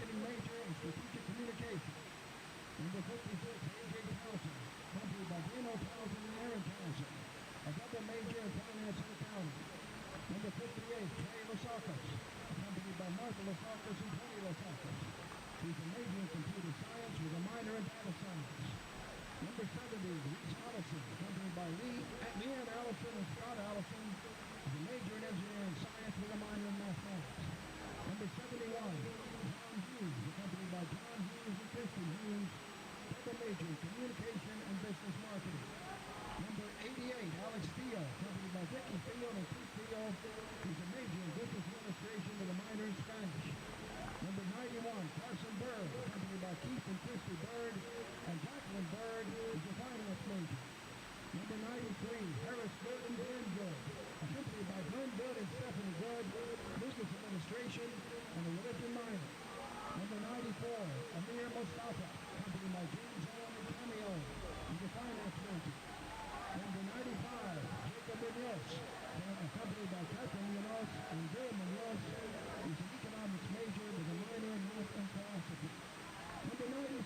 marketing major in strategic communication. Number 56, A.J. Townsend, accompanied by Dino Townsend and Aaron Townsend, a double major in finance and accounting. Number 58, Trey Lasakis, accompanied by Martha Lasakis and Tony Lasakis. He's a major in computer science with a minor in data science. Number 70, Reese Allison, accompanied by Leanne Allison and Scott Allison. He's a major in engineering science with a minor in mathematics. Number 71, John Hughes, accompanied by John Hughes and Kristen Hughes, double major in communication and business marketing. Number 88, Alex Theo, accompanied by Vicky Theo and Keith Theo. He's a major in business administration with a minor in Spanish. Number 91, Carson Bird, accompanied by Keith and Christy Bird, and Jacqueline Bird is a finance major. Number 93, Harris Good and Glenn Good, accompanied by Glenn Good and Stephanie Good, business administration and a religion minor. Number 94, Amir Mustafa, accompanied by James Owen and Tommy Owen, is a finance major. Number 95, Jacob Munoz, accompanied by Catherine Munoz and Bill Munoz, is an economics major with a minor in math and philosophy. Number 97,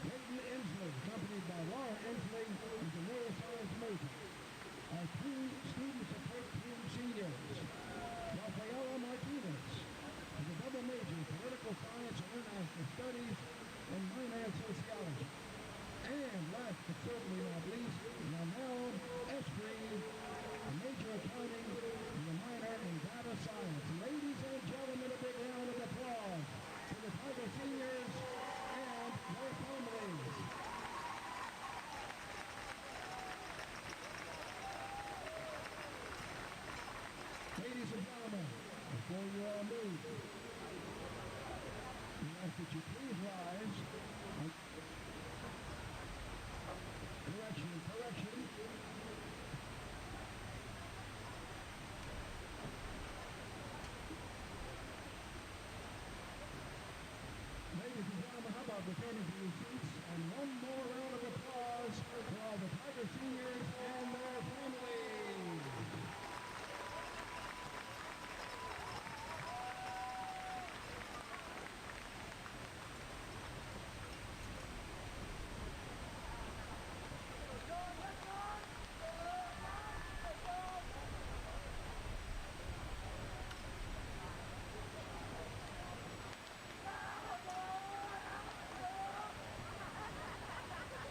Clayton Inslee, accompanied by Laura Inslee, is a neuroscience major. Our two students of 13 seniors, Rafaela Martinez, is a double major in political science and international studies and minor in sociology. And last but certainly not least, Ronell Esprit, a major accounting and a minor in data science. Ladies and gentlemen, a big round of applause for the Tiger seniors and their families. Ladies and gentlemen, before you all move, we ask that you please rise. Correction. Ladies and gentlemen, how about returning to your seats and one more round of applause for all the Tiger seniors and their families.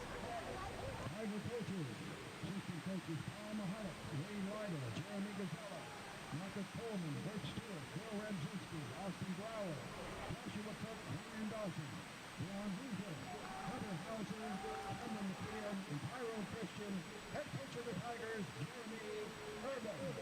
Tiger coaches, assistant coaches Paul Mahalik, Wayne Ryder, Jeremy Gazella, Marcus Coleman, Bert Stewart, Bill Ramzinski, Austin Brower, Joshua Cook, Ryan Dawson, Ron Hoosier, Hunter Hauser, Cameron McKeon, and Tyrone Christian, head coach of the Tigers, Jeremy Urban.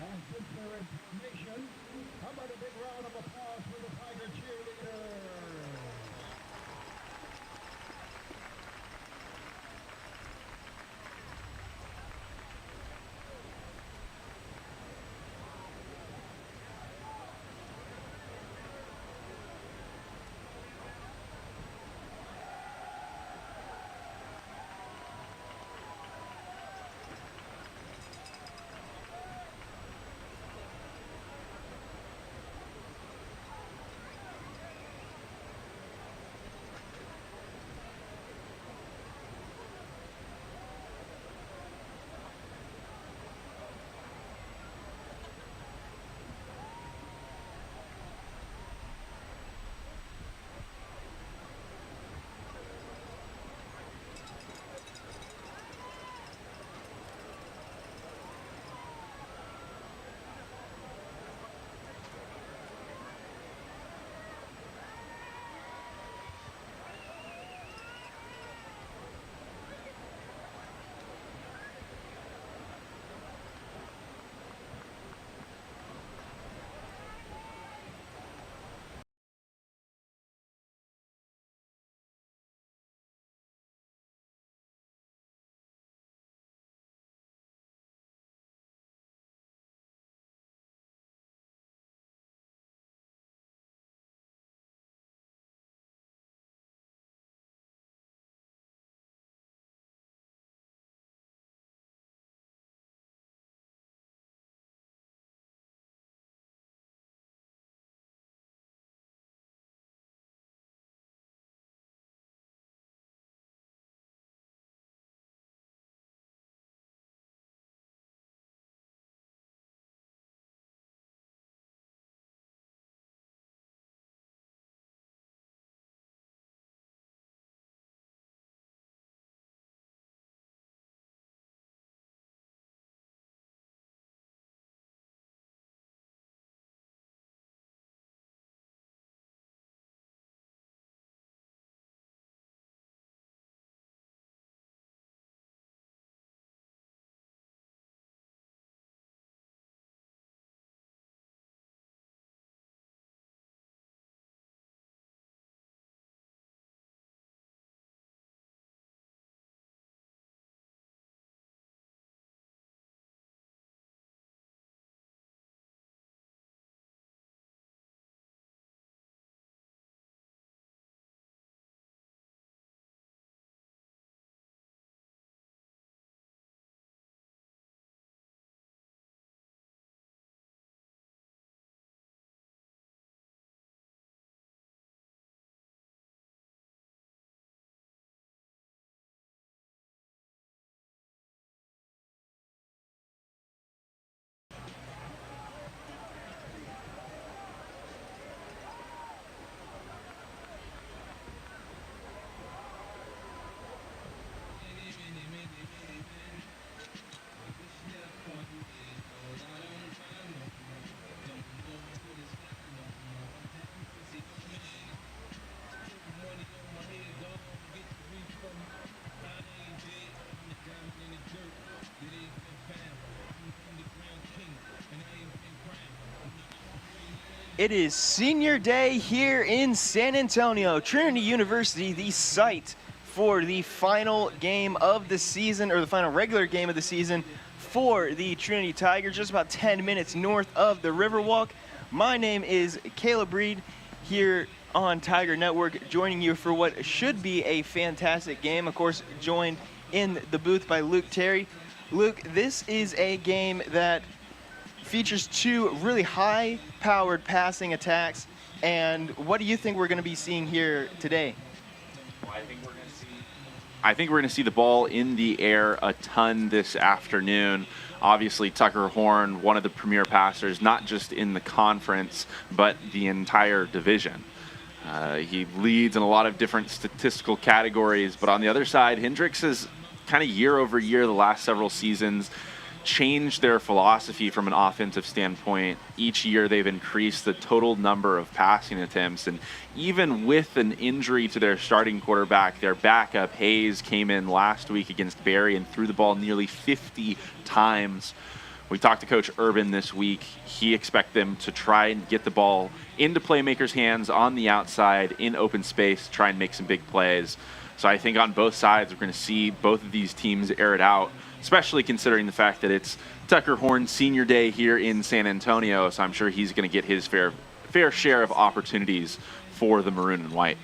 And since they're in formation, how about a big round of applause for the Tiger cheerleaders? It is senior day here in San Antonio. Trinity University, the site for the final game of the season, or the final regular game of the season for the Trinity Tigers, just about 10 minutes north of the Riverwalk. My name is Caleb Reed here on Tiger Network, joining you for what should be a fantastic game. Of course, joined in the booth by Luke Terry. Luke, this is a game that features two really high-powered passing attacks, and what do you think we're going to be seeing here today? Well, I think we're going to see the ball in the air a ton this afternoon. Obviously, Tucker Horn, one of the premier passers, not just in the conference, but the entire division. He leads in a lot of different statistical categories, but on the other side, Hendrix has kind of year over year, the last several seasons, changed their philosophy from an offensive standpoint. Each year they've increased the total number of passing attempts, and even with an injury to their starting quarterback, their backup Hayes came in last week against Barry and threw the ball nearly 50 times. We talked to Coach Urban this week. He expects them to try and get the ball into playmakers' hands on the outside in open space, try and make some big plays. So I think on both sides we're going to see both of these teams air it out, especially considering the fact that it's Tucker Horn's senior day here in San Antonio, so I'm sure he's going to get his fair share of opportunities for the maroon and white.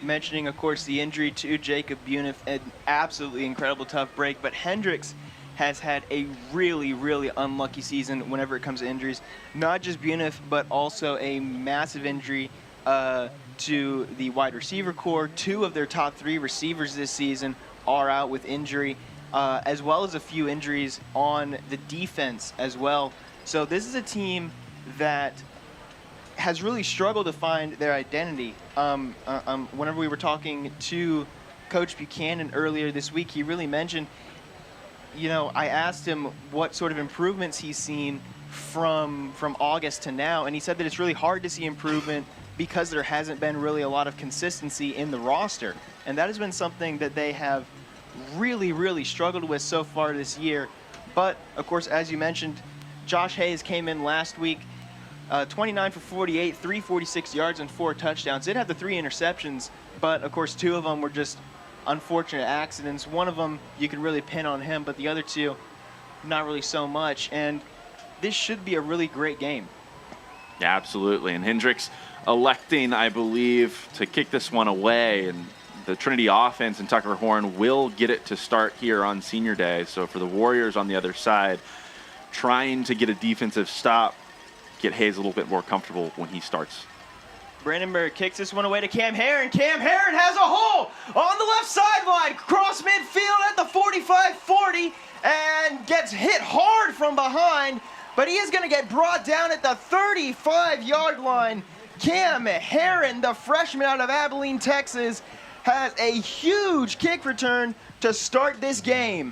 Mentioning, of course, the injury to Jacob Buniff, an absolutely incredible tough break, but Hendrix has had a really, really unlucky season whenever it comes to injuries. Not just Buniff, but also a massive injury to the wide receiver core. Two of their top three receivers this season are out with injury. As well as a few injuries on the defense as well. So this is a team that has really struggled to find their identity. Whenever we were talking to Coach Buchanan earlier this week, he really mentioned, I asked him what sort of improvements he's seen from August to now, and he said that it's really hard to see improvement because there hasn't been really a lot of consistency in the roster. And that has been something that they have really, really struggled with so far this year. But, of course, as you mentioned, Josh Hayes came in last week, 29 for 48, 346 yards and 4 touchdowns. Did have the 3 interceptions, but, of course, 2 of them were just unfortunate accidents. One of them you could really pin on him, but the other 2, not really so much. And this should be a really great game. Yeah, absolutely. And Hendrix electing, I believe, to kick this one away, and the Trinity offense and Tucker Horn will get it to start here on senior day. So for the Warriors on the other side, trying to get a defensive stop, get Hayes a little bit more comfortable when he starts. Brandenburg kicks this one away to Cam Herron. Cam Herron has a hole on the left sideline, cross midfield at the 45-40, and gets hit hard from behind, but he is going to get brought down at the 35-yard line. Cam Herron, the freshman out of Abilene, Texas, has a huge kick return to start this game.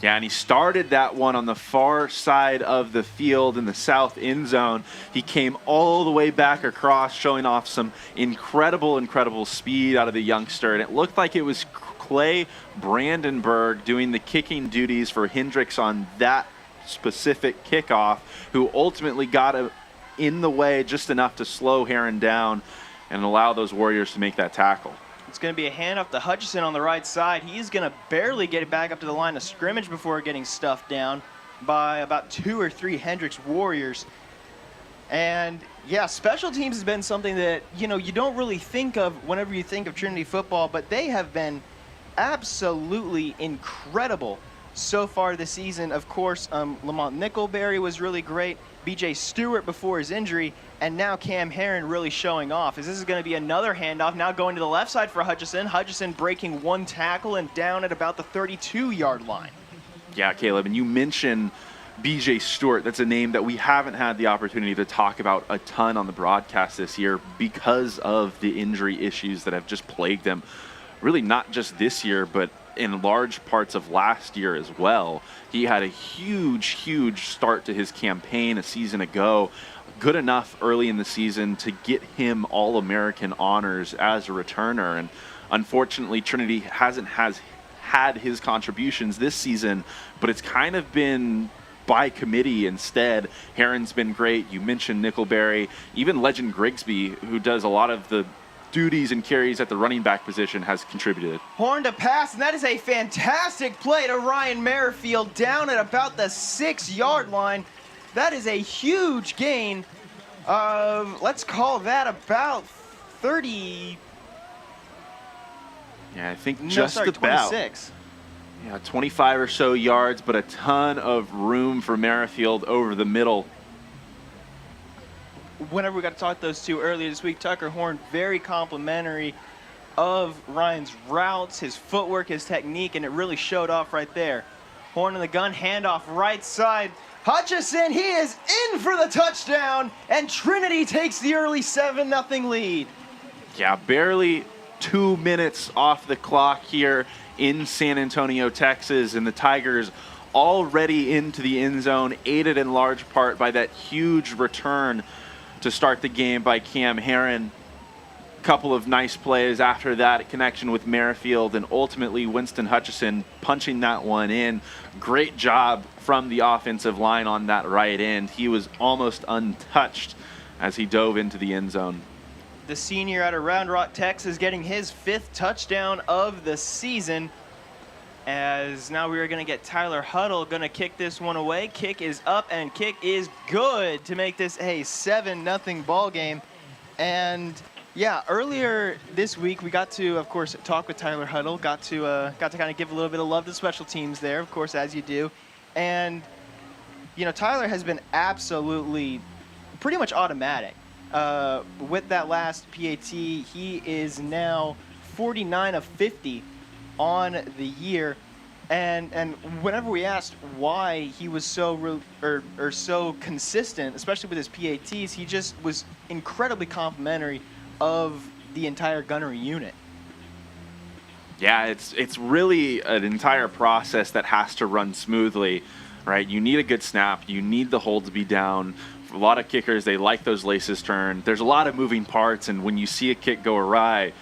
Yeah, and he started that one on the far side of the field in the south end zone. He came all the way back across, showing off some incredible speed out of the youngster. And it looked like it was Clay Brandenburg doing the kicking duties for Hendrix on that specific kickoff, who ultimately got in the way just enough to slow Herron down and allow those Warriors to make that tackle. It's going to be a handoff to Hutchison on the right side. He's going to barely get it back up to the line of scrimmage before getting stuffed down by about 2 or 3 Hendrix Warriors. And, yeah, special teams has been something that, you don't really think of whenever you think of Trinity football, but they have been absolutely incredible so far this season. Of course, Lamont Nickelberry was really great. B.J. Stewart before his injury, and now Cam Herron really showing off. As this is going to be another handoff, now going to the left side for Hutchison. Hutchison breaking 1 tackle and down at about the 32-yard line. Yeah, Caleb, and you mentioned B.J. Stewart. That's a name that we haven't had the opportunity to talk about a ton on the broadcast this year because of the injury issues that have just plagued him. Really not just this year, but in large parts of last year as well. He had a huge start to his campaign a season ago. Good enough early in the season to get him All-American honors as a returner. And unfortunately, Trinity hasn't had his contributions this season, but it's kind of been by committee instead. Heron's been great. You mentioned Nickelberry. Even Legend Grigsby, who does a lot of the duties and carries at the running back position, has contributed. Horn to pass, and that is a fantastic play to Ryan Merrifield down at about the 6-yard line. That is a huge gain of, let's call that about 30. Yeah, I think just about 26. Yeah, 25 or so yards, but a ton of room for Merrifield over the middle. Whenever we got to talk to those two earlier this week, Tucker Horn, very complimentary of Ryan's routes, his footwork, his technique, and it really showed off right there. Horn in the gun, handoff right side. Hutchison, he is in for the touchdown, and Trinity takes the early 7-0 lead. Yeah, barely 2 minutes off the clock here in San Antonio, Texas, and the Tigers already into the end zone, aided in large part by that huge return to start the game by Cam Heron. Couple of nice plays after that, connection with Merrifield, and ultimately Winston Hutchison punching that one in. Great job from the offensive line on that right end. He was almost untouched as he dove into the end zone. The senior out of Round Rock, Texas, getting his 5th touchdown of the season. As now we are going to get Tyler Huddle going to kick this one away. Kick is up and kick is good to make this a 7-0 ball game. And yeah, earlier this week we got to, of course, talk with Tyler Huddle. Got to kind of give a little bit of love to special teams there, of course, as you do. And you know, Tyler has been absolutely pretty much automatic. With that last PAT, he is now 49 of 50 on the year, and whenever we asked why he was so so consistent, especially with his PATs, he just was incredibly complimentary of the entire gunnery unit. Yeah, it's really an entire process that has to run smoothly, right? You need a good snap, you need the hold to be down. A lot of kickers, they like those laces turned. There's a lot of moving parts, and when you see a kick go awry,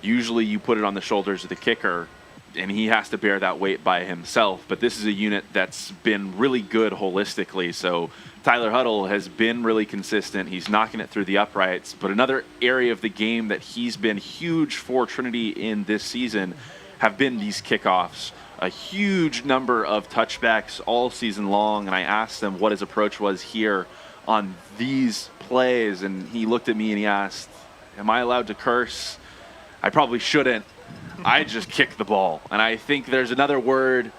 usually you put it on the shoulders of the kicker, and he has to bear that weight by himself. But this is a unit that's been really good holistically. So Tyler Huddle has been really consistent. He's knocking it through the uprights. But another area of the game that he's been huge for Trinity in this season have been these kickoffs. A huge number of touchbacks all season long, and I asked him what his approach was here on these plays, and he looked at me and he asked, "Am I allowed to curse?" I probably shouldn't. I just kick the ball. And I think there's another word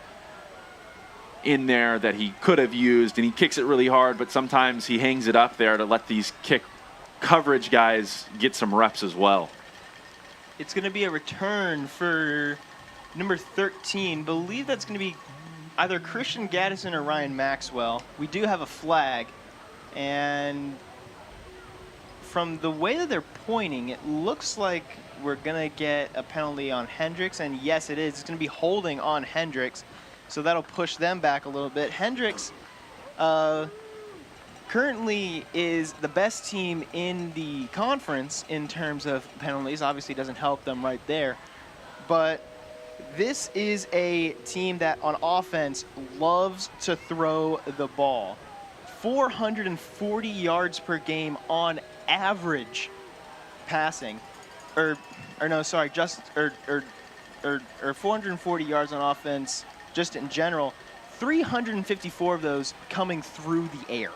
in there that he could have used, and he kicks it really hard, but sometimes he hangs it up there to let these kick coverage guys get some reps as well. It's going to be a return for number 13. Believe that's going to be either Christian Gaddison or Ryan Maxwell. We do have a flag, and from the way that they're pointing, it looks like we're going to get a penalty on Hendrix, and yes, it is. It's going to be holding on Hendrix, so that'll push them back a little bit. Hendrix currently is the best team in the conference in terms of penalties. Obviously, doesn't help them right there, but this is a team that on offense loves to throw the ball. 440 yards per game on average passing. Or 440 yards on offense just in general. 354 of those coming through the air,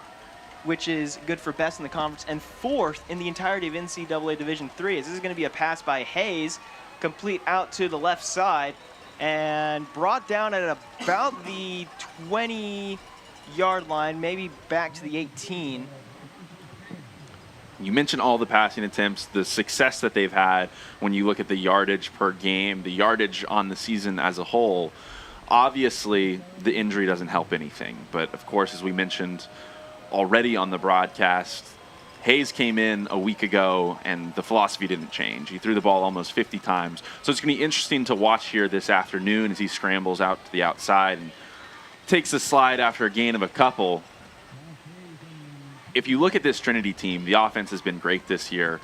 which is good for best in the conference and 4th in the entirety of NCAA Division III. This is going to be a pass by Hayes, complete out to the left side, and brought down at about the 20-yard line, maybe back to the 18. You mentioned all the passing attempts, the success that they've had when you look at the yardage per game, the yardage on the season as a whole. Obviously, the injury doesn't help anything. But, of course, as we mentioned already on the broadcast, Hayes came in a week ago, and the philosophy didn't change. He threw the ball almost 50 times. So it's going to be interesting to watch here this afternoon as he scrambles out to the outside and takes a slide after a gain of a couple. If you look at this Trinity team, the offense has been great this year.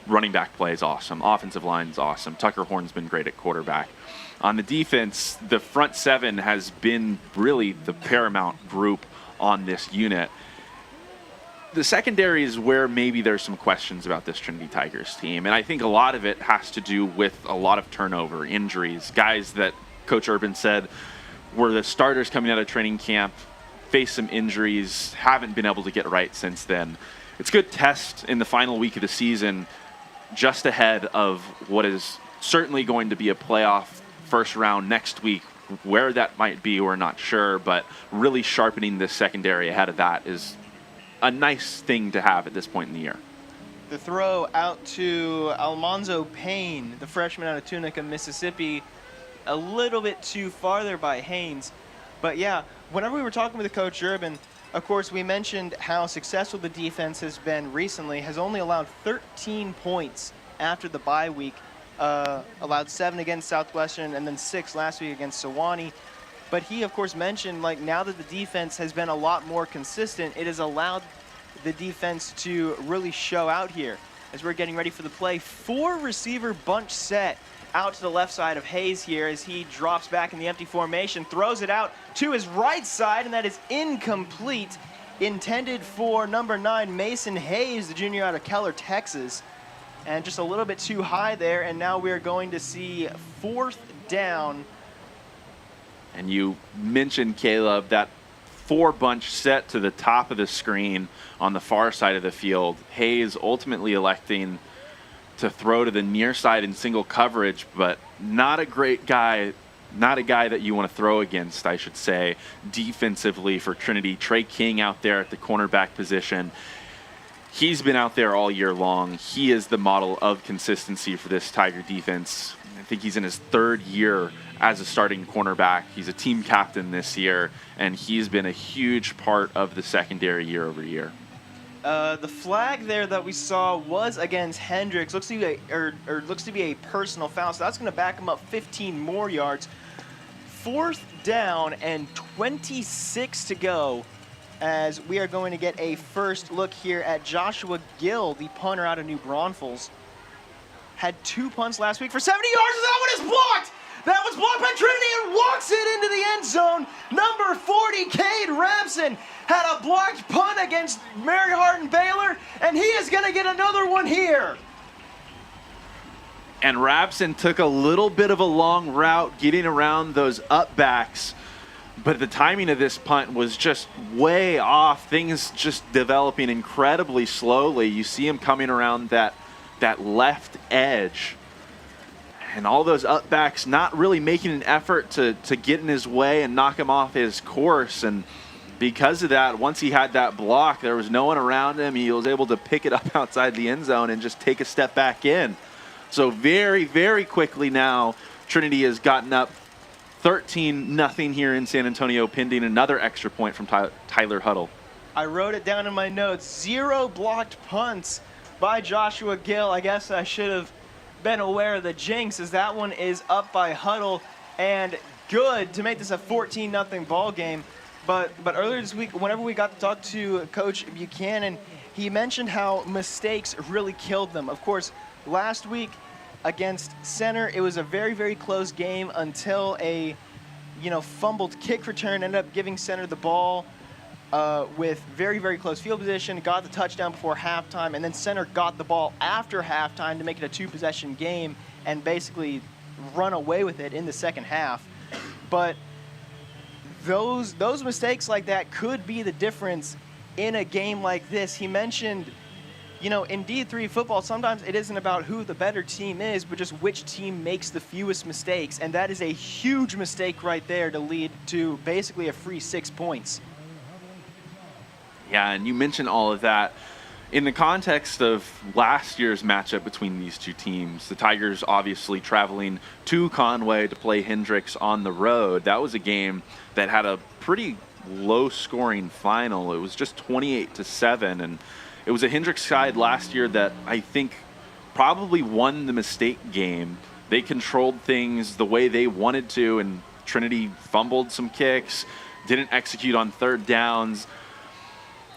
running back play is awesome. Offensive line is awesome. Tucker Horn's been great at quarterback. On the defense, the front seven has been really the paramount group on this unit. The secondary is where maybe there's some questions about this Trinity Tigers team, and I think a lot of it has to do with a lot of turnover, injuries, guys that Coach Urban said were the starters coming out of training camp, faced some injuries, haven't been able to get right since then. It's a good test in the final week of the season, just ahead of what is certainly going to be a playoff first round next week. Where that might be, we're not sure, but really sharpening this secondary ahead of that is a nice thing to have at this point in the year. The throw out to Almanzo Payne, the freshman out of Tunica, Mississippi, a little bit too farther by Haynes. But yeah, whenever we were talking with Coach Urban, of course, we mentioned how successful the defense has been recently, has only allowed 13 points after the bye week, allowed 7 against Southwestern and then 6 last week against Sewanee. But he, of course, mentioned, like, now that the defense has been a lot more consistent, it has allowed the defense to really show out here as we're getting ready for the play. 4-receiver bunch set out to the left side of Hayes here as he drops back in the empty formation, throws it out to his right side, and that is incomplete, intended for number 9, Mason Hayes, the junior out of Keller, Texas. And just a little bit too high there, and now we're going to see 4th down. And you mentioned, Caleb, that 4-bunch set to the top of the screen on the far side of the field. Hayes ultimately electing to throw to the near side in single coverage, but not a great guy, not a guy that you want to throw against, I should say, defensively for Trinity. Trey King out there at the cornerback position. He's been out there all year long. He is the model of consistency for this Tiger defense. I think he's in his 3rd year as a starting cornerback. He's a team captain this year, and he's been a huge part of the secondary year over year. The flag there that we saw was against Hendrix. Looks to be a personal foul, so that's going to back him up 15 more yards. 4th down and 26 to go, as we are going to get a first look here at Joshua Gill, the punter out of New Braunfels. Had 2 punts last week for 70 yards, and that one is blocked! That was blocked by Trinity and walks it into the end zone. Number 40, Cade Ramson, had a blocked punt against Mary Hardin Baylor, and he is going to get another one here. And Rabson took a little bit of a long route getting around those up-backs, but the timing of this punt was just way off. Things just developing incredibly slowly. You see him coming around that left edge, and all those up-backs not really making an effort to get in his way and knock him off his course. And because of that, once he had that block, there was no one around him. He was able to pick it up outside the end zone and just take a step back in. So very, very quickly now, Trinity has gotten up 13-0 here in San Antonio, pending another extra point from Tyler Huddle. I wrote it down in my notes. 0 blocked punts by Joshua Gill. I guess I should have been aware of the jinx, as that one is up by Huddle, and good to make this a 14-0 ball game. But earlier this week, whenever we got to talk to Coach Buchanan, he mentioned how mistakes really killed them. Of course, last week against Center, it was a very, very close game until a fumbled kick return ended up giving Center the ball with very, very close field position, got the touchdown before halftime, and then Center got the ball after halftime to make it a 2-possession game and basically run away with it in the second half. But those mistakes like that could be the difference in a game like this. He mentioned, in D3 football, sometimes it isn't about who the better team is, but just which team makes the fewest mistakes, and that is a huge mistake right there to lead to basically a free 6 points. Yeah, and you mentioned all of that. In the context of last year's matchup between these two teams, the Tigers obviously traveling to Conway to play Hendrix on the road. That was a game that had a pretty low-scoring final. It was just 28-7, and it was a Hendrix side last year that I think probably won the mistake game. They controlled things the way they wanted to, and Trinity fumbled some kicks, didn't execute on third downs.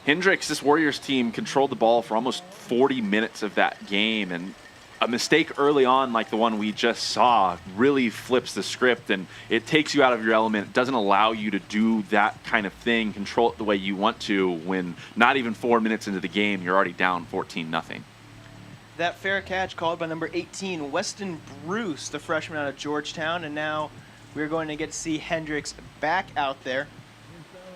Hendrix, this Warriors team, controlled the ball for almost 40 minutes of that game, and a mistake early on like the one we just saw really flips the script, and it takes you out of your element. It doesn't allow you to do that kind of thing, control it the way you want to, when not even 4 minutes into the game, you're already down 14-0. That fair catch called by number 18, Weston Bruce, the freshman out of Georgetown, and now we're going to get to see Hendrix back out there.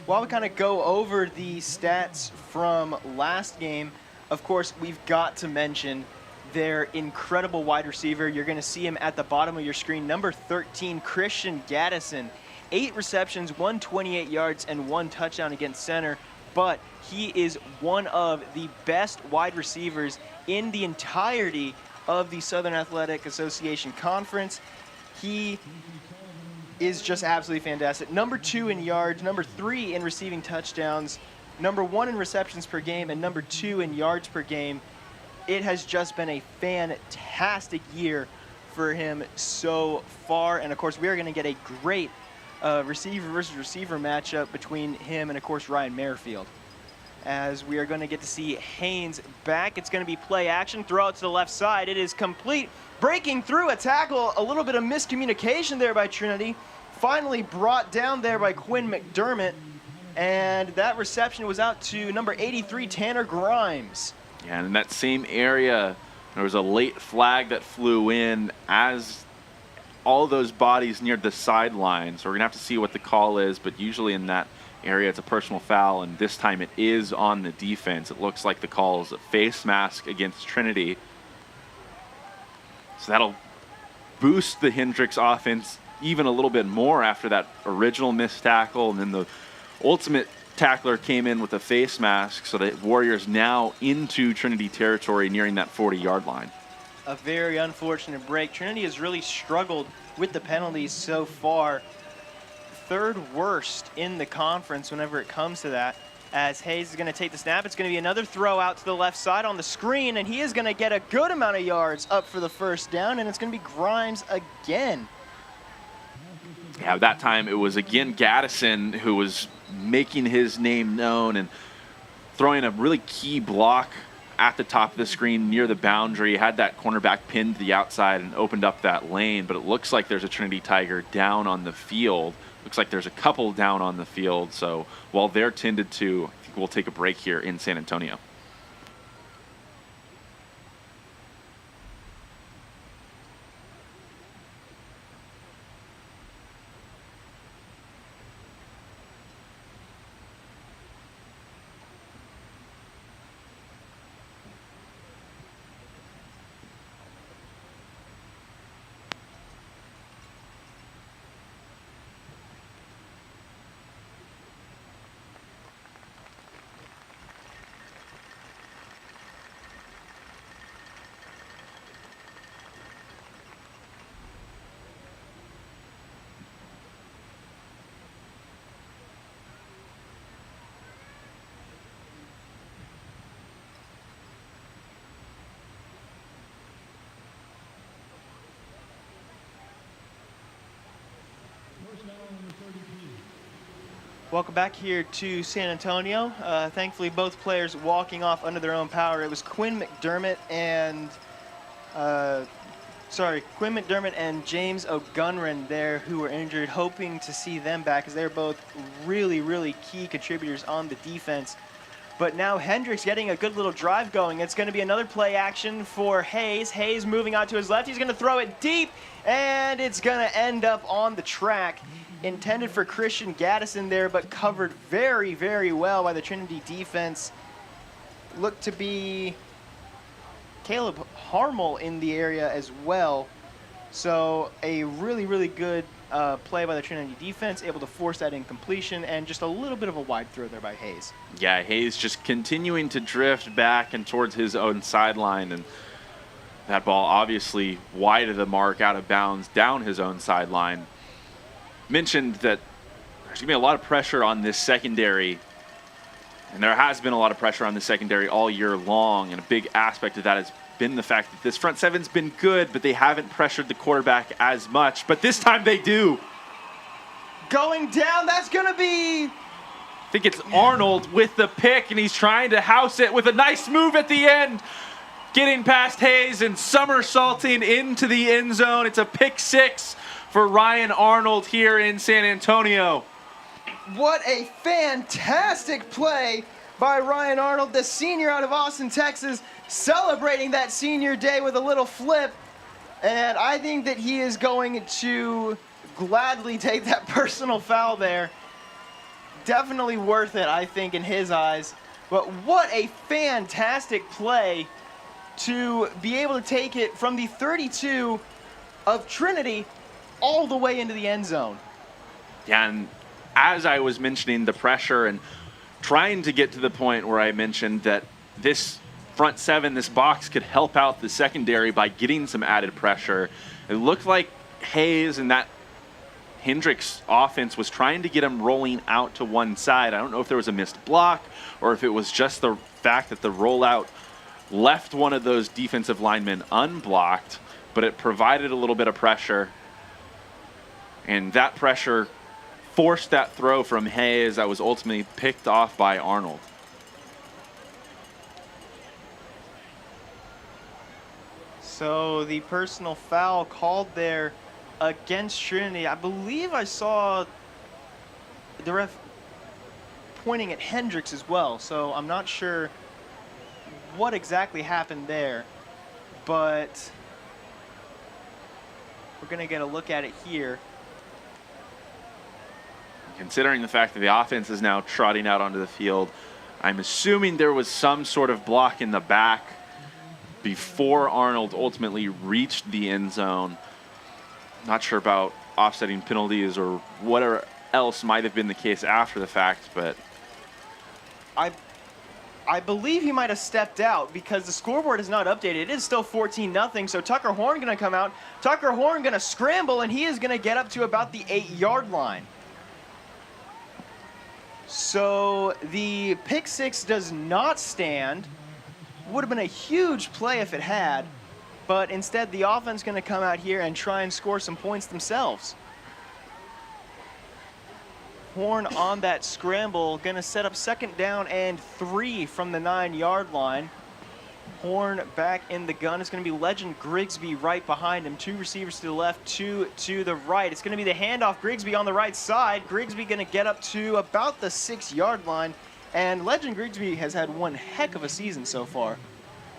While we kind of go over the stats from last game, of course, we've got to mention their incredible wide receiver. You're going to see him at the bottom of your screen, number 13, Christian Gaddison. 8 receptions, 128 yards, and 1 touchdown against center, but he is one of the best wide receivers in the entirety of the Southern Athletic Association Conference. He is just absolutely fantastic. Number 2 in yards, number 3 in receiving touchdowns, number 1 in receptions per game, and number 2 in yards per game. It has just been a fantastic year for him so far. And, of course, we are going to get a great receiver versus receiver matchup between him and, of course, Ryan Merrifield. As we are going to get to see Haynes back. It's going to be play action. Throw it to the left side. It is complete. Breaking through a tackle. A little bit of miscommunication there by Trinity. Finally brought down there by Quinn McDermott. And that reception was out to number 83, Tanner Grimes. Yeah, and in that same area, there was a late flag that flew in as all those bodies neared the sideline. So we're going to have to see what the call is, but usually in that area it's a personal foul, and this time it is on the defense. It looks like the call is a face mask against Trinity. So that'll boost the Hendrix offense even a little bit more after that original missed tackle, and then the ultimate tackler came in with a face mask, so the Warriors now into Trinity territory nearing that 40-yard line. A very unfortunate break. Trinity has really struggled with the penalties so far. 3rd worst in the conference whenever it comes to that. As Hayes is going to take the snap, it's going to be another throw out to the left side on the screen, and he is going to get a good amount of yards up for the first down, and it's going to be Grimes again. Yeah, that time it was again Gaddison who was making his name known and throwing a really key block at the top of the screen near the boundary. Had that cornerback pinned to the outside and opened up that lane, but it looks like there's a Trinity Tiger down on the field. Looks like there's a couple down on the field, so while they're tended to, I think we'll take a break here in San Antonio. Welcome back here to San Antonio. Thankfully, both players walking off under their own power. It was Quinn McDermott and James O'Gunran there who were injured, hoping to see them back as they're both really, really key contributors on the defense. But now Hendrix getting a good little drive going. It's going to be another play action for Hayes. Hayes moving out to his left. He's going to throw it deep, and it's going to end up on the track. Intended for Christian Gaddison there, but covered very, very well by the Trinity defense. Looked to be Caleb Harmel in the area as well. So a really, really good play by the Trinity defense, able to force that incompletion, and just a little bit of a wide throw there by Hayes. Yeah, Hayes just continuing to drift back and towards his own sideline, and that ball obviously wide of the mark, out of bounds, down his own sideline. Mentioned that there's going to be a lot of pressure on this secondary, and there has been a lot of pressure on the secondary all year long, and a big aspect of that has been the fact that this front seven's been good, but they haven't pressured the quarterback as much, but this time they do. Going down, that's going to be think it's Arnold with the pick, and he's trying to house it with a nice move at the end. Getting past Hayes and somersaulting into the end zone. It's a pick 6 for Ryan Arnold here in San Antonio. What a fantastic play by Ryan Arnold, the senior out of Austin, Texas, celebrating that senior day with a little flip. And I think that he is going to gladly take that personal foul there. Definitely worth it, I think, in his eyes. But what a fantastic play to be able to take it from the 32 of Trinity all the way into the end zone. Yeah, and as I was mentioning the pressure and trying to get to the point where I mentioned that this front seven, this box could help out the secondary by getting some added pressure, it looked like Hayes and that Hendrix offense was trying to get him rolling out to one side. I don't know if there was a missed block or if it was just the fact that the rollout left one of those defensive linemen unblocked, but it provided a little bit of pressure. And that pressure forced that throw from Hayes that was ultimately picked off by Arnold. So the personal foul called there against Trinity. I believe I saw the ref pointing at Hendrix as well, so I'm not sure what exactly happened there, but we're going to get a look at it here. Considering the fact that the offense is now trotting out onto the field, I'm assuming there was some sort of block in the back before Arnold ultimately reached the end zone. Not sure about offsetting penalties or whatever else might have been the case after the fact, but I believe he might have stepped out because the scoreboard is not updated. It is still 14-0, so Tucker Horn going to come out. Tucker Horn going to scramble, and he is going to get up to about the 8-yard line. So the pick 6 does not stand. Would have been a huge play if it had, but instead the offense going to come out here and try and score some points themselves. Horn on that scramble, going to set up 2nd down and 3 from the 9-yard line. Horn back in the gun. It's going to be Legend Grigsby right behind him. 2 receivers to the left, 2 to the right. It's going to be the handoff, Grigsby on the right side. Grigsby going to get up to about the 6-yard line. And Legend Grigsby has had one heck of a season so far.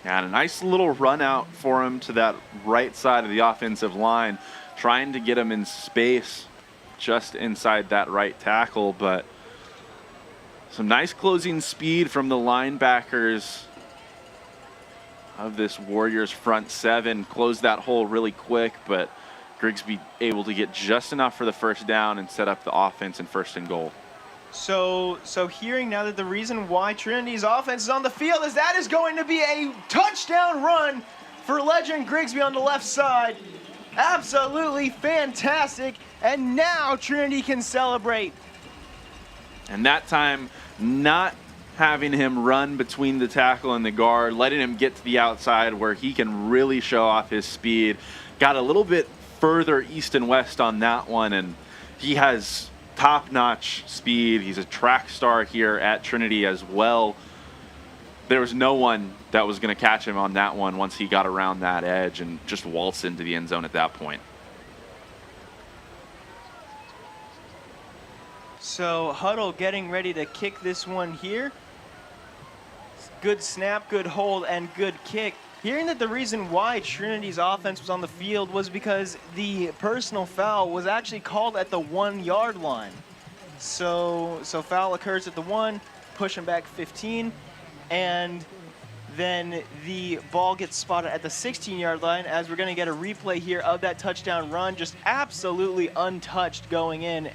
Yeah, and a nice little run out for him to that right side of the offensive line, trying to get him in space just inside that right tackle, but some nice closing speed from the linebackers of this Warriors front seven. Closed that hole really quick, but Grigsby able to get just enough for the 1st down and set up the offense in 1st and goal. So hearing now that the reason why Trinity's offense is on the field is that is going to be a touchdown run for Legend Grigsby on the left side. Absolutely fantastic. And now Trinity can celebrate. And that time, not having him run between the tackle and the guard, letting him get to the outside where he can really show off his speed. Got a little bit further east and west on that one, and he has top-notch speed. He's a track star here at Trinity as well. There was no one that was going to catch him on that one once he got around that edge and just waltzed into the end zone at that point. So Huddle getting ready to kick this one here. Good snap, good hold, and good kick. Hearing that the reason why Trinity's offense was on the field was because the personal foul was actually called at the 1-yard line. So foul occurs at the 1, push him back 15, and then the ball gets spotted at the 16-yard line as we're going to get a replay here of that touchdown run, just absolutely untouched going in.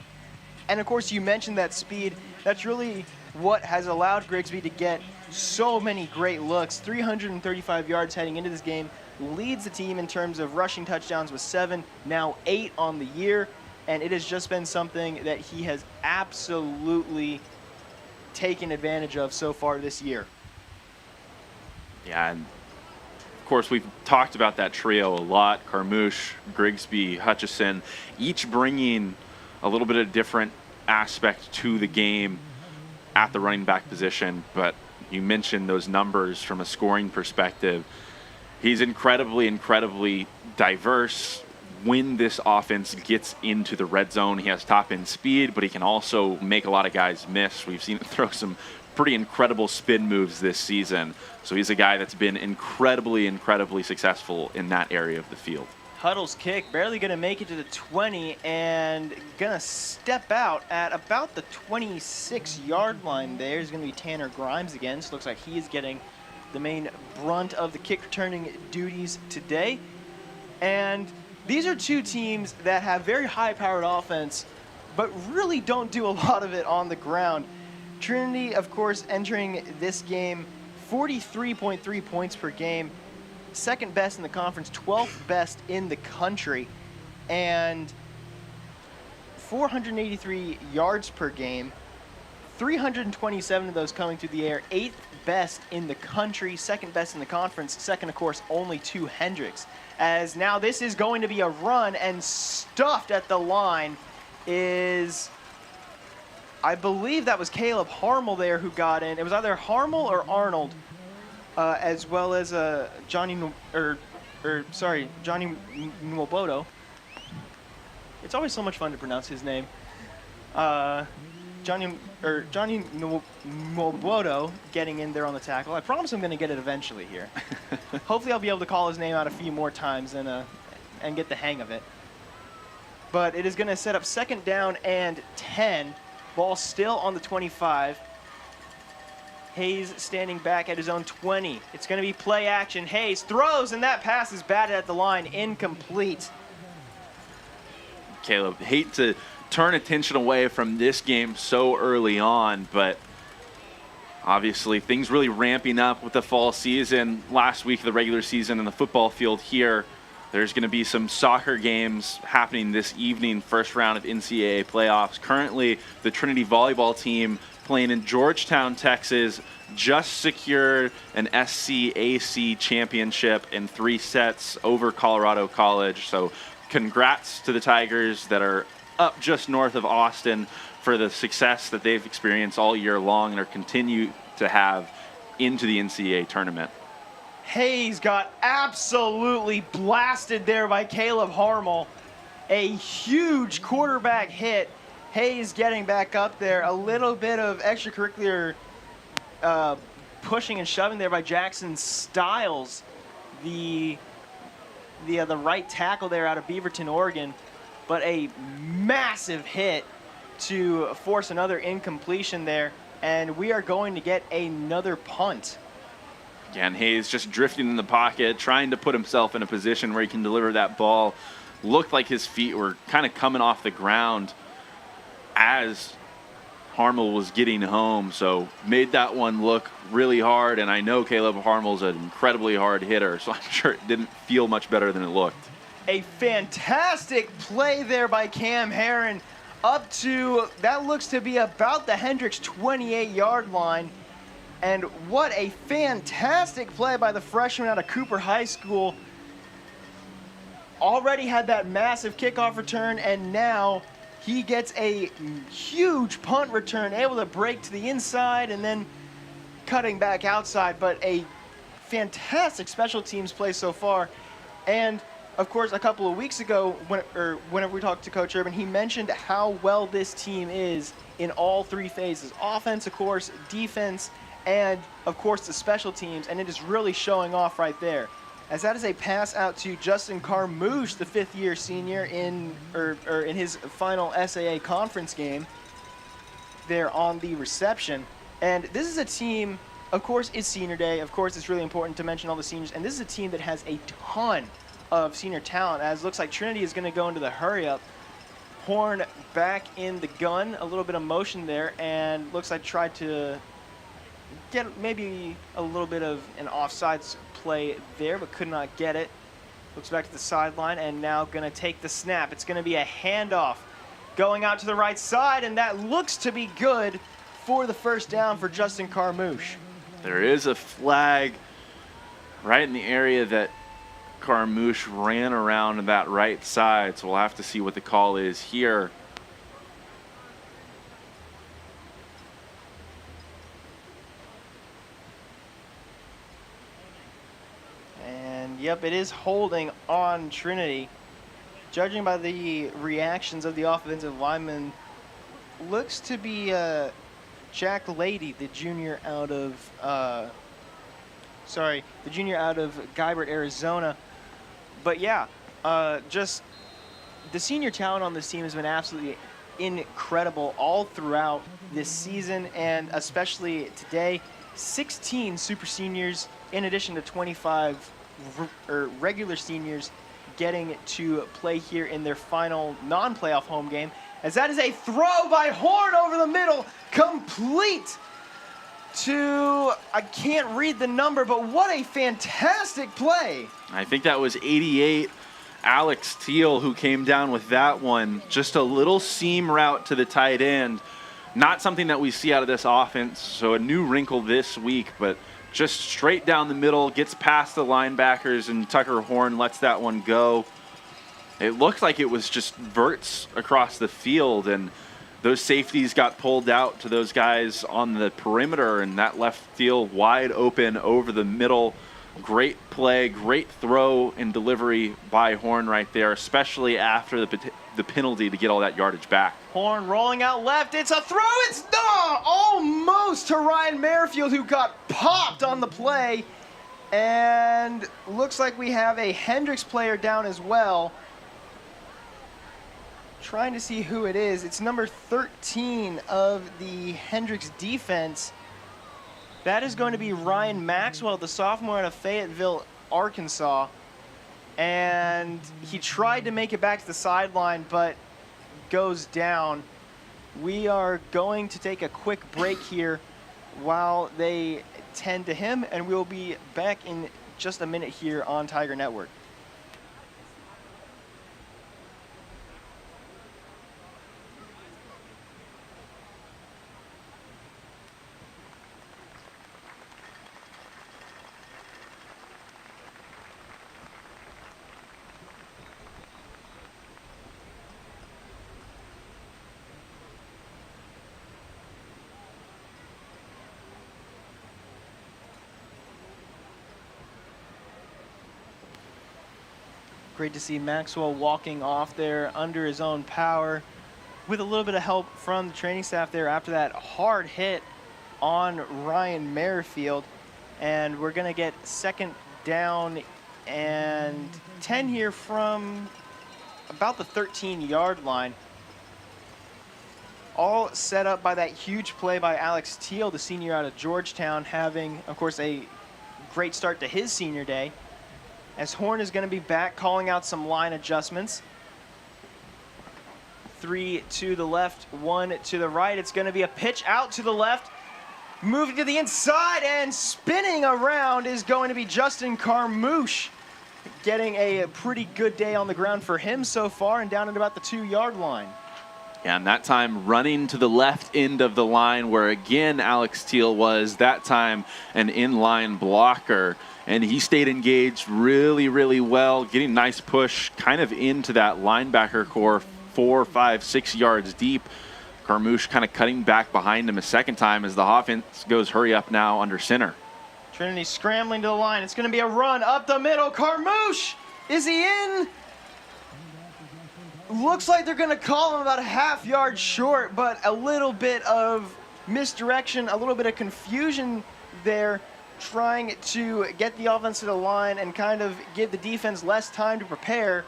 And of course, you mentioned that speed. That's really what has allowed Grigsby to get so many great looks. 335 yards heading into this game. Leads the team in terms of rushing touchdowns with 7, now 8 on the year. And it has just been something that he has absolutely taken advantage of so far this year. Yeah, and of course, we've talked about that trio a lot. Carmouche, Grigsby, Hutchison, each bringing a little bit of different aspect to the game at the running back position, but you mentioned those numbers from a scoring perspective. He's incredibly diverse. When this offense gets into the red zone, he has top end speed, but he can also make a lot of guys miss. We've seen him throw some pretty incredible spin moves this season. So he's a guy that's been incredibly successful in that area of the field. Huddle's kick, barely going to make it to the 20, and going to step out at about the 26-yard line there. Is going to be Tanner Grimes again. So it looks like he is getting the main brunt of the kick returning duties today. And these are two teams that have very high-powered offense, but really don't do a lot of it on the ground. Trinity, of course, entering this game, 43.3 points per game. Second best in the conference, 12th best in the country, and 483 yards per game, 327 of those coming through the air, 8th best in the country, second best in the conference, second, of course, only to Hendrix. As now this is going to be a run, and stuffed at the line is, I believe that was Caleb Harmel there who got in. It was either Harmel or Arnold. As well as Johnny Nwobodo. It's always so much fun to pronounce his name. Johnny Nwobodo getting in there on the tackle. I promise I'm going to get it eventually here. Hopefully I'll be able to call his name out a few more times and get the hang of it. But it is going to set up second down and 10. Ball still on the 25. Hayes standing back at his own 20. It's going to be play action. Hayes throws, and that pass is batted at the line, incomplete. Caleb, hate to turn attention away from this game so early on, but obviously things really ramping up with the fall season. Last week, the regular season in the football field here. There's going to be some soccer games happening this evening, first round of NCAA playoffs. Currently, the Trinity volleyball team playing in Georgetown, Texas, just secured an SCAC championship in 3 sets over Colorado College. So congrats to the Tigers that are up just north of Austin for the success that they've experienced all year long and are continue to have into the NCAA tournament. Hayes got absolutely blasted there by Caleb Harmel. A huge quarterback hit. Hayes getting back up there. A little bit of extracurricular pushing and shoving there by Jackson Stiles, the right tackle there out of Beaverton, Oregon. But a massive hit to force another incompletion there. And we are going to get another punt. Again, Hayes just drifting in the pocket, trying to put himself in a position where he can deliver that ball. Looked like his feet were kind of coming off the ground as Harmel was getting home, so made that one look really hard, and I know Caleb Harmel's an incredibly hard hitter, so I'm sure it didn't feel much better than it looked. A fantastic play there by Cam Herron up to, that looks to be about the Hendrix 28-yard line, and what a fantastic play by the freshman out of Cooper High School. Already had that massive kickoff return, and now he gets a huge punt return, able to break to the inside and then cutting back outside. But a fantastic special teams play so far. And, of course, a couple of weeks ago, whenever we talked to Coach Urban, he mentioned how well this team is in all 3 phases. Offense, of course, defense, and, of course, the special teams. And it is really showing off right there. As that is a pass out to Justin Carmouche, the 5th-year senior in his final SAA conference game there on the reception. And this is a team, of course, it's senior day. Of course, it's really important to mention all the seniors. And this is a team that has a ton of senior talent, as looks like Trinity is going to go into the hurry-up. Horn back in the gun, a little bit of motion there, and looks like tried to get maybe a little bit of an offsides play there, but could not get it. Looks back to the sideline and now going to take the snap. It's going to be a handoff going out to the right side, and that looks to be good for the first down for Justin Carmouche. There is a flag right in the area that Carmouche ran around that right side, so we'll have to see what the call is here. And yep, it is holding on Trinity. Judging by the reactions of the offensive lineman, looks to be Jack Lady, the junior out of Guybert, Arizona. But yeah, just the senior talent on this team has been absolutely incredible all throughout this season, and especially today. 16 super seniors in addition to 25 regular seniors getting to play here in their final non-playoff home game, as that is a throw by Horn over the middle, complete to, I can't read the number, but what a fantastic play. I think that was 88, Alex Teal, who came down with that one. Just a little seam route to the tight end. Not something that we see out of this offense, so a new wrinkle this week, but just straight down the middle, gets past the linebackers, and Tucker Horn lets that one go. It looked like it was just verts across the field, and those safeties got pulled out to those guys on the perimeter, and that left field wide open over the middle. Great play, great throw and delivery by Horn right there, especially after the penalty to get all that yardage back. Horn rolling out left. It's a throw. It's almost to Ryan Merrifield, who got popped on the play. And looks like we have a Hendrix player down as well. Trying to see who it is. It's number 13 of the Hendrix defense. That is going to be Ryan Maxwell, the sophomore out of Fayetteville, Arkansas. And he tried to make it back to the sideline, but goes down. We are going to take a quick break here while they tend to him, and we'll be back in just a minute here on Tiger Network. Great to see Maxwell walking off there under his own power with a little bit of help from the training staff there after that hard hit on Ryan Merrifield. And we're going to get second down and 10 here from about the 13-yard line. All set up by that huge play by Alex Teal, the senior out of Georgetown, having, of course, a great start to his senior day. As Horn is going to be back, calling out some line adjustments. 3 to the left, 1 to the right. It's going to be a pitch out to the left, moving to the inside, and spinning around is going to be Justin Carmouche, getting a pretty good day on the ground for him so far, and down at about the 2-yard line. Yeah, and that time running to the left end of the line where, again, Alex Teal was, that time an inline blocker. And he stayed engaged really, really well, getting nice push kind of into that linebacker core, 4, 5, 6 yards deep. Carmouche kind of cutting back behind him a second time as the offense goes hurry up now under center. Trinity scrambling to the line. It's going to be a run up the middle. Carmouche, is he in? Looks like they're going to call him about a half-yard short, but a little bit of misdirection, a little bit of confusion there, trying to get the offense to the line and kind of give the defense less time to prepare.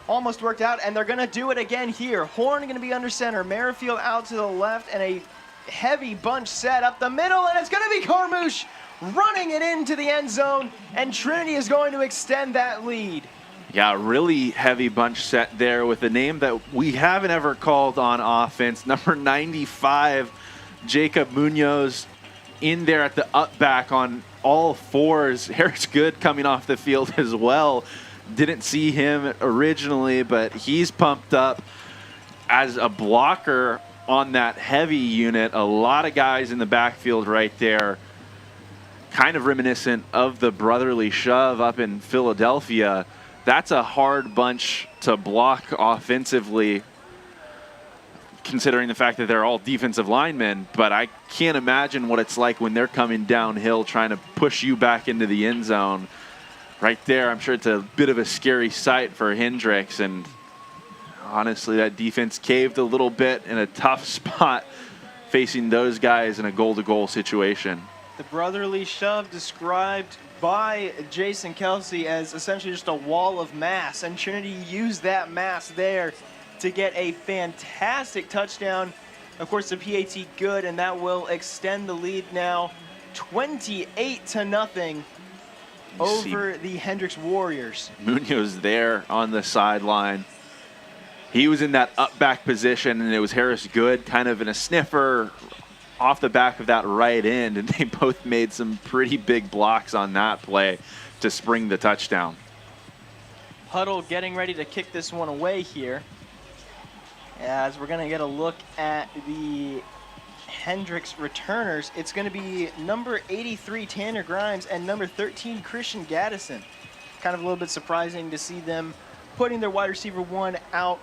Almost worked out, and they're going to do it again here. Horn going to be under center. Merrifield out to the left, and a heavy bunch set up the middle, and it's going to be Carmouche running it into the end zone, and Trinity is going to extend that lead. Yeah, really heavy bunch set there with a name that we haven't ever called on offense. Number 95, Jacob Munoz, in there at the up back on all fours. Harris Good coming off the field as well. Didn't see him originally, but he's pumped up as a blocker on that heavy unit. A lot of guys in the backfield right there. Kind of reminiscent of the brotherly shove up in Philadelphia. That's a hard bunch to block offensively, considering the fact that they're all defensive linemen, but I can't imagine what it's like when they're coming downhill trying to push you back into the end zone. right there. I'm sure it's a bit of a scary sight for Hendrix, and honestly, that defense caved a little bit in a tough spot facing those guys in a goal-to-goal situation. The brotherly shove described by Jason Kelsey as essentially just a wall of mass, and Trinity used that mass there to get a fantastic touchdown. Of course, the PAT good, and that will extend the lead now 28-0 over the Hendrix Warriors. Munoz there on the sideline. He was in that up back position, and it was Harris Good kind of in a sniffer off the back of that right end, and they both made some pretty big blocks on that play to spring the touchdown. Huddle getting ready to kick this one away here, as we're going to get a look at the Hendrix returners. It's going to be number 83 Tanner Grimes and number 13 Christian Gaddison. Kind of a little bit surprising to see them putting their wide receiver one out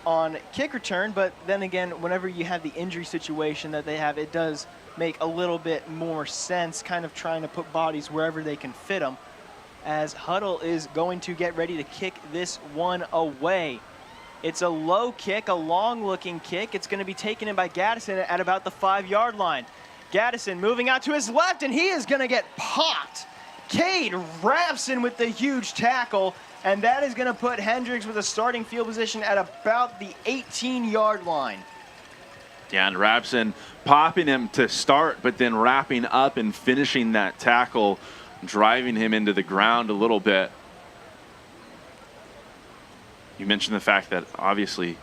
on kick return, but then again, whenever you have the injury situation that they have, it does make a little bit more sense, kind of trying to put bodies wherever they can fit them, as Huddle is going to get ready to kick this one away. It's a low kick, a long-looking kick. It's going to be taken in by Gaddison at about the 5-yard line. Gaddison moving out to his left, and he is going to get popped. Cade Rapson with the huge tackle, and that is going to put Hendrix with a starting field position at about the 18-yard line. Yeah, and Rapson popping him to start, but then wrapping up and finishing that tackle, driving him into the ground a little bit. You mentioned the fact that obviously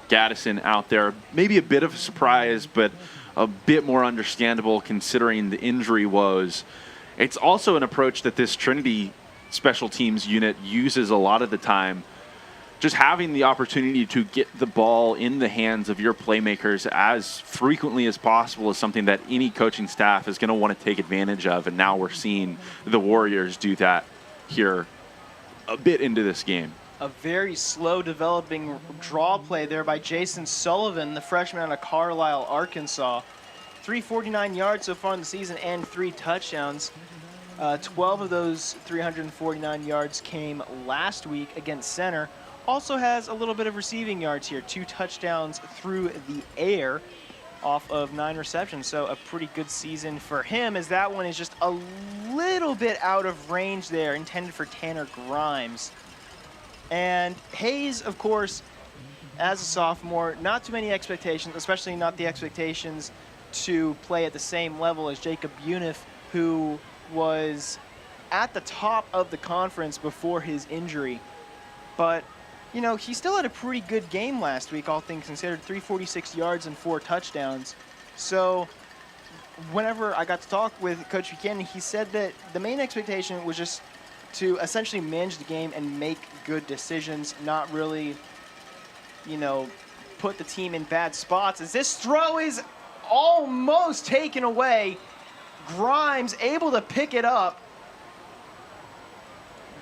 Gaddison out there, maybe a bit of a surprise, but a bit more understandable considering the injury woes. It's also an approach that this Trinity special teams unit uses a lot of the time. Just having the opportunity to get the ball in the hands of your playmakers as frequently as possible is something that any coaching staff is going to want to take advantage of, and now we're seeing the Warriors do that here a bit into this game. A very slow developing draw play there by Jason Sullivan, the freshman out of Carlisle, Arkansas. 349 yards so far in the season and 3 touchdowns. 12 of those 349 yards came last week against Center. Also has a little bit of receiving yards here. 2 touchdowns through the air off of 9 receptions. So a pretty good season for him, as that one is just a little bit out of range there, intended for Tanner Grimes. And Hayes, of course, as a sophomore, not too many expectations, especially not the expectations to play at the same level as Jacob Uniff, who was at the top of the conference before his injury. But, you know, he still had a pretty good game last week, all things considered. 346 yards and 4 touchdowns. So whenever I got to talk with Coach Buchanan, he said that the main expectation was just to essentially manage the game and make good decisions, not really, you know, put the team in bad spots. As this throw is almost taken away, Grimes able to pick it up.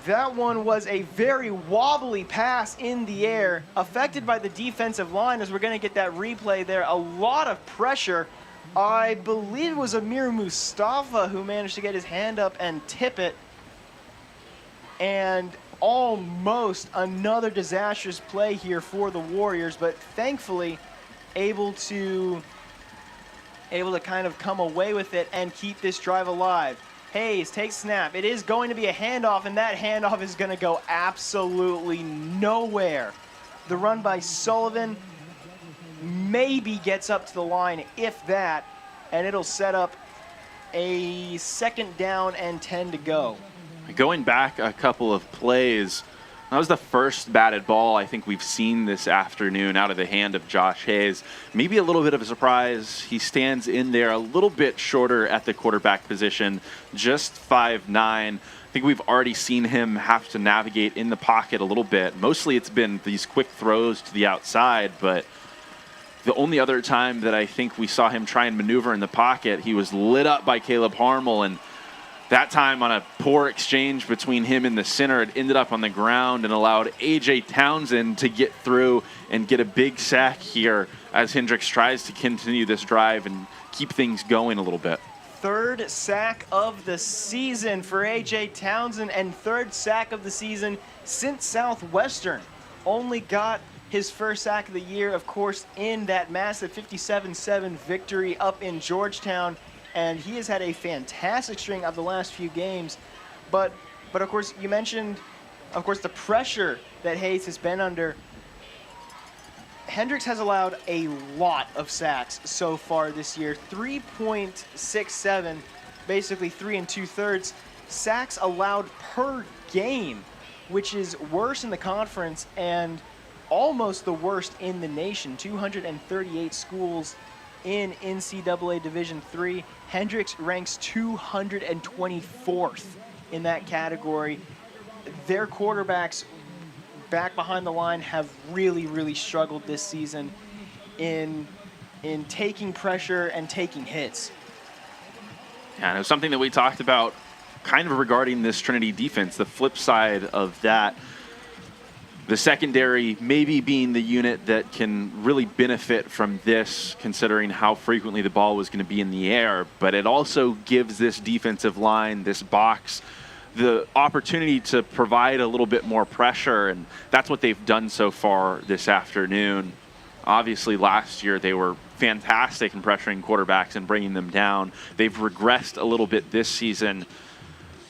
That one was a very wobbly pass in the air, affected by the defensive line, as we're going to get that replay there. A lot of pressure. I believe it was Amir Mustafa who managed to get his hand up and tip it. And almost another disastrous play here for the Warriors, but thankfully able to kind of come away with it and keep this drive alive. Hayes takes snap. It is going to be a handoff, and that handoff is going to go absolutely nowhere. The run by Sullivan maybe gets up to the line, if that, and it'll set up a 2nd down and 10 to go. Going back a couple of plays, that was the first batted ball I think we've seen this afternoon out of the hand of Josh Hayes. Maybe a little bit of a surprise. He stands in there a little bit shorter at the quarterback position, just 5'9". I think we've already seen him have to navigate in the pocket a little bit. Mostly it's been these quick throws to the outside, but the only other time that I think we saw him try and maneuver in the pocket, he was lit up by Caleb Harmel, and that time on a poor exchange between him and the center, it ended up on the ground and allowed A.J. Townsend to get through and get a big sack here as Hendrix tries to continue this drive and keep things going a little bit. third sack of the season for A.J. Townsend and third sack of the season since Southwestern. Only got his first sack of the year, of course, in that massive 57-7 victory up in Georgetown. And he has had a fantastic string of the last few games. But of course, you mentioned, of course, the pressure that Hayes has been under. Hendrix has allowed a lot of sacks so far this year, 3.67, basically 3 2/3 sacks allowed per game, which is worse in the conference and almost the worst in the nation. 238 schools in NCAA Division III. Hendrix ranks 224th in that category. Their quarterbacks back behind the line have really struggled this season in taking pressure and taking hits. Yeah, and it was something that we talked about kind of regarding this Trinity defense. The flip side of that, the secondary maybe being the unit that can really benefit from this, considering how frequently the ball was going to be in the air, but it also gives this defensive line, this box, the opportunity to provide a little bit more pressure, and that's what they've done so far this afternoon. Obviously, last year they were fantastic in pressuring quarterbacks and bringing them down. They've regressed a little bit this season,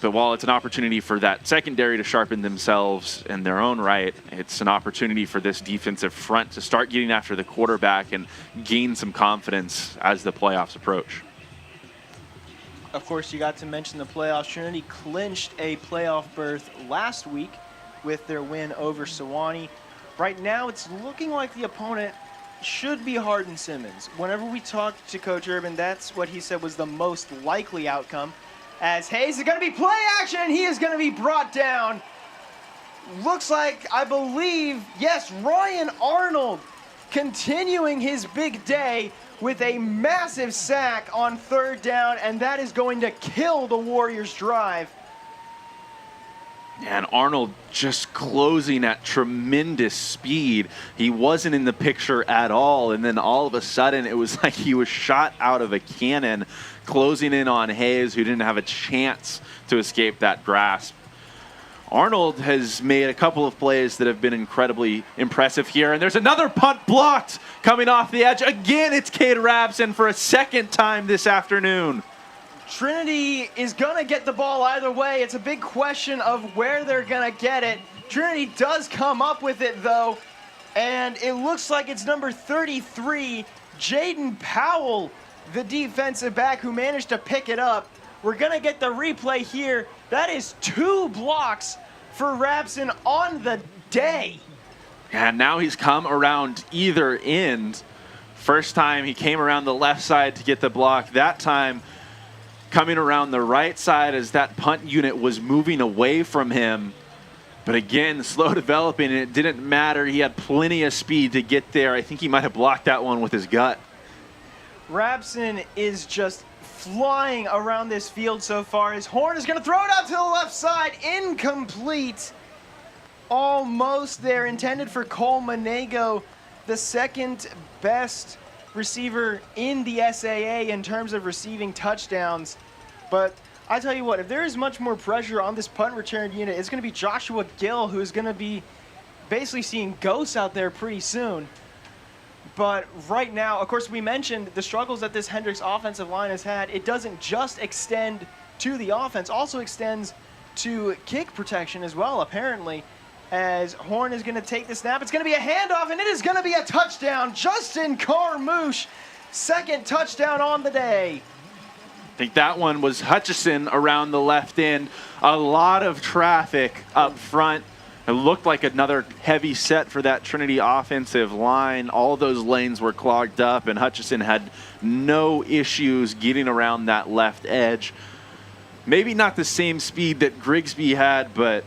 but while it's an opportunity for that secondary to sharpen themselves in their own right, it's an opportunity for this defensive front to start getting after the quarterback and gain some confidence as the playoffs approach. Of course, you got to mention the playoffs. Trinity clinched a playoff berth last week with their win over Sewanee. Right now, it's looking like the opponent should be Hardin-Simmons. Whenever we talked to Coach Urban, that's what he said was the most likely outcome. As Hayes is going to be play action, and he is going to be brought down. Looks like, I believe, yes, Ryan Arnold continuing his big day with a massive sack on third down, and that is going to kill the Warriors' drive. And Arnold just closing at tremendous speed. He wasn't in the picture at all, and then all of a sudden it was like he was shot out of a cannon, closing in on Hayes, who didn't have a chance to escape that grasp. Arnold has made a couple of plays that have been incredibly impressive here, and there's another punt blocked coming off the edge. Again, it's Cade Rabson for a second time this afternoon. Trinity is going to get the ball either way. It's a big question of where they're going to get it. Trinity does come up with it, though, and it looks like it's number 33, Jaden Powell, the defensive back who managed to pick it up. We're going to get the replay here. That is 2 blocks for Rabson on the day. And now he's come around either end. First time he came around the left side to get the block. That time coming around the right side as that punt unit was moving away from him. But again, slow developing, and it didn't matter. He had plenty of speed to get there. I think he might have blocked that one with his gut. Rabson is just flying around this field so far. His Horn is going to throw it out to the left side. Incomplete. Almost there. Intended for Cole Manego, the second best receiver in the SAA in terms of receiving touchdowns. But I tell you what, if there is much more pressure on this punt return unit, it's going to be Joshua Gill, who is going to be basically seeing ghosts out there pretty soon. But right now, of course, we mentioned the struggles that this Hendrix offensive line has had. It doesn't just extend to the offense, also extends to kick protection as well, apparently. As Horn is going to take the snap, it's going to be a handoff, and it is going to be a touchdown. Justin Carmouche, second touchdown on the day. I think that one was Hutchison around the left end. A lot of traffic up front. It looked like another heavy set for that Trinity offensive line. All those lanes were clogged up, and Hutchison had no issues getting around that left edge. Maybe not the same speed that Grigsby had, but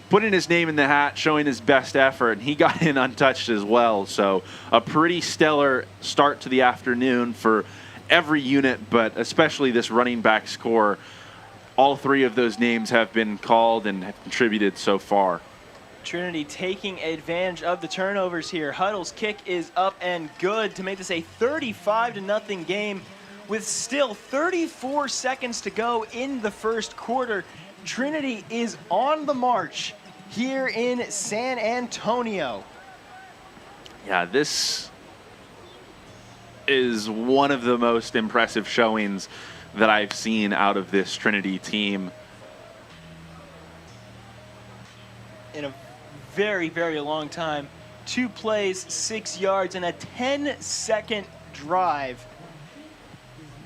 putting his name in the hat, showing his best effort, and he got in untouched as well. So a pretty stellar start to the afternoon for every unit, but especially this running back score. All 3 of those names have been called and have contributed so far. Trinity taking advantage of the turnovers here. Huddle's kick is up and good to make this a 35-0 game. with still 34 seconds to go in the first quarter. Trinity is on the march here in San Antonio. Yeah, this is one of the most impressive showings that I've seen out of this Trinity team. In a very, very long time. 2 plays, 6 yards, and a 10-second drive.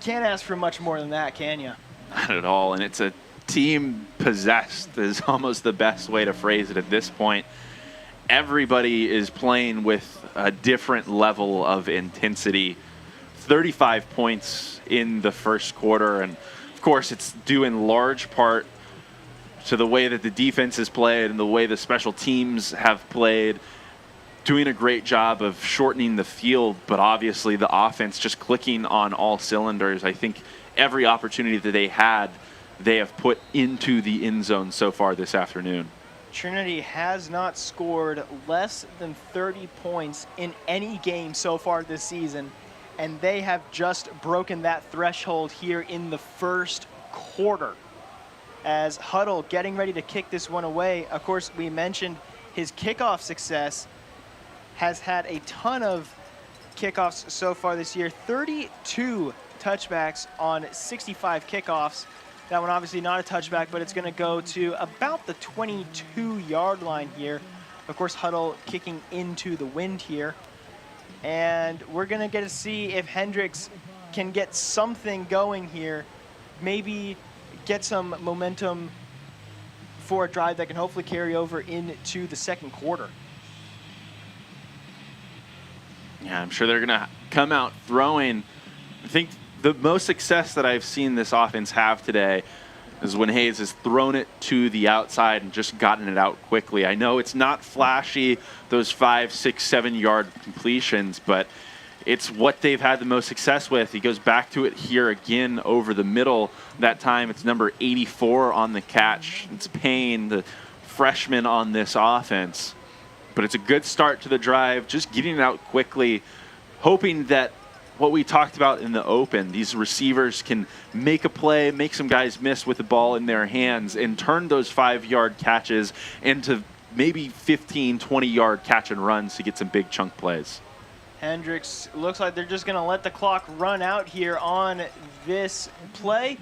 Can't ask for much more than that, can you? Not at all, and it's a team possessed is almost the best way to phrase it at this point. Everybody is playing with a different level of intensity. 35 points in the first quarter, and of course it's due in large part to the way that the defense has played and the way the special teams have played, doing a great job of shortening the field, but obviously the offense just clicking on all cylinders. I think every opportunity that they had, they have put into the end zone so far this afternoon. Trinity has not scored less than 30 points in any game so far this season, and they have just broken that threshold here in the first quarter. As Huddle getting ready to kick this one away, of course, we mentioned his kickoff success, has had a ton of kickoffs so far this year, 32 touchbacks on 65 kickoffs. That one obviously not a touchback, but it's going to go to about the 22-yard line here. Of course, Huddle kicking into the wind here. And we're going to get to see if Hendrix can get something going here, maybe get some momentum for a drive that can hopefully carry over into the second quarter. Yeah, I'm sure they're going to come out throwing. I think the most success that I've seen this offense have today is when Hayes has thrown it to the outside and just gotten it out quickly. I know it's not flashy, those 5, 6, 7-yard completions, but it's what they've had the most success with. He goes back to it here again over the middle. That time it's number 84 on the catch. It's Payne, the freshman on this offense. But it's a good start to the drive, just getting it out quickly, hoping that what we talked about in the open, these receivers can make a play, make some guys miss with the ball in their hands, and turn those 5-yard catches into maybe 15, 20-yard catch and runs to get some big chunk plays. Hendrix looks like they're just going to let the clock run out here on this play.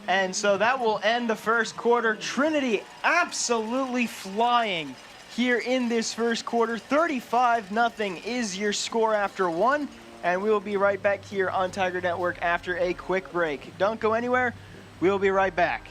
And so that will end the first quarter. Trinity absolutely flying here in this first quarter. 35-0 is your score after one. And we will be right back here on Tiger Network after a quick break. Don't go anywhere. We will be right back.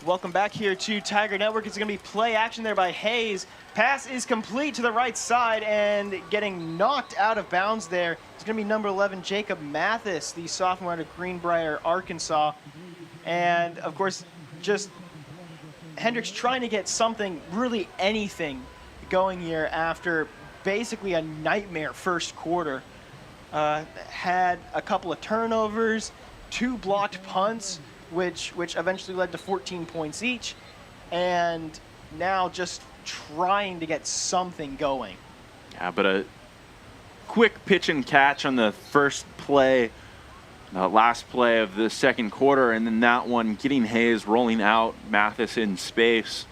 Welcome back here to Tiger Network. It's going to be play action there by Hayes. Pass is complete to the right side and getting knocked out of bounds there. It's going to be number 11, Jacob Mathis, the sophomore out of Greenbrier, Arkansas. And, of course, just Hendrix trying to get something, really anything, going here after basically a nightmare first quarter. Had a couple of turnovers, 2 blocked punts, which eventually led to 14 points each, and now just trying to get something going. Yeah, but a quick pitch and catch on the first play, the last play of the second quarter, and then that one getting Hayes rolling out Mathis in space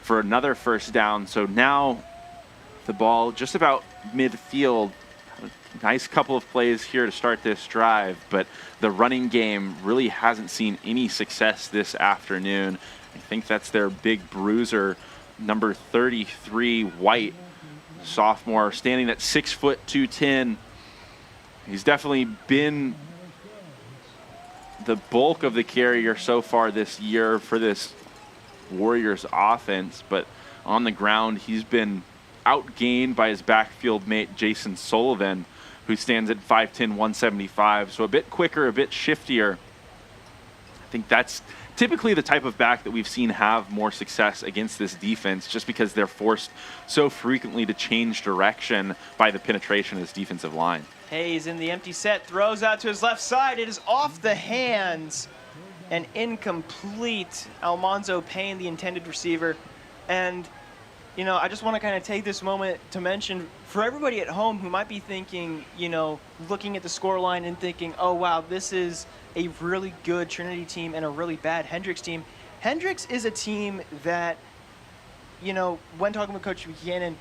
for another first down. So now the ball just about midfield, Nice couple of plays here to start this drive, but the running game really hasn't seen any success this afternoon. I think that's their big bruiser, number 33, White, sophomore, standing at 6 foot 210. He's definitely been the bulk of the carrier so far this year for this Warriors offense, but on the ground he's been outgained by his backfield mate Jason Sullivan, who stands at 5'10", 175, so a bit quicker, a bit shiftier. I think that's typically the type of back that we've seen have more success against this defense, just because they're forced so frequently to change direction by the penetration of this defensive line. Hayes in the empty set, throws out to his left side. It is off the hands and incomplete. Almanzo Payne, the intended receiver. And, you know, I just want to kind of take this moment to mention for everybody at home who might be thinking, you know, looking at the scoreline and thinking, oh, wow, this is a really good Trinity team and a really bad Hendrix team. Hendrix is a team that, you know, when talking with Coach Buchanan,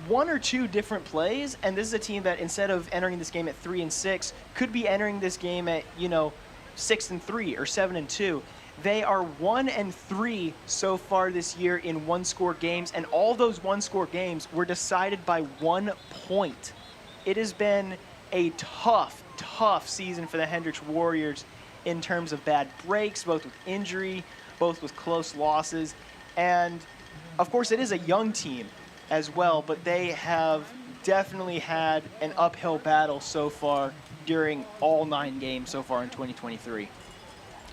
one or two different plays, and this is a team that instead of entering this game at 3-6, could be entering this game at, you know, 6-3 or 7-2. They are 1-3 so far this year in one-score games, and all those one-score games were decided by 1 point. It has been a tough season for the Hendrix Warriors in terms of bad breaks, both with injury, both with close losses, and of course it is a young team as well, but they have definitely had an uphill battle so far during all 9 games so far in 2023.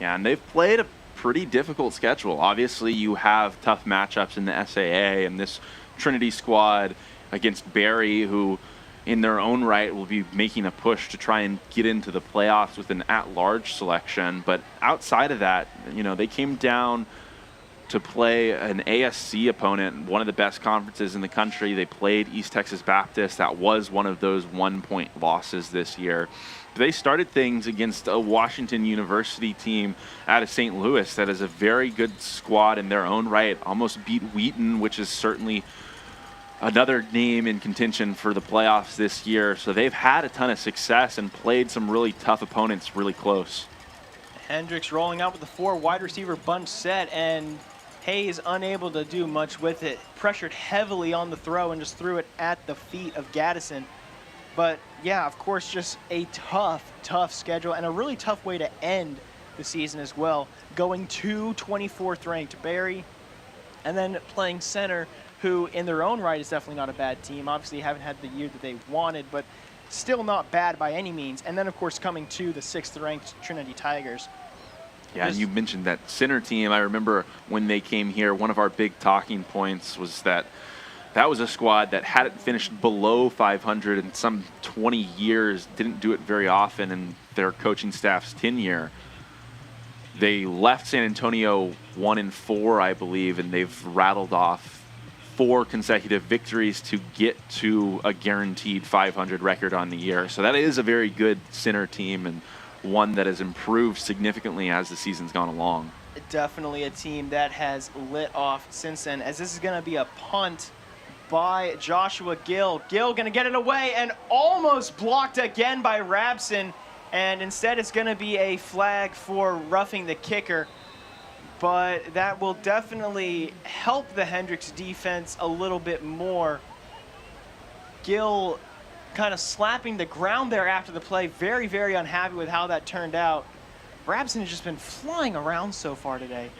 Yeah, and they've played a pretty difficult schedule. Obviously, you have tough matchups in the SAA, and this Trinity squad against Barry, who in their own right will be making a push to try and get into the playoffs with an at-large selection. But outside of that, you know, they came down to play an ASC opponent, one of the best conferences in the country. They played East Texas Baptist. That was one of those 1-point losses this year. They started things against a Washington University team out of St. Louis that is a very good squad in their own right. Almost beat Wheaton, which is certainly another name in contention for the playoffs this year. So they've had a ton of success and played some really tough opponents really close. Hendrix rolling out with the 4 wide receiver bunch set, and Hayes unable to do much with it. Pressured heavily on the throw and just threw it at the feet of Gaddison. But yeah, of course, just a tough schedule and a really tough way to end the season as well. Going to 24th ranked Barry and then playing center, who in their own right is definitely not a bad team. Obviously haven't had the year that they wanted, but still not bad by any means. And then of course coming to the 6th ranked Trinity Tigers. Yeah, and you mentioned that center team. I remember when they came here, one of our big talking points was that that was a squad that hadn't finished below 500 in some 20 years, didn't do it very often in their coaching staff's tenure. They left San Antonio 1-4, I believe, and they've rattled off 4 consecutive victories to get to a guaranteed 500 record on the year. So that is a very good center team and one that has improved significantly as the season's gone along. Definitely a team that has lit off since then, as this is going to be a punt by Joshua Gill. Gill going to get it away and almost blocked again by Rabson, and instead it's going to be a flag for roughing the kicker. But that will definitely help the Hendrix defense a little bit more. Gill kind of slapping the ground there after the play. Very unhappy with how that turned out. Rabson has just been flying around so far today.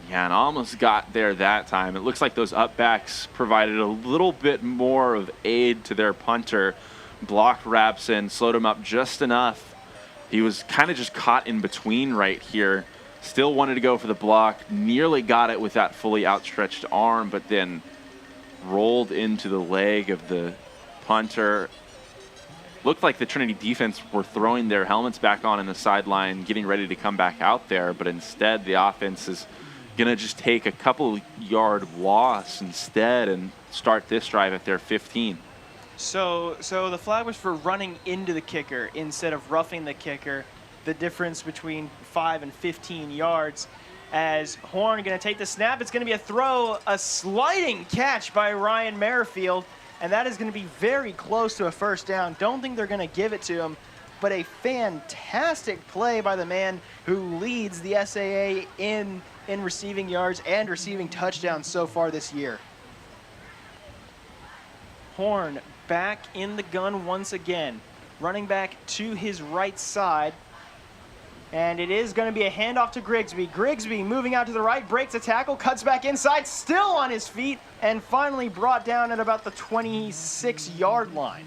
Yeah, and almost got there that time. It looks like those upbacks provided a little bit more of aid to their punter. Blocked Rabson, slowed him up just enough. He was kind of just caught in between right here. Still wanted to go for the block. Nearly got it with that fully outstretched arm, but then rolled into the leg of the punter. Looked like the Trinity defense were throwing their helmets back on in the sideline, getting ready to come back out there, but instead the offense is going to just take a couple yard loss instead and start this drive at their 15. So the flag was for running into the kicker instead of roughing the kicker. The difference between 5 and 15 yards. As Horn going to take the snap, it's going to be a throw, a sliding catch by Ryan Merrifield and that is going to be very close to a first down. Don't think they're going to give it to him, but a fantastic play by the man who leads the SAA in receiving yards and receiving touchdowns so far this year. Horn back in the gun once again, running back to his right side. And it is going to be a handoff to Grigsby. Grigsby moving out to the right, breaks a tackle, cuts back inside, still on his feet, and finally brought down at about the 26-yard line.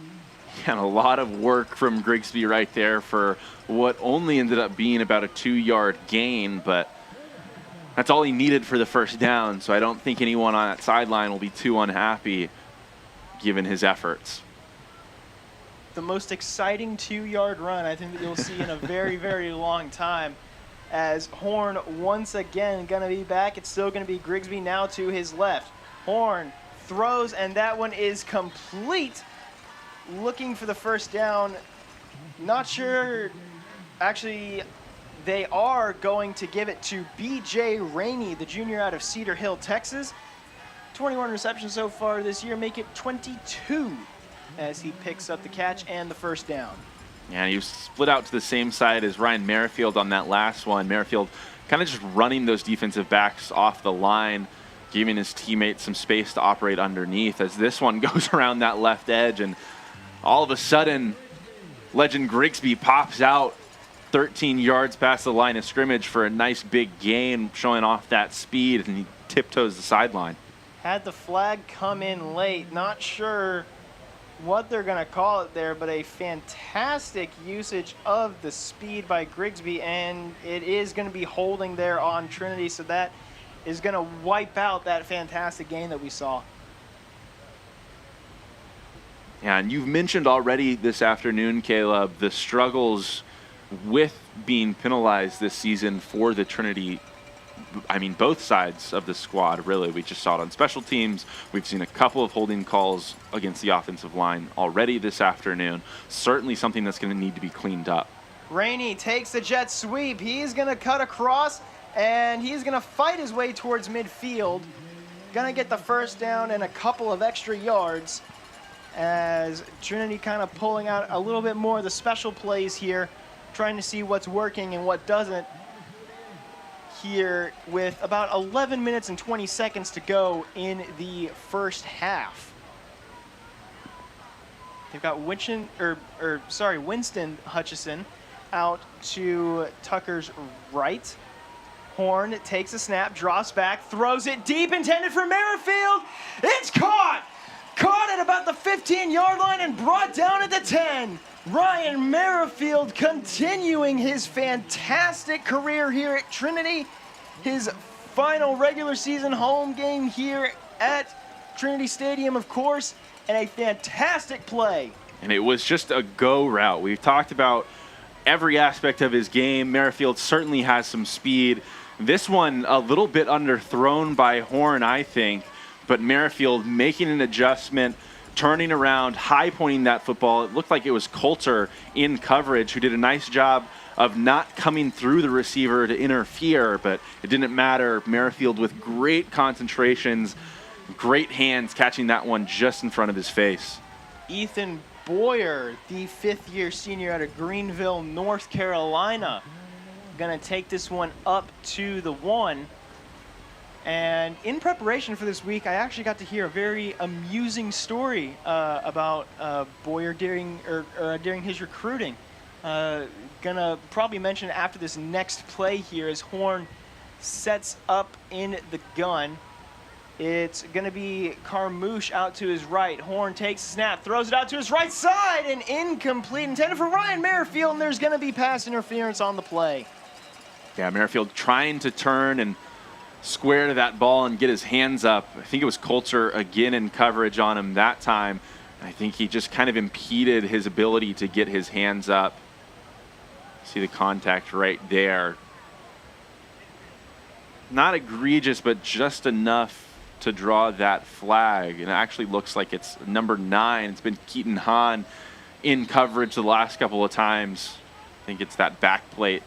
And a lot of work from Grigsby right there for what only ended up being about a 2-yard gain, but that's all he needed for the first down, so I don't think anyone on that sideline will be too unhappy given his efforts. The most exciting 2-yard run I think that you'll see in a very, very long time, as Horn once again going to be back. It's still going to be Grigsby now to his left. Horn throws, and that one is complete. Looking for the first down. Not sure. Actually, they are going to give it to B.J. Rainey, the junior out of Cedar Hill, Texas. 21 receptions so far this year, make it 22 as he picks up the catch and the first down. Yeah, he was split out to the same side as Ryan Merrifield on that last one. Merrifield kind of just running those defensive backs off the line, giving his teammates some space to operate underneath, as this one goes around that left edge, and all of a sudden, legend Grigsby pops out 13 yards past the line of scrimmage for a nice big gain, showing off that speed, and he tiptoes the sideline. Had the flag come in late, not sure what they're going to call it there, but a fantastic usage of the speed by Grigsby, and it is going to be holding there on Trinity, so that is going to wipe out that fantastic gain that we saw. Yeah, and you've mentioned already this afternoon, Caleb, the struggles with being penalized this season for the Trinity. I mean, both sides of the squad, really. We just saw it on special teams. We've seen a couple of holding calls against the offensive line already this afternoon. Certainly something that's going to need to be cleaned up. Rainey takes the jet sweep. He's going to cut across, and he's going to fight his way towards midfield. Going to get the first down and a couple of extra yards, as Trinity kind of pulling out a little bit more of the special plays here, trying to see what's working and what doesn't here with about 11 minutes and 20 seconds to go in the first half. They've got Winston Hutchison out to Tucker's right. Horn takes a snap, drops back, throws it deep, intended for Merrifield. It's caught! Caught at about the 15-yard line and brought down at the 10. Ryan Merrifield continuing his fantastic career here at Trinity. His final regular season home game here at Trinity Stadium, of course, and a fantastic play. And it was just a go route. We've talked about every aspect of his game. Merrifield certainly has some speed. This one a little bit underthrown by Horn, I think, but Merrifield making an adjustment, turning around, high-pointing that football. It looked like it was Coulter in coverage who did a nice job of not coming through the receiver to interfere, but it didn't matter. Merrifield with great concentrations, great hands, catching that one just in front of his face. Ethan Boyer, the fifth-year senior out of Greenville, North Carolina, going to take this one up to the 1. And in preparation for this week, I actually got to hear a very amusing story about Boyer during his recruiting. Gonna probably mention after this next play here as Horn sets up in the gun. It's gonna be Carmouche out to his right. Horn takes a snap, throws it out to his right side, and incomplete, intended for Ryan Merrifield, and there's gonna be pass interference on the play. Yeah, Merrifield trying to turn and square to that ball and get his hands up. I think it was Coulter again in coverage on him that time. I think he just kind of impeded his ability to get his hands up. See the contact right there. Not egregious, but just enough to draw that flag. And it actually looks like it's number 9. It's been Keaton Hahn in coverage the last couple of times. I think it's that back plate.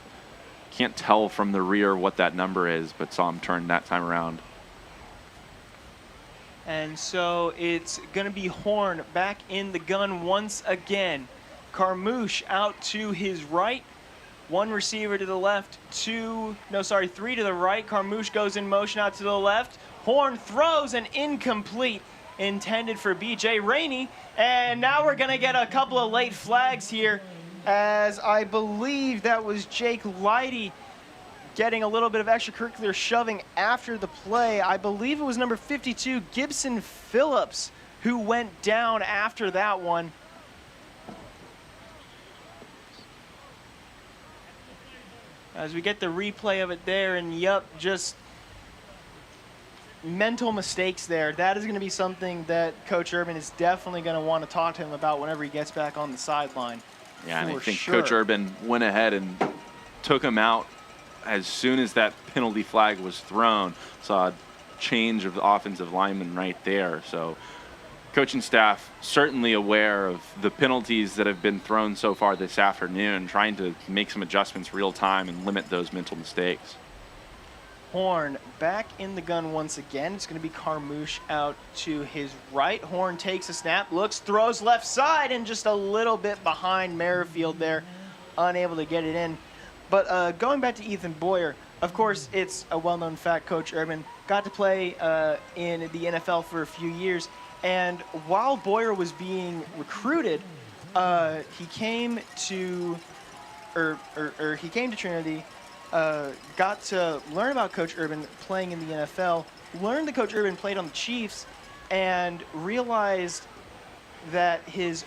Can't tell from the rear what that number is, but saw him turn that time around. And so it's going to be Horn back in the gun once again. Carmouche out to his right. One receiver to the left, three to the right. Carmouche goes in motion out to the left. Horn throws an incomplete, intended for B.J. Rainey. And now we're going to get a couple of late flags here, as I believe that was Jake Leidy getting a little bit of extracurricular shoving after the play. I believe it was number 52, Gibson Phillips, who went down after that one. As we get the replay of it there, and yup, just mental mistakes there. That is going to be something that Coach Urban is definitely going to want to talk to him about whenever he gets back on the sideline. Yeah, and I think sure. Coach Urban went ahead and took him out as soon as that penalty flag was thrown. Saw a change of the offensive lineman right there. So coaching staff certainly aware of the penalties that have been thrown so far this afternoon, trying to make some adjustments real time and limit those mental mistakes. Horn back in the gun once again. It's going to be Carmouche out to his right. Horn takes a snap, looks, throws left side, and just a little bit behind Merrifield there, unable to get it in. But going back to Ethan Boyer, of course, it's a well-known fact Coach Urban got to play in the NFL for a few years. And while Boyer was being recruited, he came to Trinity, got to learn about Coach Urban playing in the NFL, learned that Coach Urban played on the Chiefs, and realized that his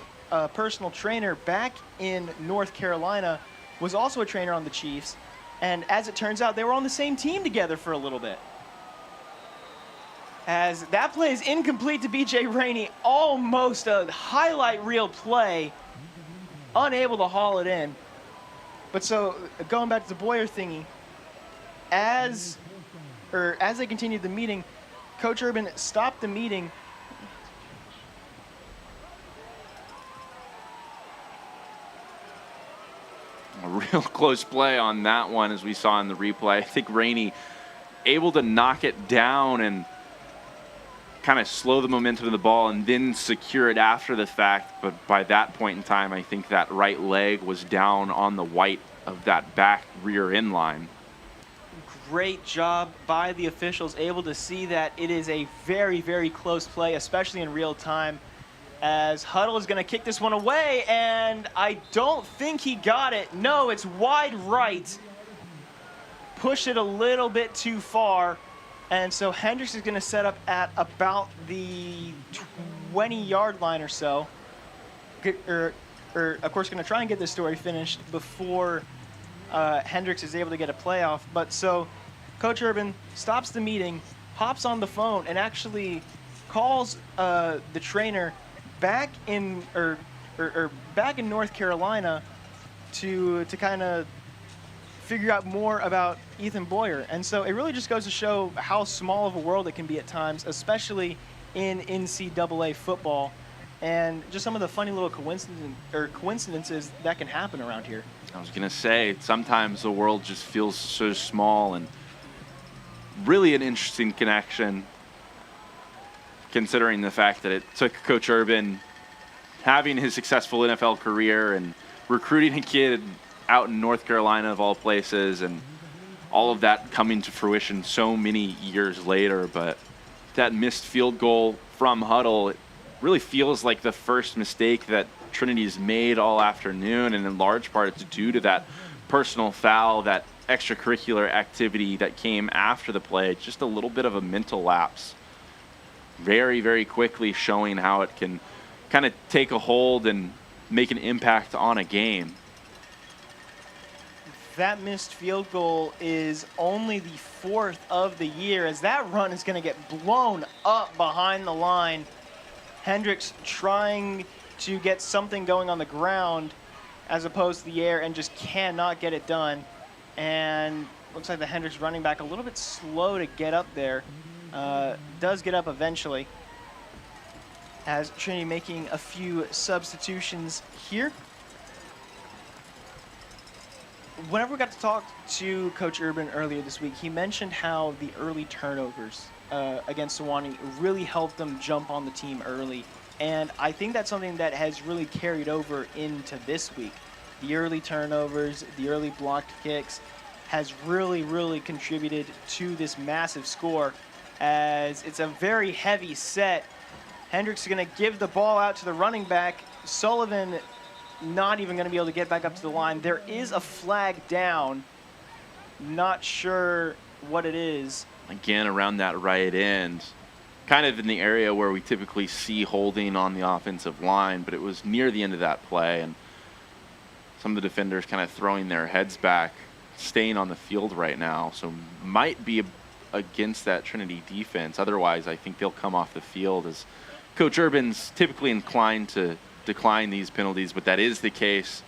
personal trainer back in North Carolina was also a trainer on the Chiefs. And as it turns out, they were on the same team together for a little bit. As that play is incomplete to B.J. Rainey, almost a highlight reel play, unable to haul it in. But so, going back to the Boyer thingy, as they continued the meeting, Coach Urban stopped the meeting. A real close play on that one, as we saw in the replay. I think Rainey able to knock it down and kind of slow the momentum of the ball and then secure it after the fact. But by that point in time, I think that right leg was down on the white of that back rear end line. Great job by the officials, able to see that it is a very, very close play, especially in real time, as Huddle is going to kick this one away, and I don't think he got it. No, it's wide right. Pushed it a little bit too far. And so Hendrix is going to set up at about the 20-yard line or so. Of course, going to try and get this story finished before Hendrix is able to get a playoff. But so Coach Urban stops the meeting, hops on the phone, and actually calls the trainer back in back in North Carolina to kind of figure out more about Ethan Boyer. And so it really just goes to show how small of a world it can be at times, especially in NCAA football, and just some of the funny little coincidences that can happen around here. I was going to say, sometimes the world just feels so small, and really an interesting connection, considering the fact that it took Coach Urban having his successful NFL career and recruiting a kid out in North Carolina of all places, and all of that coming to fruition so many years later. But that missed field goal from Huddle, it really feels like the first mistake that Trinity's made all afternoon, and in large part it's due to that personal foul, that extracurricular activity that came after the play. Just a little bit of a mental lapse. Very, very quickly showing how it can kind of take a hold and make an impact on a game. That missed field goal is only the fourth of the year, as that run is going to get blown up behind the line. Hendrix trying to get something going on the ground as opposed to the air, and just cannot get it done. And looks like the Hendrix running back a little bit slow to get up there. Does get up eventually, as Trinity making a few substitutions here. Whenever we got to talk to Coach Urban earlier this week, he mentioned how the early turnovers against Sewanee really helped them jump on the team early. And I think that's something that has really carried over into this week. The early turnovers, the early blocked kicks has really, really contributed to this massive score, as it's a very heavy set. Hendrix is going to give the ball out to the running back. Sullivan not even going to be able to get back up to the line. There is a flag down. Not sure what it is. Again, around that right end, kind of in the area where we typically see holding on the offensive line, but it was near the end of that play, and some of the defenders kind of throwing their heads back, staying on the field right now, so might be against that Trinity defense. Otherwise, I think they'll come off the field, as Coach Urban's typically inclined to decline these penalties, but that is the case.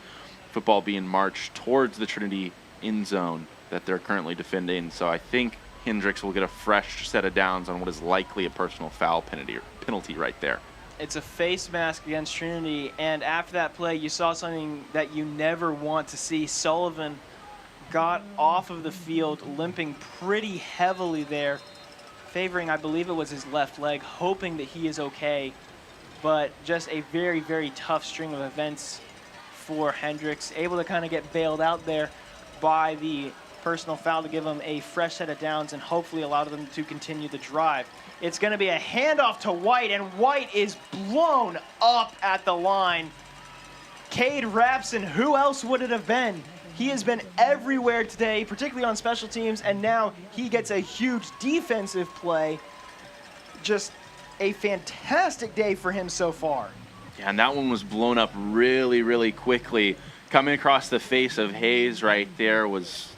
Football being marched towards the Trinity end zone that they're currently defending, so I think Hendrix will get a fresh set of downs on what is likely a personal foul penalty right there. It's a face mask against Trinity, and after that play, you saw something that you never want to see. Sullivan got off of the field limping pretty heavily there, favoring, I believe it was his left leg, hoping that he is okay. But just a very, very tough string of events for Hendrix, able to kind of get bailed out there by the personal foul to give them a fresh set of downs and hopefully allow them to continue the drive. It's going to be a handoff to White, and White is blown up at the line. Cade Rapson, who else would it have been? He has been everywhere today, particularly on special teams, and now he gets a huge defensive play. Just a fantastic day for him so far. Yeah, and that one was blown up really, really quickly. Coming across the face of Hayes right there was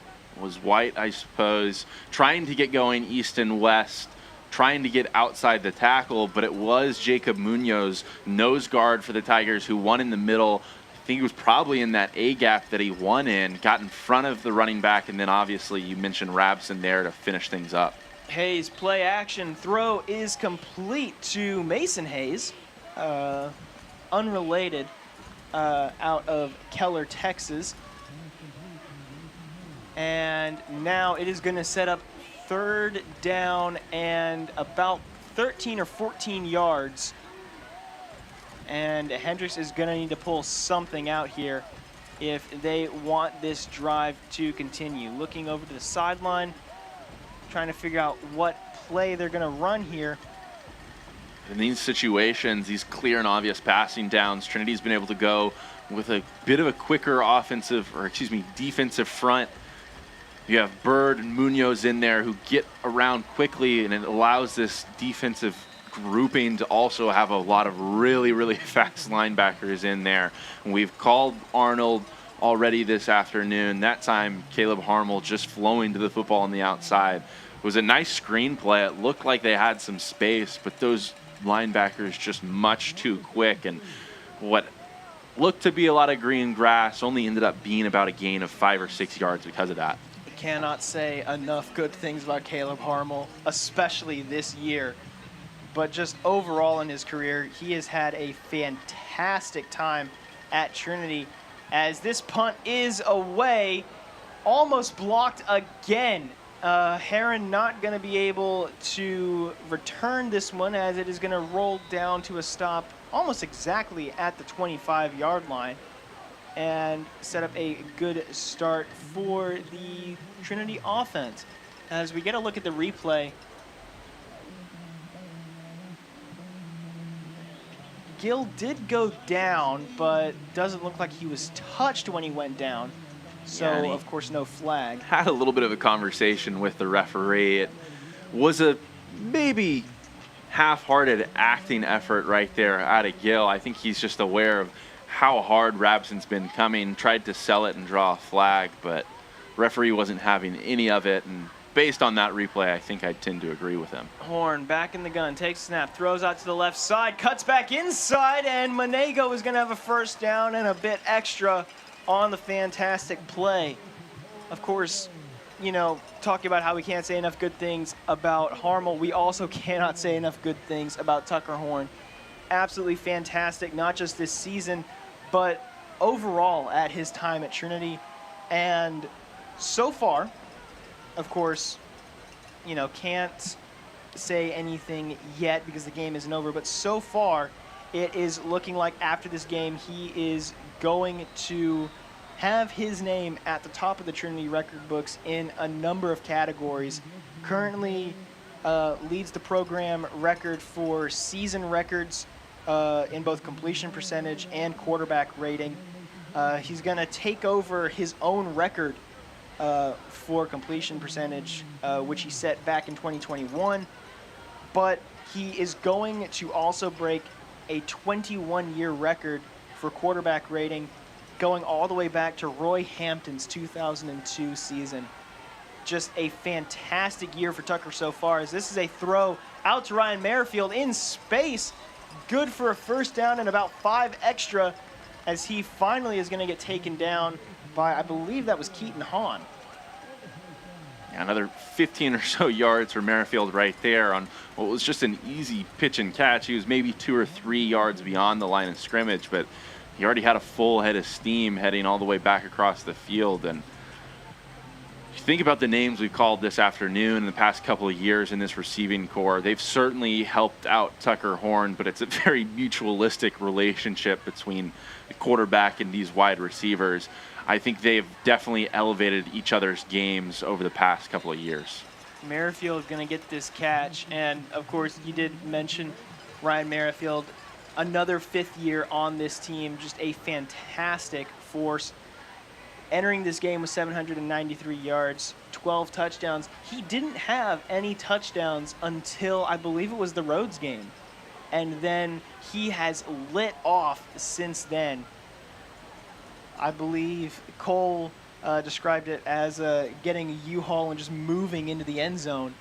White, I suppose, trying to get going east and west, trying to get outside the tackle, but it was Jacob Munoz, nose guard for the Tigers, who won in the middle. I think he was probably in that A gap that he won in, got in front of the running back, and then obviously you mentioned Rabson there to finish things up. Hayes play action throw is complete to Mason Hayes, unrelated, out of Keller, Texas. And now it is going to set up third down and about 13 or 14 yards. And Hendrix is going to need to pull something out here if they want this drive to continue. Looking over to the sideline, trying to figure out what play they're going to run here. In these situations, these clear and obvious passing downs, Trinity's been able to go with a bit of a quicker defensive front. You have Bird and Munoz in there who get around quickly, and it allows this defensive grouping to also have a lot of really, really fast linebackers in there. And we've called Arnold already this afternoon. That time, Caleb Harmel just flowing to the football on the outside. It was a nice screen play. It looked like they had some space, but those linebackers just much too quick. And what looked to be a lot of green grass only ended up being about a gain of 5 or 6 yards because of that. Cannot say enough good things about Caleb Harmel, especially this year. But just overall in his career, he has had a fantastic time at Trinity, as this punt is away, almost blocked again. Heron not going to be able to return this one, as it is going to roll down to a stop almost exactly at the 25-yard line and set up a good start for the Trinity offense. As we get a look at the replay, Gill did go down, but doesn't look like he was touched when he went down. So, Yeah, of course, no flag. Had a little bit of a conversation with the referee. It was a maybe half-hearted acting effort right there out of Gill. I think he's just aware of how hard Rabson's been coming, tried to sell it and draw a flag, but referee wasn't having any of it. And based on that replay, I think I tend to agree with him. Horn back in the gun, takes a snap, throws out to the left side, cuts back inside, and Monego is going to have a first down and a bit extra on the fantastic play. Of course, you know, talking about how we can't say enough good things about Harmel, we also cannot say enough good things about Tucker Horn. Absolutely fantastic, not just this season, but overall at his time at Trinity. And so far, of course, you know, can't say anything yet because the game isn't over, but so far it is looking like after this game he is going to have his name at the top of the Trinity record books in a number of categories. Currently leads the program record for season records in both completion percentage and quarterback rating. He's going to take over his own record for completion percentage, which he set back in 2021. But he is going to also break a 21-year record for quarterback rating, going all the way back to Roy Hampton's 2002 season. Just a fantastic year for Tucker so far, as this is a throw out to Ryan Merrifield in space. Good for a first down and about 5 extra, as he finally is going to get taken down by, I believe that was Keaton Hahn. Yeah, another 15 or so yards for Merrifield right there on what was just an easy pitch and catch. He was maybe 2 or 3 yards beyond the line of scrimmage, but he already had a full head of steam heading all the way back across the field. And if you think about the names we've called this afternoon in the past couple of years in this receiving core, they've certainly helped out Tucker Horn, but it's a very mutualistic relationship between the quarterback and these wide receivers. I think they've definitely elevated each other's games over the past couple of years. Merrifield going to get this catch, and of course you did mention Ryan Merrifield, another 5th year on this team, just a fantastic force. Entering this game with 793 yards, 12 touchdowns. He didn't have any touchdowns until I believe it was the Rhodes game. And then he has lit off since then. I believe Cole described it as getting a U-Haul and just moving into the end zone.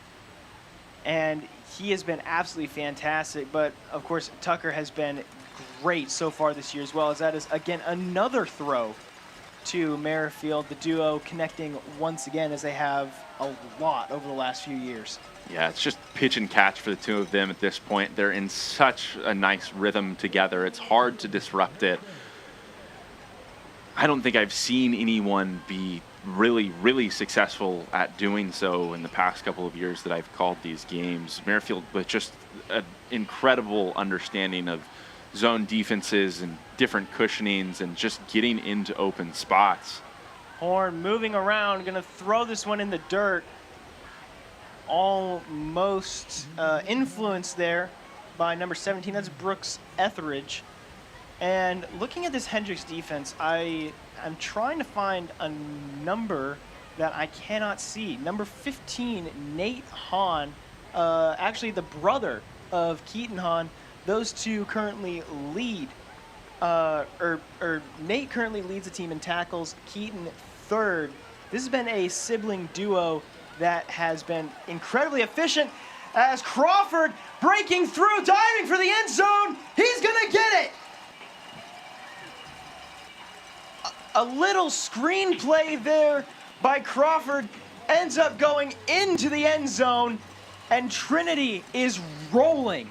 And he has been absolutely fantastic. But, of course, Tucker has been great so far this year, as well as that is, again, another throw to Merrifield, the duo connecting once again, as they have a lot over the last few years. Yeah, it's just pitch and catch for the two of them at this point. They're in such a nice rhythm together. It's hard to disrupt it. I don't think I've seen anyone be really successful at doing so in the past couple of years that I've called these games. Merrifield with just an incredible understanding of zone defenses and different cushionings and just getting into open spots. Horn moving around, going to throw this one in the dirt. Almost influenced there by number 17. That's Brooks Etheridge. And looking at this Hendrix defense, I'm trying to find a number that I cannot see. Number 15, Nate Hahn, actually the brother of Keaton Hahn. Those two currently lead, Nate currently leads the team in tackles, Keaton 3rd. This has been a sibling duo that has been incredibly efficient, as Crawford breaking through, diving for the end zone. He's gonna get it. A little screenplay there by Crawford ends up going into the end zone, and Trinity is rolling.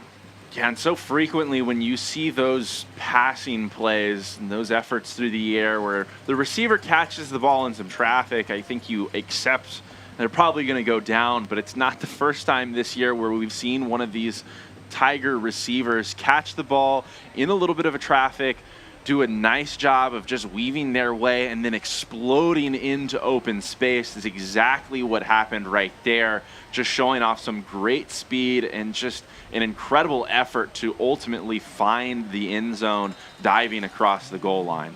Yeah, and so frequently when you see those passing plays and those efforts through the air where the receiver catches the ball in some traffic, I think you accept they're probably going to go down, but it's not the first time this year where we've seen one of these Tiger receivers catch the ball in a little bit of a traffic, do a nice job of just weaving their way and then exploding into open space. Is exactly what happened right there, just showing off some great speed and just an incredible effort to ultimately find the end zone, diving across the goal line.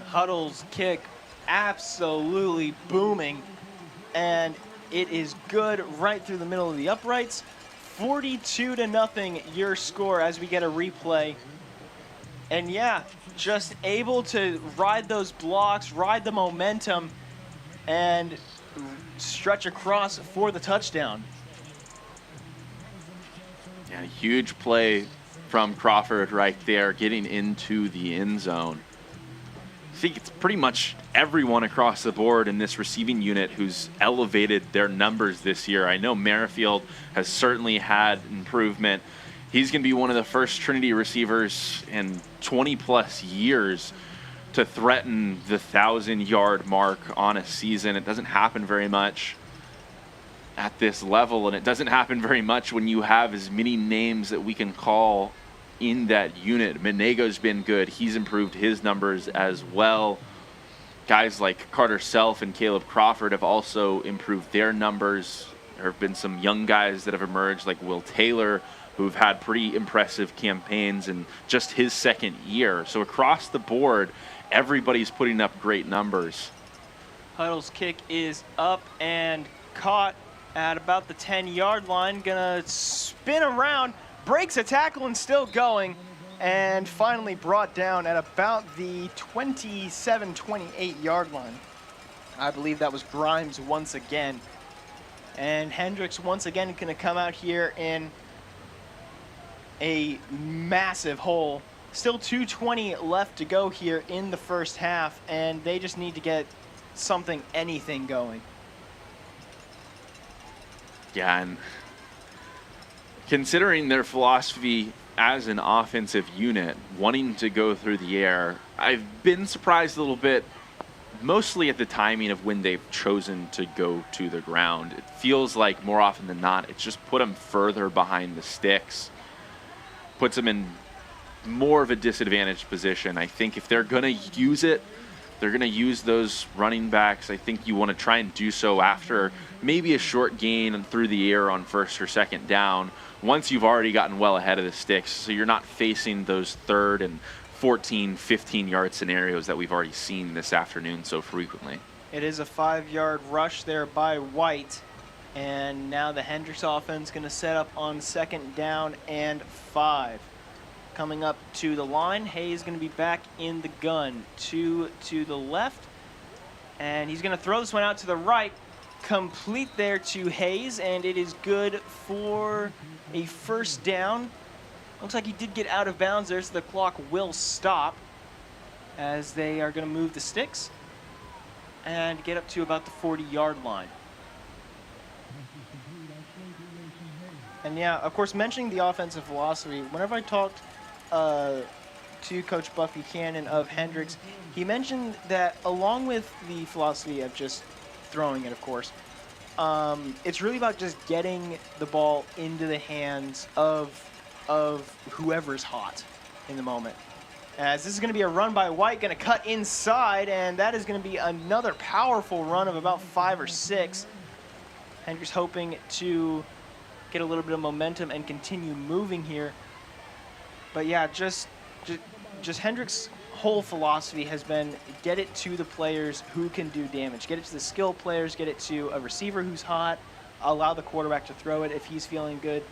Huddle's kick absolutely booming, and it is good right through the middle of the uprights. 42-0 your score as we get a replay. And yeah, just able to ride those blocks, ride the momentum, and stretch across for the touchdown. Yeah, huge play from Crawford right there, getting into the end zone. I think it's pretty much everyone across the board in this receiving unit who's elevated their numbers this year. I know Merrifield has certainly had improvement. He's going to be one of the first Trinity receivers in 20-plus years to threaten the 1,000-yard mark on a season. It doesn't happen very much. at this level, and it doesn't happen very much when you have as many names that we can call in that unit. Menego's been good. He's improved his numbers as well. Guys like Carter Self and Caleb Crawford have also improved their numbers. There have been some young guys that have emerged, like Will Taylor, who've had pretty impressive campaigns in just his second year. So across the board, everybody's putting up great numbers. Huddle's kick is up and caught at about the 10-yard line. Gonna spin around, breaks a tackle and still going, and finally brought down at about the 27, 28-yard line. I believe that was Grimes once again. And Hendrix once again gonna come out here in a massive hole. Still 2:20 left to go here in the first half, and they just need to get anything going. Yeah, and considering their philosophy as an offensive unit, wanting to go through the air, I've been surprised a little bit, mostly at the timing of when they've chosen to go to the ground. It feels like more often than not, it's just put them further behind the sticks, puts them in more of a disadvantaged position. I think if they're going to use it, they're going to use those running backs. I think you want to try and do so after maybe a short gain through the air on first or second down, once you've already gotten well ahead of the sticks, so you're not facing those 3rd and 14, 15-yard scenarios that we've already seen this afternoon so frequently. It is a 5-yard rush there by White, and now the Hendrix offense going to set up on 2nd down and 5. Coming up to the line, Hayes going to be back in the gun. 2 to the left, and he's going to throw this one out to the right. Complete there to Hayes, and it is good for a first down. Looks like he did get out of bounds there, so the clock will stop as they are going to move the sticks and get up to about the 40-yard line. And yeah, of course, mentioning the offensive philosophy, whenever I talked to Coach Buck Buchanan of Hendrix, he mentioned that along with the philosophy of just throwing it, of course, it's really about just getting the ball into the hands of whoever's hot in the moment. As this is going to be a run by White, going to cut inside, and that is going to be another powerful run of about 5 or 6. Hendrix hoping to get a little bit of momentum and continue moving here. But yeah, just Hendrix' whole philosophy has been get it to the players who can do damage. Get it to the skill players, get it to a receiver who's hot, allow the quarterback to throw it if he's feeling good,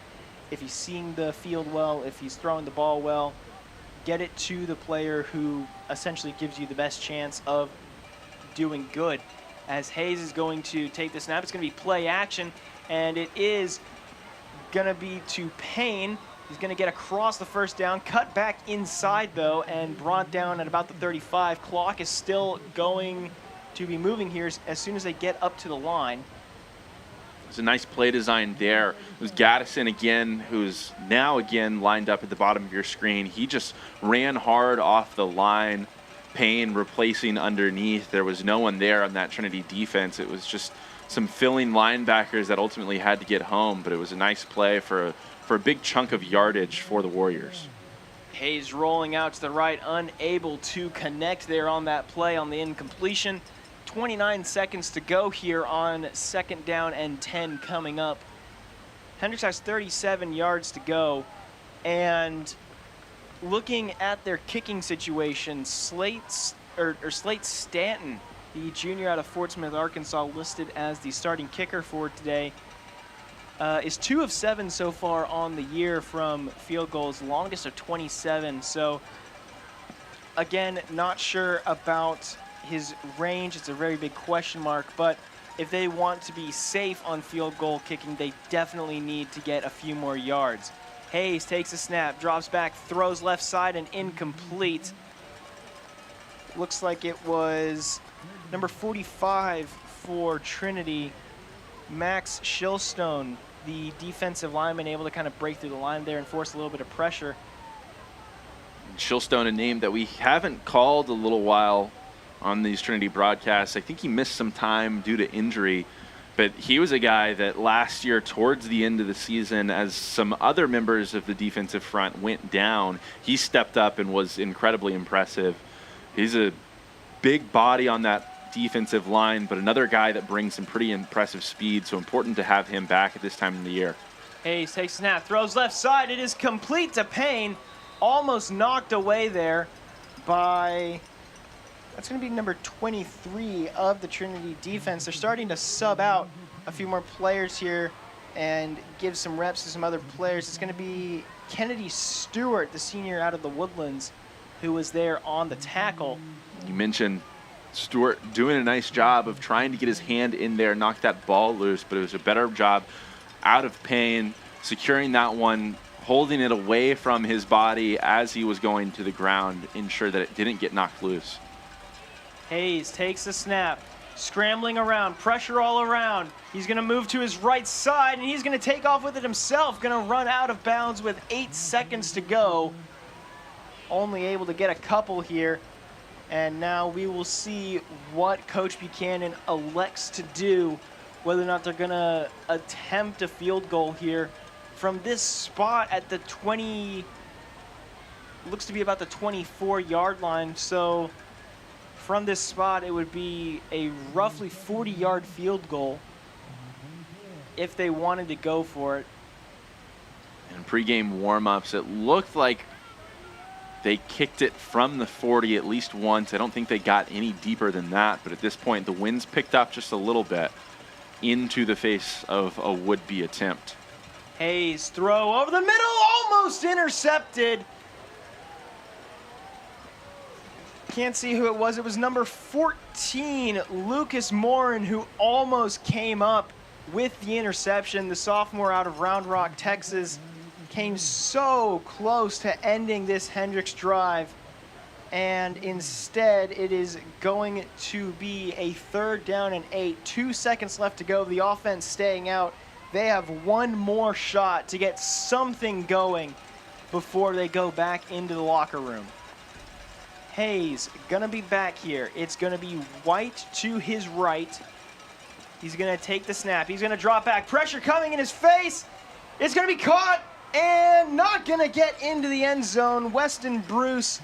if he's seeing the field well, if he's throwing the ball well. Get it to the player who essentially gives you the best chance of doing good. As Hayes is going to take the snap, it's going to be play action, and it is going to be to Payne. He's going to get across the first down, cut back inside, though, and brought down at about the 35. Clock is still going to be moving here as soon as they get up to the line. It's a nice play design there. It was Gaddison again, who's now again lined up at the bottom of your screen. He just ran hard off the line. Payne replacing underneath. There was no one there on that Trinity defense. It was just some filling linebackers that ultimately had to get home, but it was a nice play for a big chunk of yardage for the Warriors. Hayes rolling out to the right, unable to connect there on that play on the incompletion. 29 seconds to go here on 2nd down and 10 coming up. Hendrix has 37 yards to go, and looking at their kicking situation, Slate Stanton, the junior out of Fort Smith, Arkansas, listed as the starting kicker for today, is 2 of 7 so far on the year from field goals, longest of 27. So again, not sure about his range. It's a very big question mark, but if they want to be safe on field goal kicking, they definitely need to get a few more yards. Hayes takes a snap, drops back, throws left side, and incomplete. Looks like it was number 45 for Trinity, Max Shilstone, the defensive lineman, able to kind of break through the line there and force a little bit of pressure. Shilstone, a name that we haven't called a little while on these Trinity broadcasts. I think he missed some time due to injury. But he was a guy that last year, towards the end of the season, as some other members of the defensive front went down, he stepped up and was incredibly impressive. He's a big body on that defensive line, but another guy that brings some pretty impressive speed, so important to have him back at this time of the year. Hayes takes a snap, throws left side. It is complete to Payne. Almost knocked away there by, that's going to be number 23 of the Trinity defense. They're starting to sub out a few more players here and give some reps to some other players. It's going to be Kennedy Stewart, the senior out of the Woodlands, who was there on the tackle. You mentioned Stewart doing a nice job of trying to get his hand in there, knock that ball loose, but it was a better job out of Payne, securing that one, holding it away from his body as he was going to the ground, ensure that it didn't get knocked loose. Hayes takes the snap, scrambling around, pressure all around. He's going to move to his right side, and he's going to take off with it himself. Going to run out of bounds with 8 seconds to go. Only able to get a couple here. And now we will see what Coach Buchanan elects to do, whether or not they're going to attempt a field goal here from this spot at the 20, looks to be about the 24-yard line. So from this spot, it would be a roughly 40-yard field goal if they wanted to go for it. In pregame warm-ups, it looked like they kicked it from the 40 at least once. I don't think they got any deeper than that, but at this point, the wind's picked up just a little bit into the face of a would-be attempt. Hayes throw over the middle, almost intercepted. Can't see who it was. It was number 14, Lucas Morin, who almost came up with the interception. The sophomore out of Round Rock, Texas, came so close to ending this Hendrix drive, and instead it is going to be a 3rd down and 8. 2 seconds left to go. The offense staying out. They have one more shot to get something going before they go back into the locker room. Hayes gonna be back here. It's gonna be White to his right. He's gonna take the snap. He's gonna drop back. Pressure coming in his face. It's gonna be caught and not gonna get into the end zone. Weston Bruce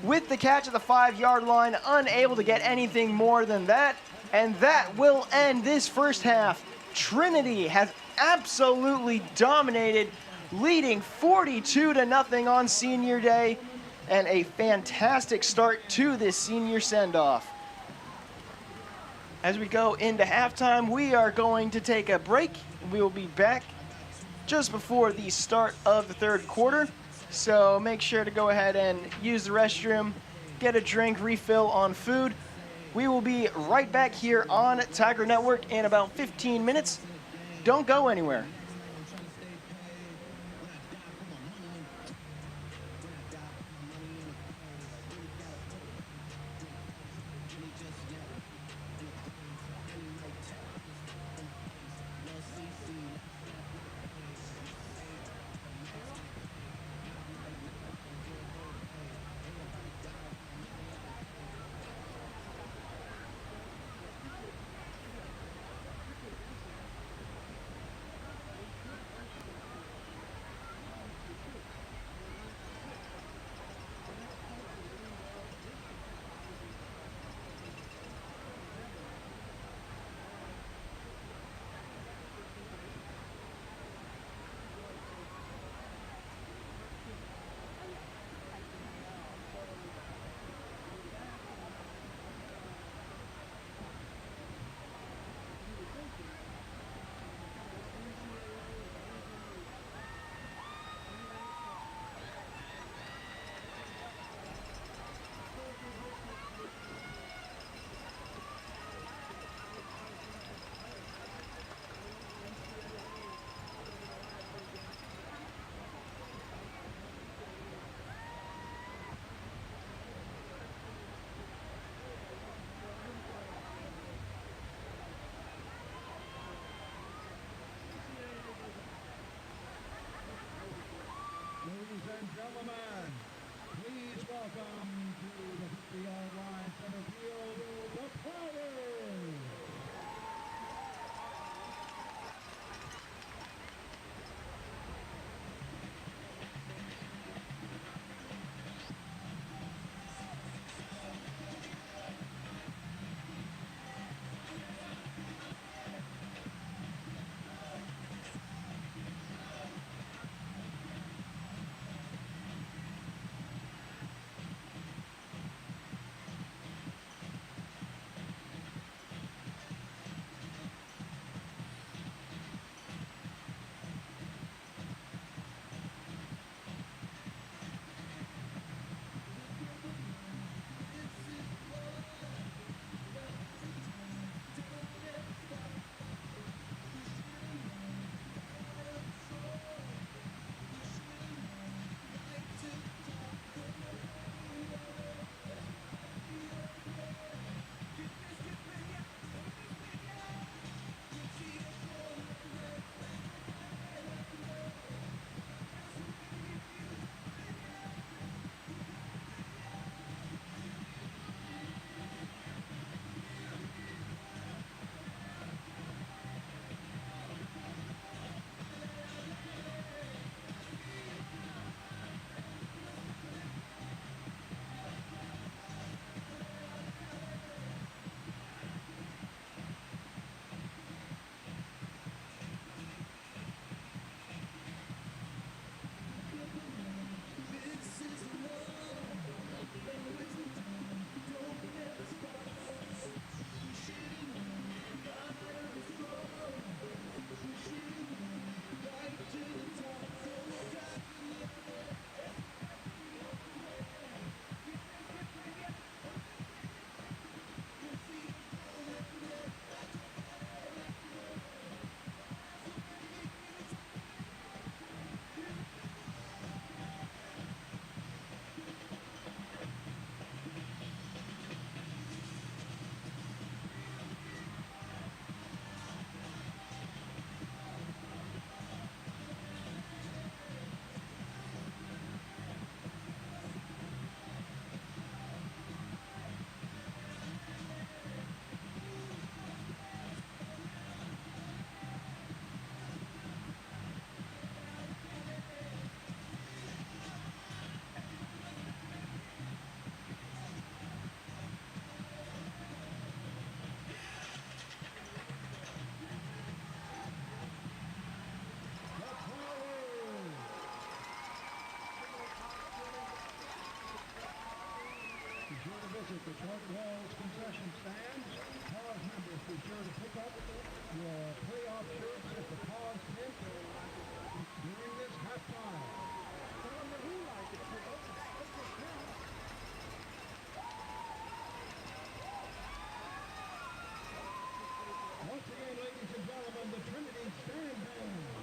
with the catch at the 5-yard line, unable to get anything more than that. And that will end this first half. Trinity has absolutely dominated, leading 42-0 on senior day, and a fantastic start to this senior send-off. As we go into halftime, we are going to take a break. We will be back just before the start of the 3rd quarter. So make sure to go ahead and use the restroom, get a drink, refill on food. We will be right back here on Tiger Network in about 15 minutes. Don't go anywhere. Ladies and gentlemen, please welcome to the 50-yard line center field, the Flyers. at the Short Walls concession stands. Pause members, be sure to pick up your playoff shirts at the Pause tent during this halftime. Once again, ladies and gentlemen, the Trinity Stand Band.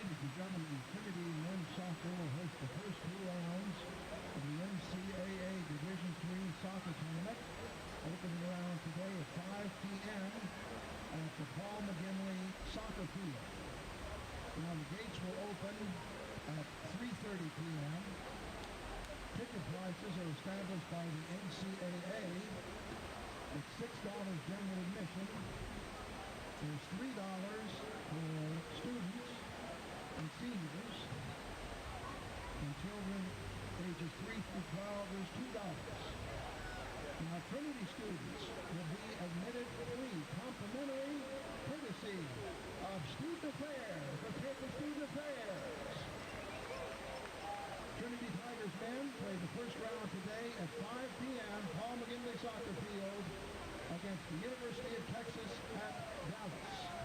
Ladies and gentlemen, Trinity men's soccer will host the first 2 rounds of the NCAA Division III soccer tournament, opening round today at 5 p.m. at the Paul McGinley soccer field. Now the gates will open at 3:30 p.m. Ticket prices are established by the NCAA. It's $6 general admission. There's $3 for students and seniors. And children ages 3 through 12, there's $2. Now Trinity students will be admitted free, complimentary, courtesy of Student Affairs. Let's hear for Student Affairs. Trinity Tigers men play the first round today at 5 p.m. Paul McGinley Soccer Field against the University of Texas at Dallas.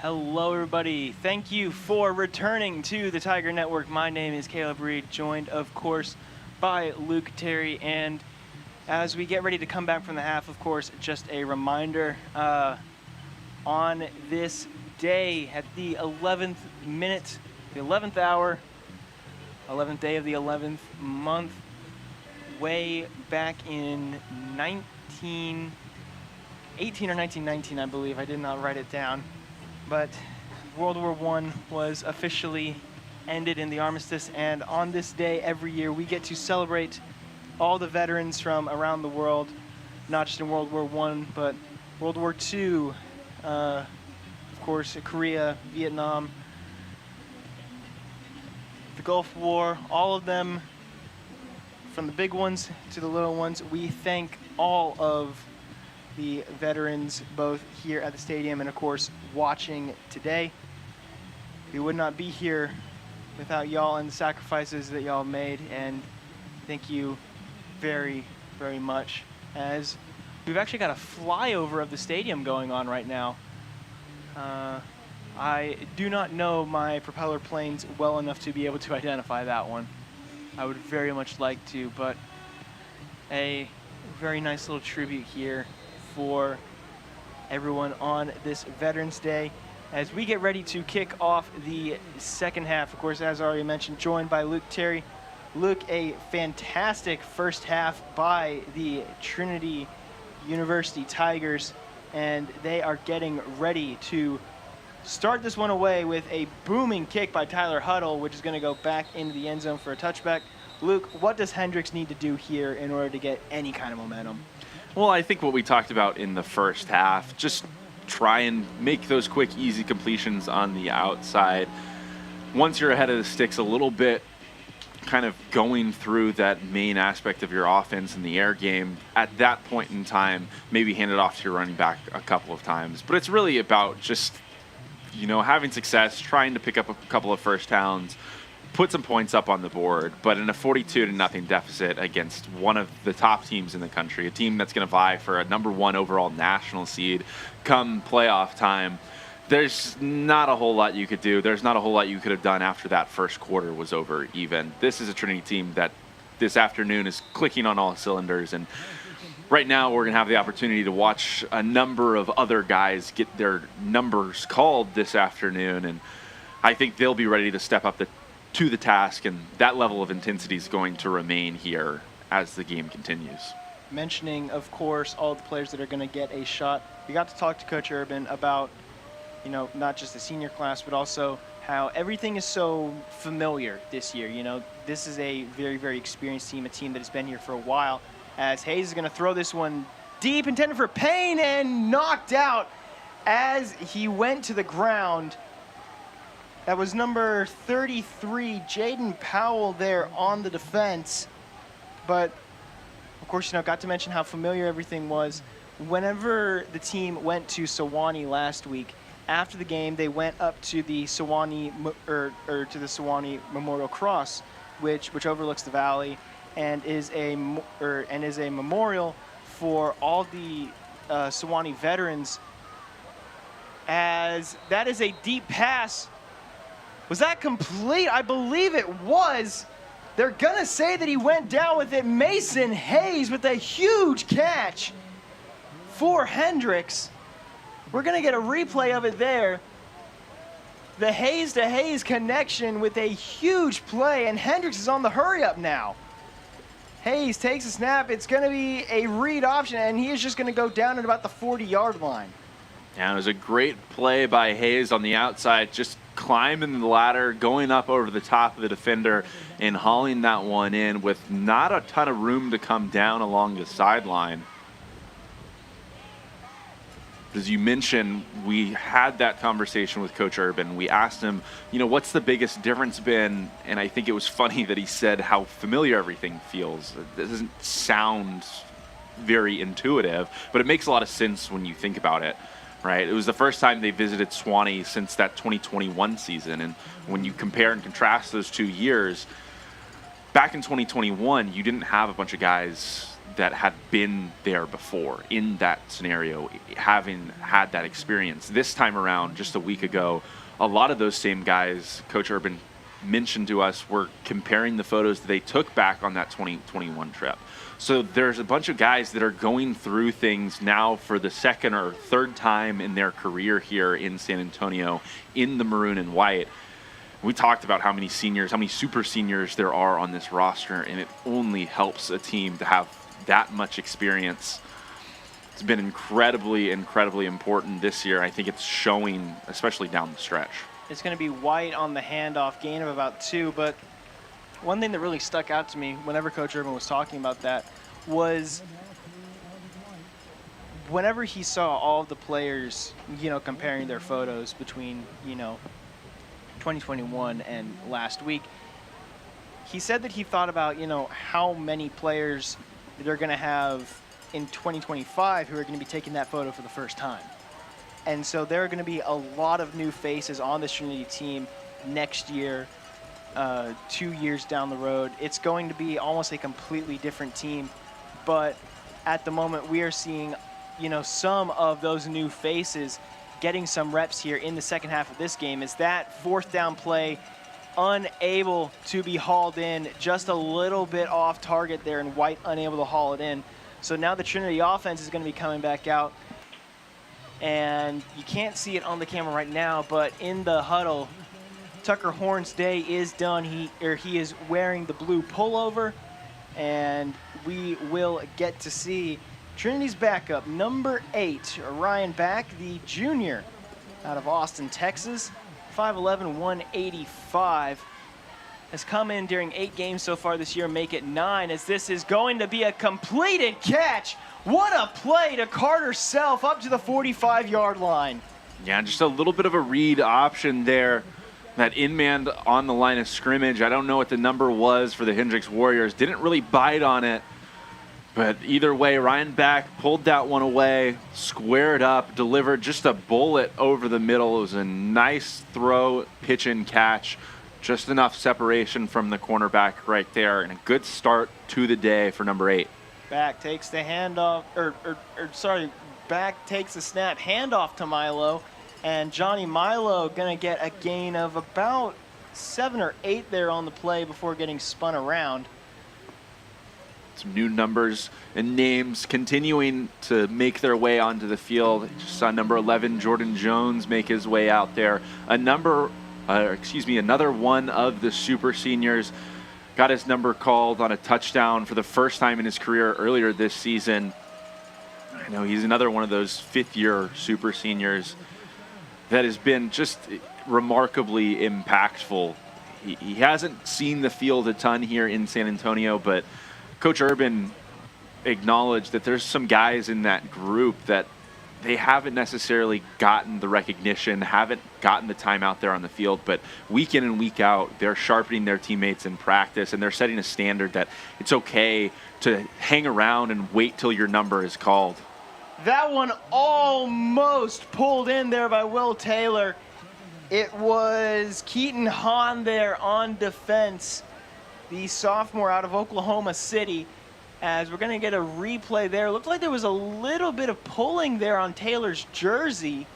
Hello, everybody. Thank you for returning to the Tiger Network. My name is Caleb Reed, joined, of course, by Luke Terry. And as we get ready to come back from the half, of course, just a reminder, on this day at the 11th minute, the 11th hour, 11th day of the 11th month, way back in 1918 or 1919, I believe. I did not write it down. But World War I was officially ended in the armistice, and on this day every year we get to celebrate all the veterans from around the world, not just in World War I, but World War II, of course, Korea, Vietnam, the Gulf War, all of them, from the big ones to the little ones. We thank all of the veterans, both here at the stadium and, of course, watching today. We would not be here without y'all and the sacrifices that y'all made, and thank you very, very much. As we've actually got a flyover of the stadium going on right now. I do not know my propeller planes well enough to be able to identify that one. I would very much like to, but a very nice little tribute here for everyone on this Veterans Day as we get ready to kick off the second half. Of course, as already mentioned, joined by Luke Terry. Luke, a fantastic first half by the Trinity University Tigers, and they are getting ready to start this one away with a booming kick by Tyler Huddle, which is going to go back into the end zone for a touchback. Luke, what does Hendrix need to do here in order to get any kind of momentum? Well, I think what we talked about in the first half, just try and make those quick, easy completions on the outside. Once you're ahead of the sticks a little bit, kind of going through that main aspect of your offense in the air game, at that point in time, maybe hand it off to your running back a couple of times. But it's really about just, having success, trying to pick up a couple of first downs, put some points up on the board, but in a 42-0 deficit against one of the top teams in the country, a team that's going to vie for a #1 overall national seed come playoff time, there's not a whole lot you could do. There's not a whole lot you could have done after that first quarter was over even. This is a Trinity team that this afternoon is clicking on all cylinders, and right now we're going to have the opportunity to watch a number of other guys get their numbers called this afternoon, and I think they'll be ready to step up to the task, and that level of intensity is going to remain here as the game continues. Mentioning, of course, all the players that are going to get a shot, we got to talk to Coach Urban about, not just the senior class, but also how everything is so familiar this year. This is a very, very experienced team, a team that has been here for a while, as Hayes is going to throw this one deep, intended for Payne, and knocked out as he went to the ground. That was number 33, Jaden Powell, there on the defense. But, of course, got to mention how familiar everything was. Whenever the team went to Sewanee last week, after the game, they went up to the Sewanee to the Sewanee Memorial Cross, which overlooks the valley, and is a memorial for all the Sewanee veterans. As that is a deep pass. Was that complete? I believe it was. They're going to say that he went down with it. Mason Hayes with a huge catch for Hendrix. We're going to get a replay of it there. The Hayes to Hayes connection with a huge play, and Hendrix is on the hurry up now. Hayes takes a snap. It's going to be a read option, and he is just going to go down at about the 40-yard line. Yeah, it was a great play by Hayes on the outside, just climbing the ladder, going up over the top of the defender, and hauling that one in with not a ton of room to come down along the sideline. As you mentioned, we had that conversation with Coach Urban. We asked him, what's the biggest difference been? And I think it was funny that he said how familiar everything feels. It doesn't sound very intuitive, but it makes a lot of sense when you think about it. Right? It was the first time they visited Sewanee since that 2021 season. And when you compare and contrast those 2 years, back in 2021, you didn't have a bunch of guys that had been there before in that scenario, having had that experience. This time around, just a week ago, a lot of those same guys, Coach Urban mentioned to us, were comparing the photos that they took back on that 2021 trip. So there's a bunch of guys that are going through things now for the second or third time in their career here in San Antonio in the maroon and white. We talked about how many seniors, how many super seniors there are on this roster, and it only helps a team to have that much experience. It's been incredibly, incredibly important this year. I think it's showing, especially down the stretch. It's going to be White on the handoff, gain of about 2. But one thing that really stuck out to me whenever Coach Urban was talking about that was whenever he saw all of the players, comparing their photos between, 2021 and last week, he said that he thought about, how many players they're going to have in 2025 who are going to be taking that photo for the first time. And so there are going to be a lot of new faces on this Trinity team next year, 2 years down the road. It's going to be almost a completely different team. But at the moment, we are seeing, some of those new faces getting some reps here in the second half of this game. Is that fourth down play unable to be hauled in, just a little bit off target there, and White unable to haul it in. So now the Trinity offense is going to be coming back out. And you can't see it on the camera right now, but in the huddle, Tucker Horn's day is done. He is wearing the blue pullover, and we will get to see Trinity's backup, number 8, Ryan Back, the junior out of Austin, Texas, 5'11", 185, has come in during 8 games so far this year, make it 9, as this is going to be a completed catch. What a play to Carter Self up to the 45-yard line. Yeah, just a little bit of a read option there. That in-man on the line of scrimmage. I don't know what the number was for the Hendrix Warriors. Didn't really bite on it. But either way, Ryan Back pulled that one away, squared up, delivered just a bullet over the middle. It was a nice throw, pitch and catch. Just enough separation from the cornerback right there. And a good start to the day for number 8. Back takes the handoff, Back takes the snap, handoff to Milo, and Johnny Milo gonna get a gain of about 7 or 8 there on the play before getting spun around. Some new numbers and names continuing to make their way onto the field. Just saw number 11, Jordan Jones, make his way out there. Another one of the super seniors got his number called on a touchdown for the first time in his career earlier this season. I know he's another one of those fifth-year super seniors that has been just remarkably impactful. He hasn't seen the field a ton here in San Antonio, but Coach Urban acknowledged that there's some guys in that group that they haven't necessarily gotten the recognition, haven't gotten the time out there on the field, but week in and week out, they're sharpening their teammates in practice, and they're setting a standard that it's okay to hang around and wait till your number is called. That one almost pulled in there by Will Taylor. It was Keaton Hahn there on defense, the sophomore out of Oklahoma City. As we're going to get a replay there. Looked like there was a little bit of pulling there on Taylor's jersey,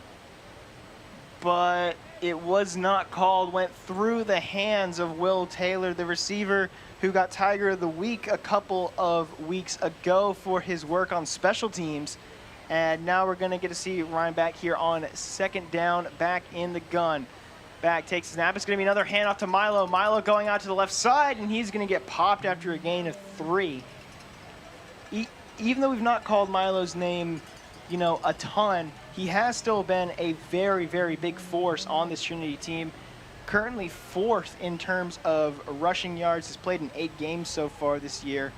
but it was not called. Went through the hands of Will Taylor, the receiver who got Tiger of the Week a couple of weeks ago for his work on special teams. And now we're going to get to see Ryan Back here on second down, back in the gun. Back takes the snap. It's going to be another handoff to Milo. Milo going out to the left side, and he's going to get popped after a gain of 3. Even though we've not called Milo's name, a ton, he has still been a very, very big force on this Trinity team. Currently 4th in terms of rushing yards. Has played in 8 games so far this year,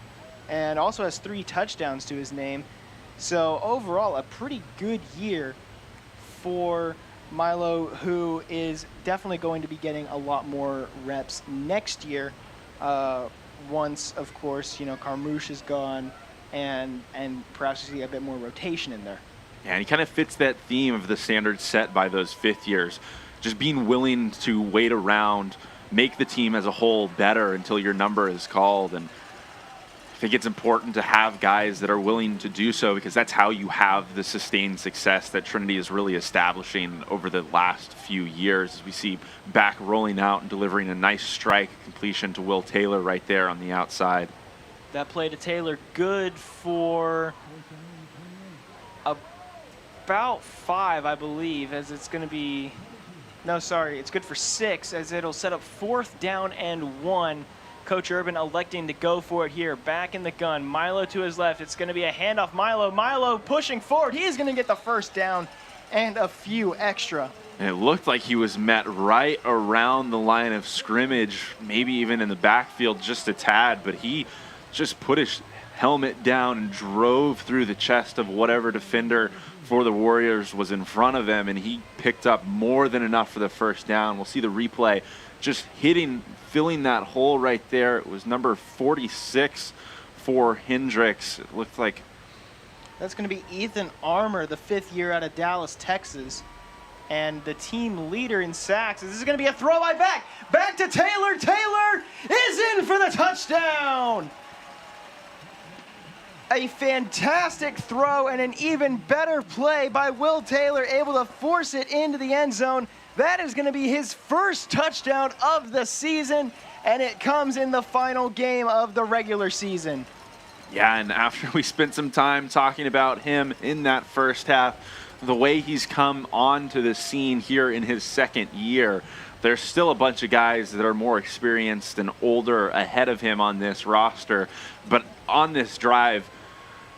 and also has 3 touchdowns to his name. So overall, a pretty good year for Milo, who is definitely going to be getting a lot more reps next year. Once, of course, Carmouche is gone, and perhaps we see a bit more rotation in there. Yeah, and he kind of fits that theme of the standards set by those fifth years. Just being willing to wait around, make the team as a whole better until your number is called. And I think it's important to have guys that are willing to do so, because that's how you have the sustained success that Trinity is really establishing over the last few years. As we see back rolling out and delivering a nice strike completion to Will Taylor right there on the outside. That play to Taylor, good for about 5, I believe, as it's going to be, no, sorry, it's good for 6, as it'll set up 4th down and 1. Coach Urban electing to go for it here. Back in the gun. Milo to his left. It's going to be a handoff. Milo pushing forward. He's going to get the first down and a few extra. And it looked like he was met right around the line of scrimmage, maybe even in the backfield just a tad, but he just put his helmet down and drove through the chest of whatever defender for the Warriors was in front of him, and he picked up more than enough for the first down. We'll see the replay just filling that hole right there. It was number 46 for Hendrix. It looked like that's going to be Ethan Armour, the 5th year out of Dallas, Texas, and the team leader in sacks. This is going to be a throw by back to Taylor. Taylor is in for the touchdown. A fantastic throw and an even better play by Will Taylor, able to force it into the end zone. That is going to be his first touchdown of the season, and it comes in the final game of the regular season. Yeah, and after we spent some time talking about him in that first half, the way he's come onto the scene here in his 2nd year, there's still a bunch of guys that are more experienced and older ahead of him on this roster. But on this drive,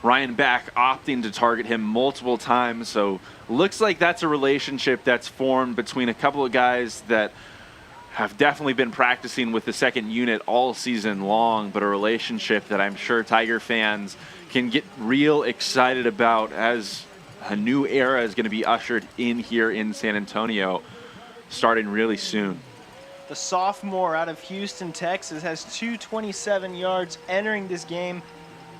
Ryan Back opting to target him multiple times, so looks like that's a relationship that's formed between a couple of guys that have definitely been practicing with the 2nd unit all season long, but a relationship that I'm sure Tiger fans can get real excited about as a new era is going to be ushered in here in San Antonio starting really soon. The sophomore out of Houston, Texas, has 227 yards entering this game.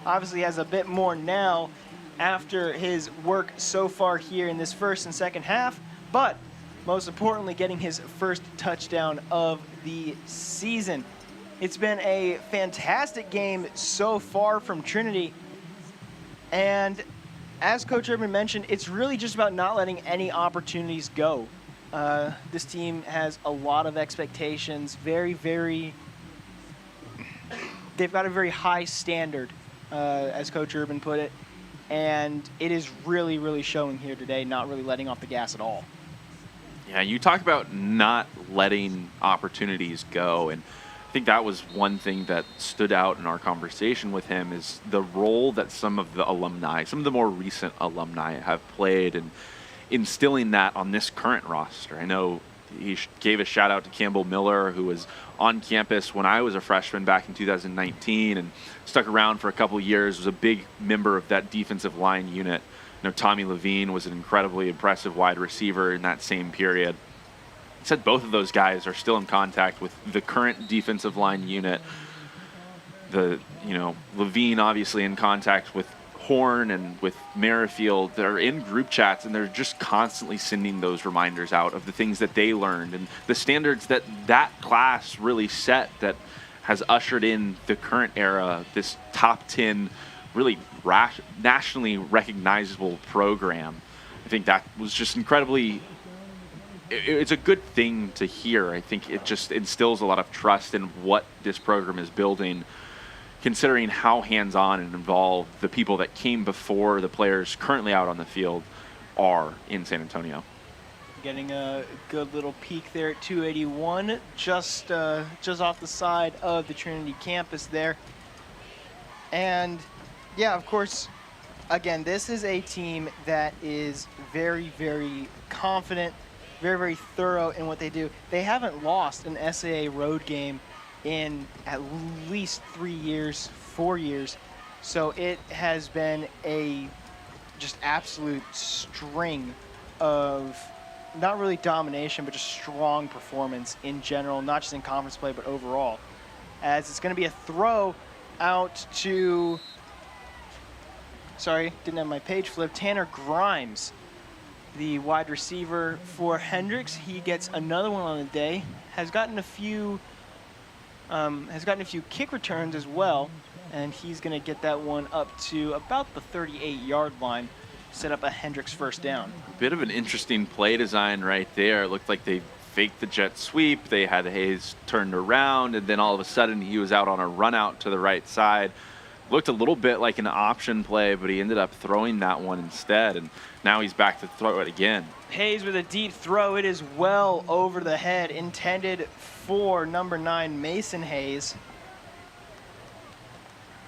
Obviously has a bit more now after his work so far here in this first and second half, but most importantly, getting his first touchdown of the season. It's been a fantastic game so far from Trinity, and as Coach Urban mentioned, it's really just about not letting any opportunities go. This team has a lot of expectations, they've got a very high standard, as Coach Urban put it, and it is really, really showing here today, not really letting off the gas at all. Yeah, you talk about not letting opportunities go, and I think that was one thing that stood out in our conversation with him is the role that some of the alumni, some of the more recent alumni have played in instilling that on this current roster. I know he gave a shout out to Campbell Miller, who was on campus when I was a freshman back in 2019 and stuck around for a couple of years, was a big member of that defensive line unit. You know, Tommy Levine was an incredibly impressive wide receiver in that same period. He said both of those guys are still in contact with the current defensive line unit. Levine obviously in contact with Horn and with Merrifield. They're in group chats and they're just constantly sending those reminders out of the things that they learned and the standards that class really set that has ushered in the current era, this top 10 really nationally recognizable program. I think that was just incredibly, it's a good thing to hear. I think it just instills a lot of trust in what this program is building, considering how hands-on and involved the people that came before the players currently out on the field are in San Antonio. Getting a good little peek there at 281, just off the side of the Trinity campus there. And yeah, of course, again, this is a team that is very, very confident, very, very thorough in what they do. They haven't lost an SAA road game in at least 3 years, 4 years. So it has been a just absolute string of not really domination, but just strong performance in general, not just in conference play, but overall. As it's going to be a throw out to, sorry, didn't have my page flipped, Tanner Grimes, the wide receiver for Hendrix. He gets another one on the day, has gotten a few kick returns as well, and he's going to get that one up to about the 38-yard line, set up a Hendrix first down. Bit of an interesting play design right there. It looked like they faked the jet sweep. They had Hayes turned around, and then all of a sudden he was out on a run out to the right side. Looked a little bit like an option play, but he ended up throwing that one instead, and now he's back to throw it again. Hayes with a deep throw. It is well over the head, intended for number 9, Mason Hayes,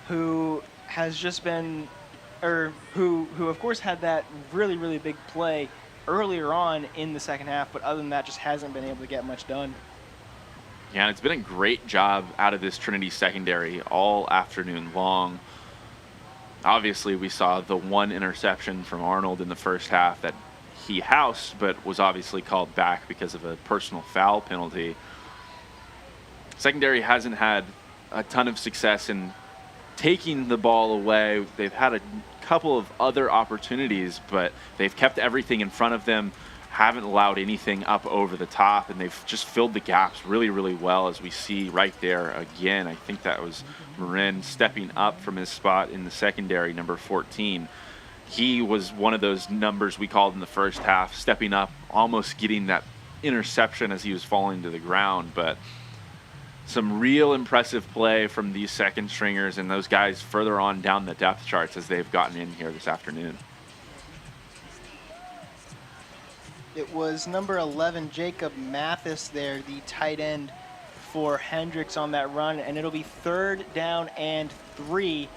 who has just been, or who of course had that really, really big play earlier on in the second half, but other than that, just hasn't been able to get much done. Yeah, it's been a great job out of this Trinity secondary all afternoon long. Obviously, we saw the one interception from Arnold in the first half that he housed, but was obviously called back because of a personal foul penalty. Secondary hasn't had a ton of success in taking the ball away. They've had a couple of other opportunities, but they've kept everything in front of them, haven't allowed anything up over the top, and they've just filled the gaps really, really well, as we see right there again. I think that was Marin stepping up from his spot in the secondary, number 14. He was one of those numbers we called in the first half, stepping up, almost getting that interception as he was falling to the ground. But some real impressive play from these second stringers and those guys further on down the depth charts as they've gotten in here this afternoon. It was number 11, Jacob Mathis there, the tight end for Hendrix on that run, and it'll be 3rd down and 3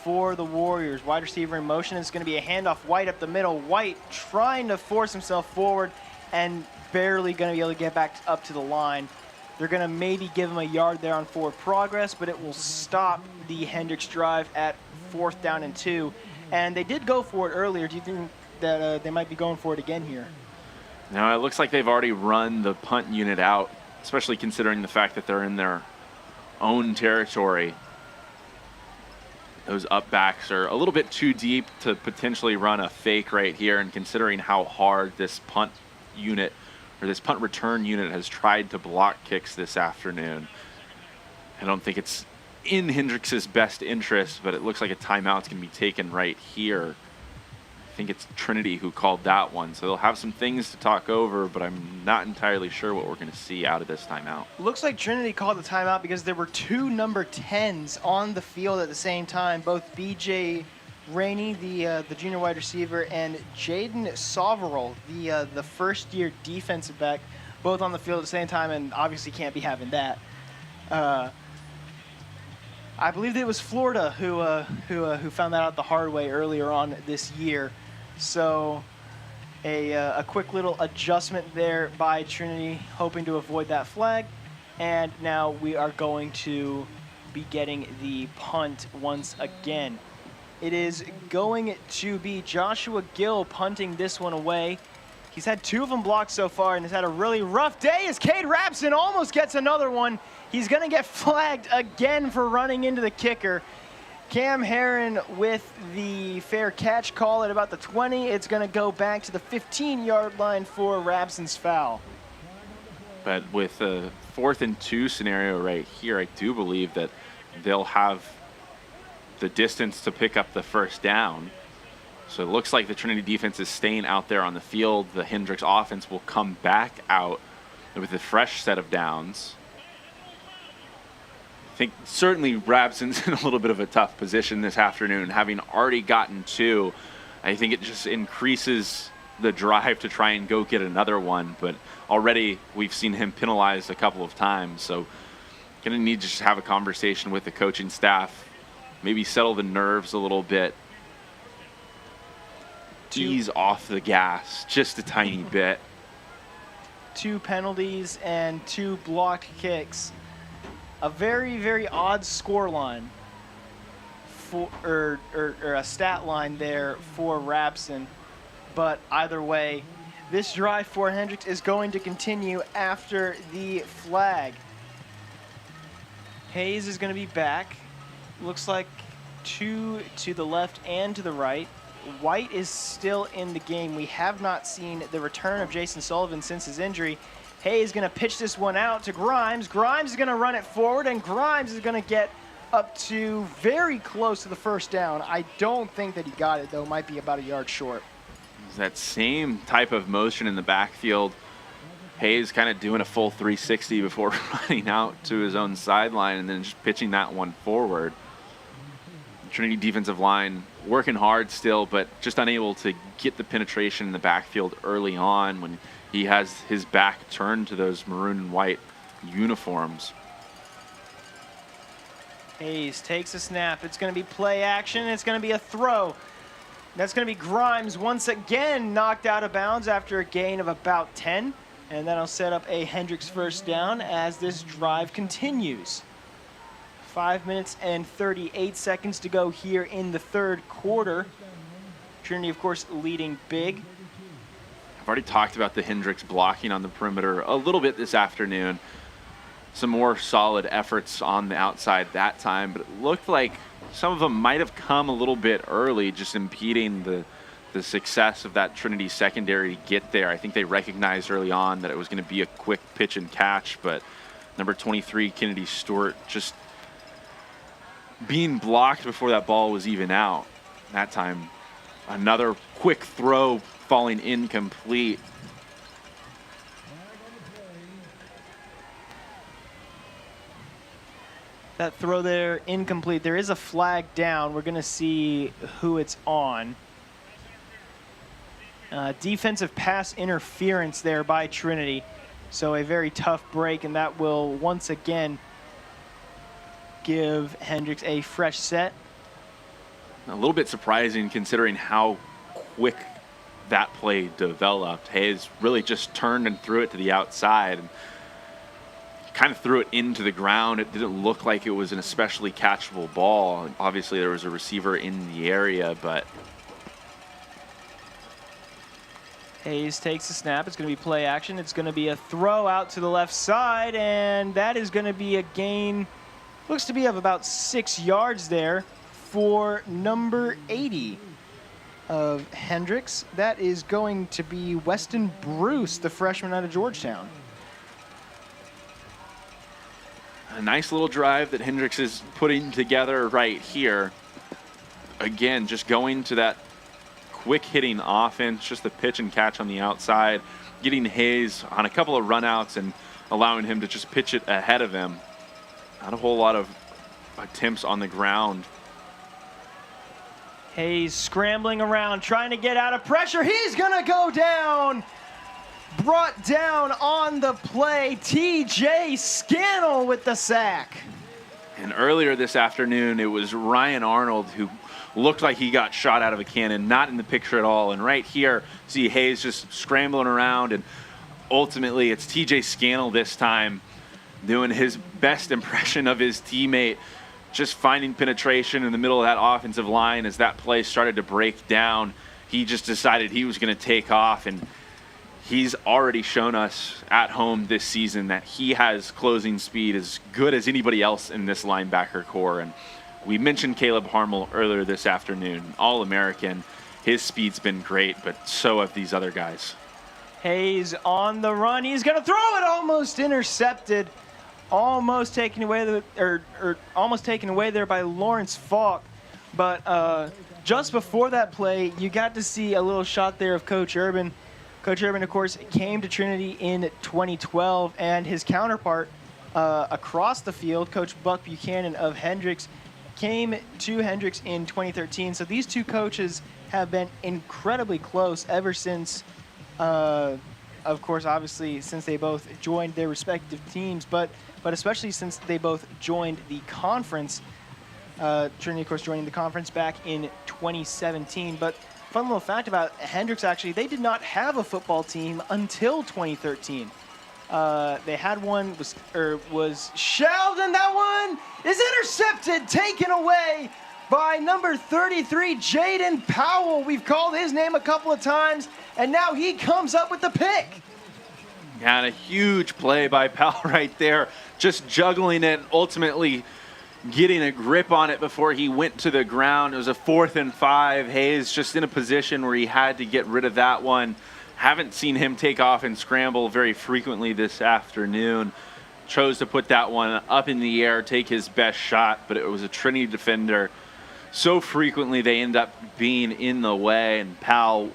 for the Warriors. Wide receiver in motion. It's going to be a handoff. White up the middle. White trying to force himself forward and barely going to be able to get back up to the line. They're going to maybe give him a yard there on forward progress, but it will stop the Hendrix drive at 4th down and 2. And they did go for it earlier. Do you think that they might be going for it again here? No, it looks like they've already run the punt unit out, especially considering the fact that they're in their own territory. Those up backs are a little bit too deep to potentially run a fake right here, and considering how hard this punt unit or this punt return unit has tried to block kicks this afternoon, I don't think it's in Hendrix's best interest, but it looks like a timeout's going to be taken right here. I think it's Trinity who called that one, so they'll have some things to talk over, but I'm not entirely sure what we're going to see out of this timeout. Looks like Trinity called the timeout because there were 2 number 10s on the field at the same time, both B.J. Rainey, the junior wide receiver, and Jaden Soverall, the first-year defensive back, both on the field at the same time, and obviously can't be having that. I believe it was Florida who found that out the hard way earlier on this year. So a quick little adjustment there by Trinity, hoping to avoid that flag. And now we are going to be getting the punt once again. It is going to be Joshua Gill punting this one away. He's had 2 of them blocked so far and has had a really rough day as Cade Rapson almost gets another one. He's going to get flagged again for running into the kicker. Cam Herron with the fair catch call at about the 20. It's going to go back to the 15-yard line for Rapson's foul. But with a 4th and 2 scenario right here, I do believe that they'll have the distance to pick up the first down. So it looks like the Trinity defense is staying out there on the field. The Hendrix offense will come back out with a fresh set of downs. I think certainly Rapson's in a little bit of a tough position this afternoon, having already gotten 2. I think it just increases the drive to try and go get another one, but already we've seen him penalized a couple of times, so going to need to just have a conversation with the coaching staff, maybe settle the nerves a little bit, ease off the gas just a tiny bit. 2 penalties and 2 blocked kicks. A very, very odd score line for, or a stat line there for Rapson. But either way, this drive for Hendrix is going to continue after the flag. Hayes is going to be back. Looks like 2 to the left and to the right. White is still in the game. We have not seen the return of Jason Sullivan since his injury. Hayes is going to pitch this one out to Grimes. Grimes is going to run it forward, and Grimes is going to get up to very close to the first down. I don't think that he got it, though. Might be about a yard short. That same type of motion in the backfield. Hayes kind of doing a full 360 before running out to his own sideline and then just pitching that one forward. Trinity defensive line working hard still, but just unable to get the penetration in the backfield early on when he has his back turned to those maroon and white uniforms. Hayes takes a snap. It's going to be play action. It's going to be a throw. That's going to be Grimes once again knocked out of bounds after a gain of about 10. And that'll set up a Hendrix first down as this drive continues. 5 minutes and 38 seconds to go here in the third quarter. Trinity, of course, leading big. I've already talked about the Hendrix blocking on the perimeter a little bit this afternoon. Some more solid efforts on the outside that time, but it looked like some of them might have come a little bit early, just impeding the success of that Trinity secondary to get there. I think they recognized early on that it was going to be a quick pitch and catch, but number 23, Kennedy Stewart, just being blocked before that ball was even out. That time, another quick throw falling incomplete. That throw there, incomplete. There is a flag down. We're going to see who it's on. Defensive pass interference there by Trinity. So a very tough break, and that will once again give Hendrix a fresh set. A little bit surprising considering how quick that play developed. Hayes really just turned and threw it to the outside and kind of threw it into the ground. It didn't look like it was an especially catchable ball. Obviously, there was a receiver in the area, but Hayes takes the snap. It's going to be play action. It's going to be a throw out to the left side, and that is going to be a gain, looks to be of about 6 yards there for number 80 of Hendrix. That is going to be Weston Bruce, the freshman out of Georgetown. a nice little drive that Hendrix is putting together right here. Again, just going to that quick hitting offense, just the pitch and catch on the outside, getting Hayes on a couple of runouts and allowing him to just pitch it ahead of him. Not a whole lot of attempts on the ground. Hayes scrambling around, trying to get out of pressure. He's going to go down. Brought down on the play, TJ Scannell with the sack. And earlier this afternoon, it was Ryan Arnold who looked like he got shot out of a cannon, not in the picture at all. And right here, see Hayes just scrambling around, and ultimately it's TJ Scannell this time doing his best impression of his teammate, just finding penetration in the middle of that offensive line. As that play started to break down, he just decided he was going to take off, and he's already shown us at home this season that he has closing speed as good as anybody else in this linebacker core. And we mentioned Caleb Harmel earlier this afternoon, All-American. His speed's been great, but so have these other guys. Hayes on the run. He's going to throw it, almost intercepted. Almost taken away almost taken away there by Lawrence Falk. But just before that play, you got to see a little shot there of Coach Urban. Coach Urban, of course, came to Trinity in 2012, and his counterpart across the field, Coach Buck Buchanan of Hendrix, came to Hendrix in 2013. So these two coaches have been incredibly close ever since, of course, obviously, since they both joined their respective teams, but especially since they both joined the conference. Trinity, of course, joining the conference back in 2017. But fun little fact about Hendrix, actually, they did not have a football team until 2013. They had one, was shelved, and that one is intercepted, taken away by number 33, Jaden Powell. We've called his name a couple of times, and now he comes up with the pick. Yeah, and a huge play by Powell right there, just juggling it, ultimately getting a grip on it before he went to the ground. It was a 4th and 5. Hayes just in a position where he had to get rid of that one. Haven't seen him take off and scramble very frequently this afternoon. chose to put that one up in the air, take his best shot, but it was a Trinity defender. So frequently they end up being in the way, and Powell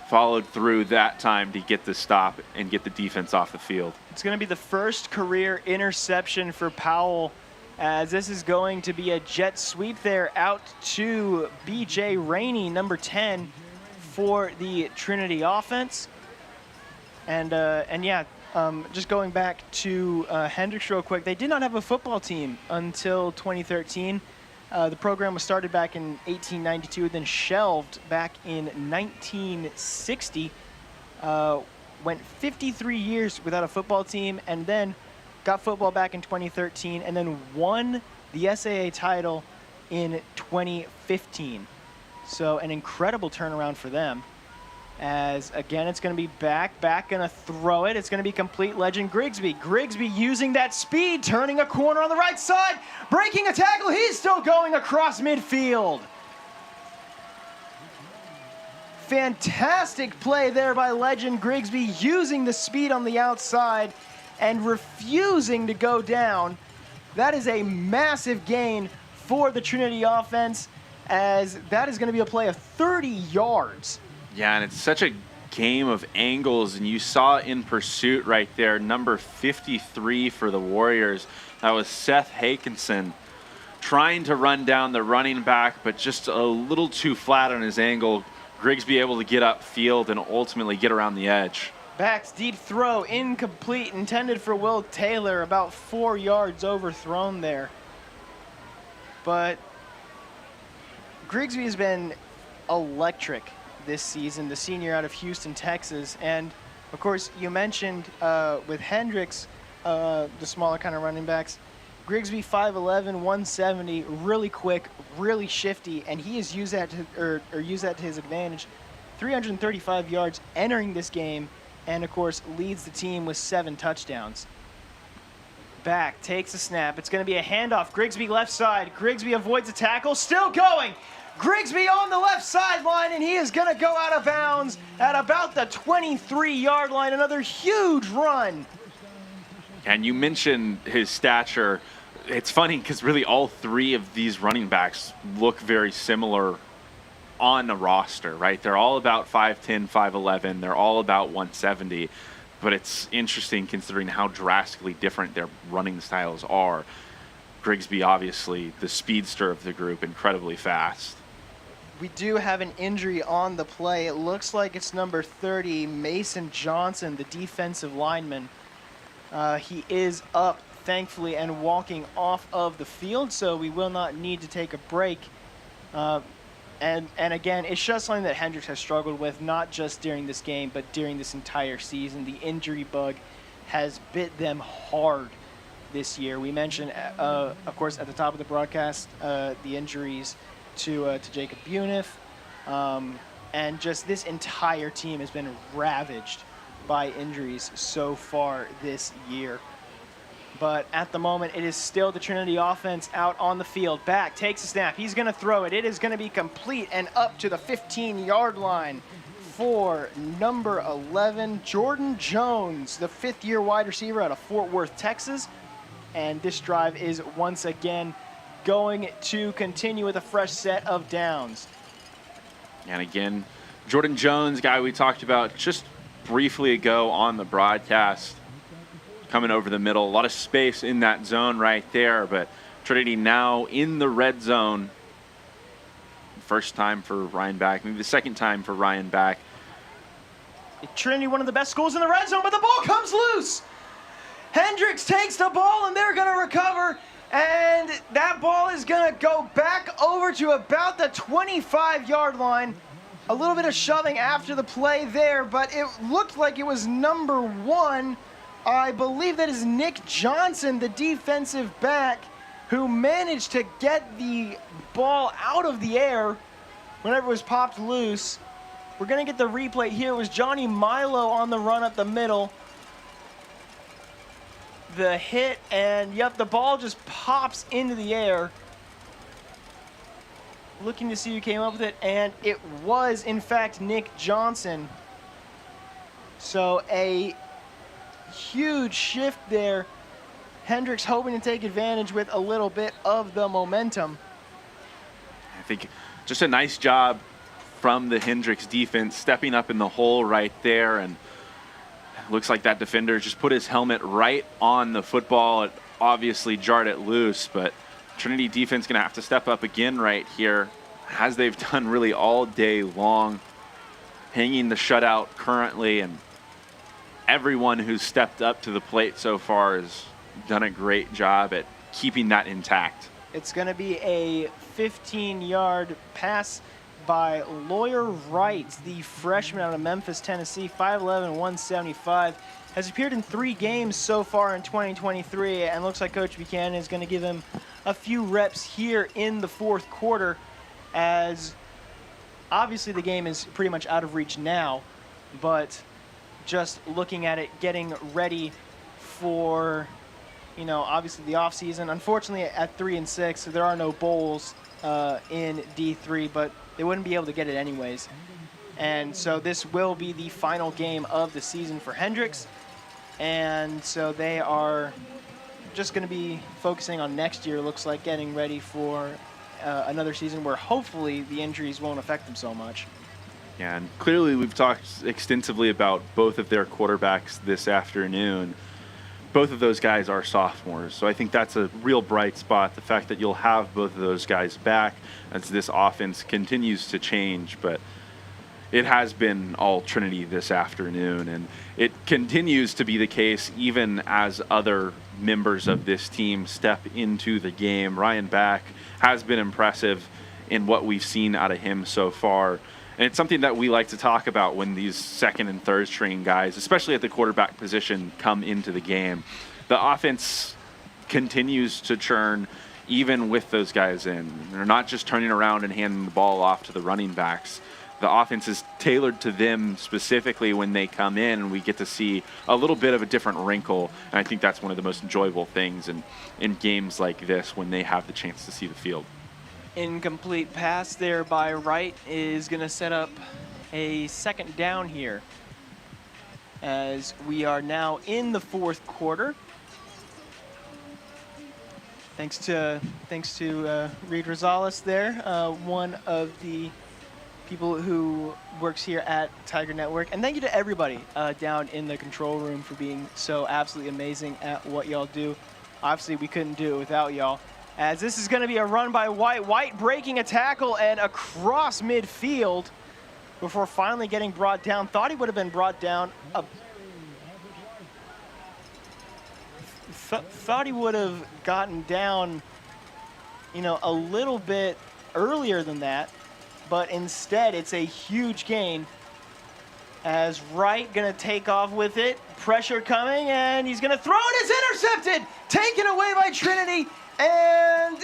followed through that time to get the stop and get the defense off the field. It's going to be the first career interception for Powell, as this is going to be a jet sweep there out to B.J. Rainey, number 10, for the Trinity offense. And yeah, just going back to Hendrix real quick, they did not have a football team until 2013. The program was started back in 1892, then shelved back in 1960. Went 53 years without a football team, and then got football back in 2013, and then won the SAA title in 2015. So an incredible turnaround for them. As again, it's going to be back going to throw it. It's going to be complete legend Grigsby. Grigsby using that speed, turning a corner on the right side, breaking a tackle. He's still going across midfield. Fantastic play there by legend Grigsby, using the speed on the outside and refusing to go down. That is a massive gain for the Trinity offense, as that is going to be a play of 30 yards. Yeah, and it's such a game of angles, and you saw in pursuit right there, number 53 for the Warriors. That was Seth Hakinson trying to run down the running back, but just a little too flat on his angle. Grigsby able to get upfield and ultimately get around the edge. Back's deep throw, incomplete, intended for Will Taylor, about 4 yards overthrown there. But Grigsby has been electric this season, the senior out of Houston, Texas. And of course, you mentioned with Hendrix, the smaller kind of running backs, Grigsby 5'11", 170, really quick, really shifty, and he has used that to his advantage. 335 yards entering this game, and of course leads the team with 7 touchdowns. Back takes a snap. It's going to be a handoff. Grigsby left side. Grigsby avoids a tackle. Still going. Grigsby on the left sideline, and he is going to go out of bounds at about the 23-yard line. Another huge run. And you mentioned his stature. It's funny because really all 3 of these running backs look very similar on a roster, right? They're all about 5'10", 5'11". They're all about 170. But it's interesting considering how drastically different their running styles are. Grigsby, obviously, the speedster of the group, incredibly fast. We do have an injury on the play. It looks like it's number 30, Mason Johnson, the defensive lineman. He is up, thankfully, and walking off of the field, so we will not need to take a break. And again, it's just something that Hendrix has struggled with, not just during this game, but during this entire season. The injury bug has bit them hard this year. We mentioned, of course, at the top of the broadcast, the injuries to Jacob Bunif, and just this entire team has been ravaged by injuries so far this year. But at the moment, it is still the Trinity offense out on the field. Back takes a snap. He's going to throw it. It is going to be complete and up to the 15-yard line for number 11, Jordan Jones, the 5th-year wide receiver out of Fort Worth, Texas. And this drive is once again going to continue with a fresh set of downs. And again, Jordan Jones, guy we talked about just briefly ago on the broadcast, coming over the middle. A lot of space in that zone right there, but Trinity now in the red zone. First time for Ryan Back, maybe the second time for Ryan Back. Trinity, one of the best schools in the red zone, but the ball comes loose. Hendrix takes the ball, and they're going to recover, and that ball is going to go back over to about the 25-yard line. A little bit of shoving after the play there, but it looked like it was number 1. I believe that is Nick Johnson, the defensive back, who managed to get the ball out of the air whenever it was popped loose. We're going to get the replay here. It was Johnny Milo on the run up the middle. The hit, and yep, the ball just pops into the air. Looking to see who came up with it, and it was, in fact, Nick Johnson. So a huge shift there Hendrix hoping to take advantage with a little bit of the momentum. I think just a nice job from the Hendrix defense, stepping up in the hole right there, and looks like that defender just put his helmet right on the football. It obviously jarred it loose, but Trinity defense going to have to step up again right here, as they've done really all day long, hanging the shutout currently, and everyone who's stepped up to the plate so far has done a great job at keeping that intact. It's going to be a 15-yard pass by Lawyer Wright, the freshman out of Memphis, Tennessee, 5'11", 175. Has appeared in 3 games so far in 2023, and looks like Coach Buchanan is going to give him a few reps here in the fourth quarter, as obviously the game is pretty much out of reach now, but just looking at it, getting ready for, you know, obviously the offseason. Unfortunately, at 3 and 6, there are no bowls in D3, but they wouldn't be able to get it anyways. And so this will be the final game of the season for Hendrix. And so they are just going to be focusing on next year, looks like, getting ready for another season where hopefully the injuries won't affect them so much. Yeah, and clearly we've talked extensively about both of their quarterbacks this afternoon. Both of those guys are sophomores, so I think that's a real bright spot, the fact that you'll have both of those guys back as this offense continues to change. But it has been all Trinity this afternoon, and it continues to be the case even as other members of this team step into the game. Ryan Back has been impressive in what we've seen out of him so far. And it's something that we like to talk about when these second and third string guys, especially at the quarterback position, come into the game. The offense continues to churn even with those guys in. They're not just turning around and handing the ball off to the running backs. The offense is tailored to them specifically when they come in, and we get to see a little bit of a different wrinkle. And I think that's one of the most enjoyable things in games like this, when they have the chance to see the field. Incomplete pass there by Wright is going to set up a second down here, as we are now in the fourth quarter. Thanks to Reed Rosales there, one of the people who works here at Tiger Network. And thank you to everybody down in the control room for being so absolutely amazing at what y'all do. Obviously, we couldn't do it without y'all. As this is going to be a run by White. White breaking a tackle and across midfield before finally getting brought down. Thought he would have been brought down. Thought he would have gotten down, you know, a little bit earlier than that. But instead, it's a huge gain. As Wright going to take off with it. Pressure coming, and he's going to throw it. It's intercepted. Taken away by Trinity. And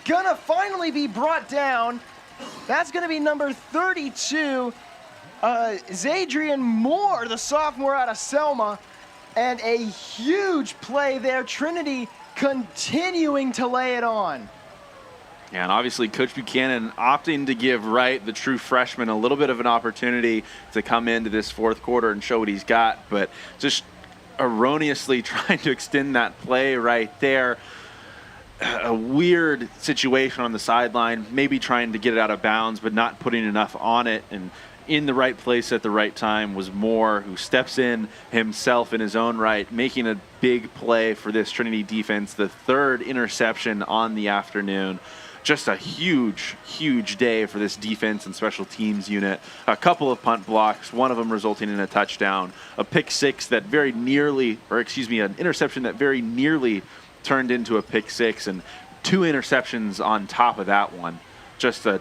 gonna finally be brought down. That's gonna be number 32, Zadrian Moore, the sophomore out of Selma. And a huge play there. Trinity continuing to lay it on. Yeah, and obviously Coach Buchanan opting to give Wright, the true freshman, a little bit of an opportunity to come into this fourth quarter and show what he's got, but just erroneously trying to extend that play right there. A weird situation on the sideline, maybe trying to get it out of bounds, but not putting enough on it. And in the right place at the right time was Moore, who steps in himself in his own right, making a big play for this Trinity defense, the third interception on the afternoon. Just a huge, huge day for this defense and special teams unit. A couple of punt blocks, one of them resulting in a touchdown, a pick six that very nearly, or excuse me, an interception that very nearly turned into a pick six, and 2 interceptions on top of that one. Just an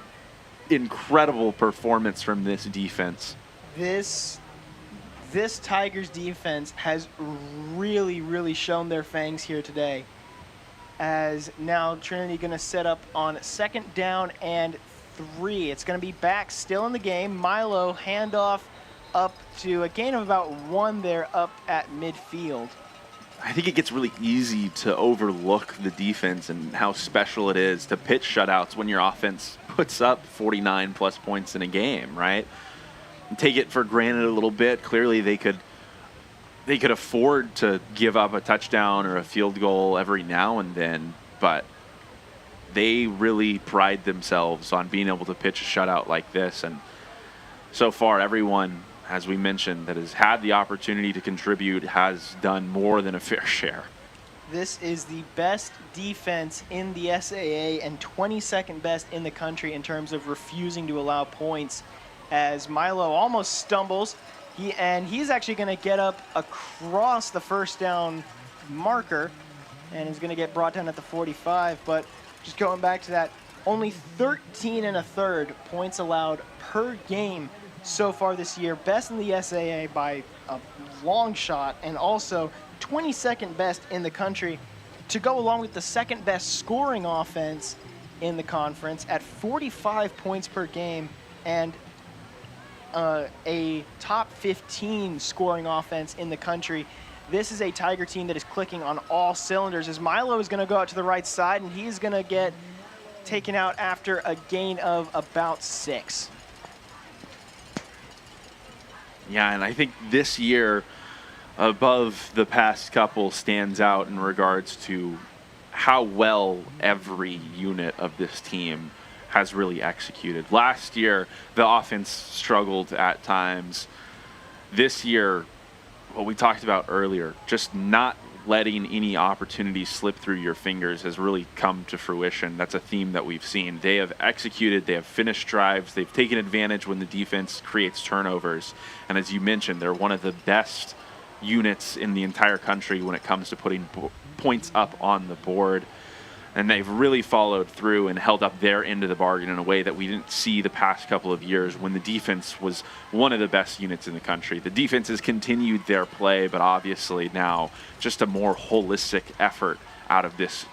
incredible performance from this defense. This Tigers defense has really, really shown their fangs here today. As now Trinity going to set up on second down and 3. It's going to be back still in the game. Milo handoff up to a gain of about 1 there up at midfield. I think it gets really easy to overlook the defense and how special it is to pitch shutouts when your offense puts up 49-plus points in a game, right? And take it for granted a little bit. Clearly they could they could afford to give up a touchdown or a field goal every now and then, but they really pride themselves on being able to pitch a shutout like this. And so far, everyone, as we mentioned, that has had the opportunity to contribute has done more than a fair share. This is the best defense in the SAA and 22nd best in the country in terms of refusing to allow points, as Milo almost stumbles. He's actually going to get up across the first down marker and is going to get brought down at the 45. But just going back to that, only 13 1/3 points allowed per game so far this year. Best in the SAA by a long shot, and also 22nd best in the country, to go along with the second best scoring offense in the conference at 45 points per game, and a top 15 scoring offense in the country. This is a Tiger team that is clicking on all cylinders, as Milo is going to go out to the right side, and he's going to get taken out after a gain of about 6. Yeah, and I think this year, above the past couple, stands out in regards to how well every unit of this team has really executed. Last year, the offense struggled at times. This year, what we talked about earlier, just not letting any opportunities slip through your fingers has really come to fruition. That's a theme that we've seen. They have executed, they have finished drives, they've taken advantage when the defense creates turnovers. And as you mentioned, they're one of the best units in the entire country when it comes to putting points up on the board. And they've really followed through and held up their end of the bargain in a way that we didn't see the past couple of years when the defense was one of the best units in the country. The defense has continued their play, but obviously now just a more holistic effort out of this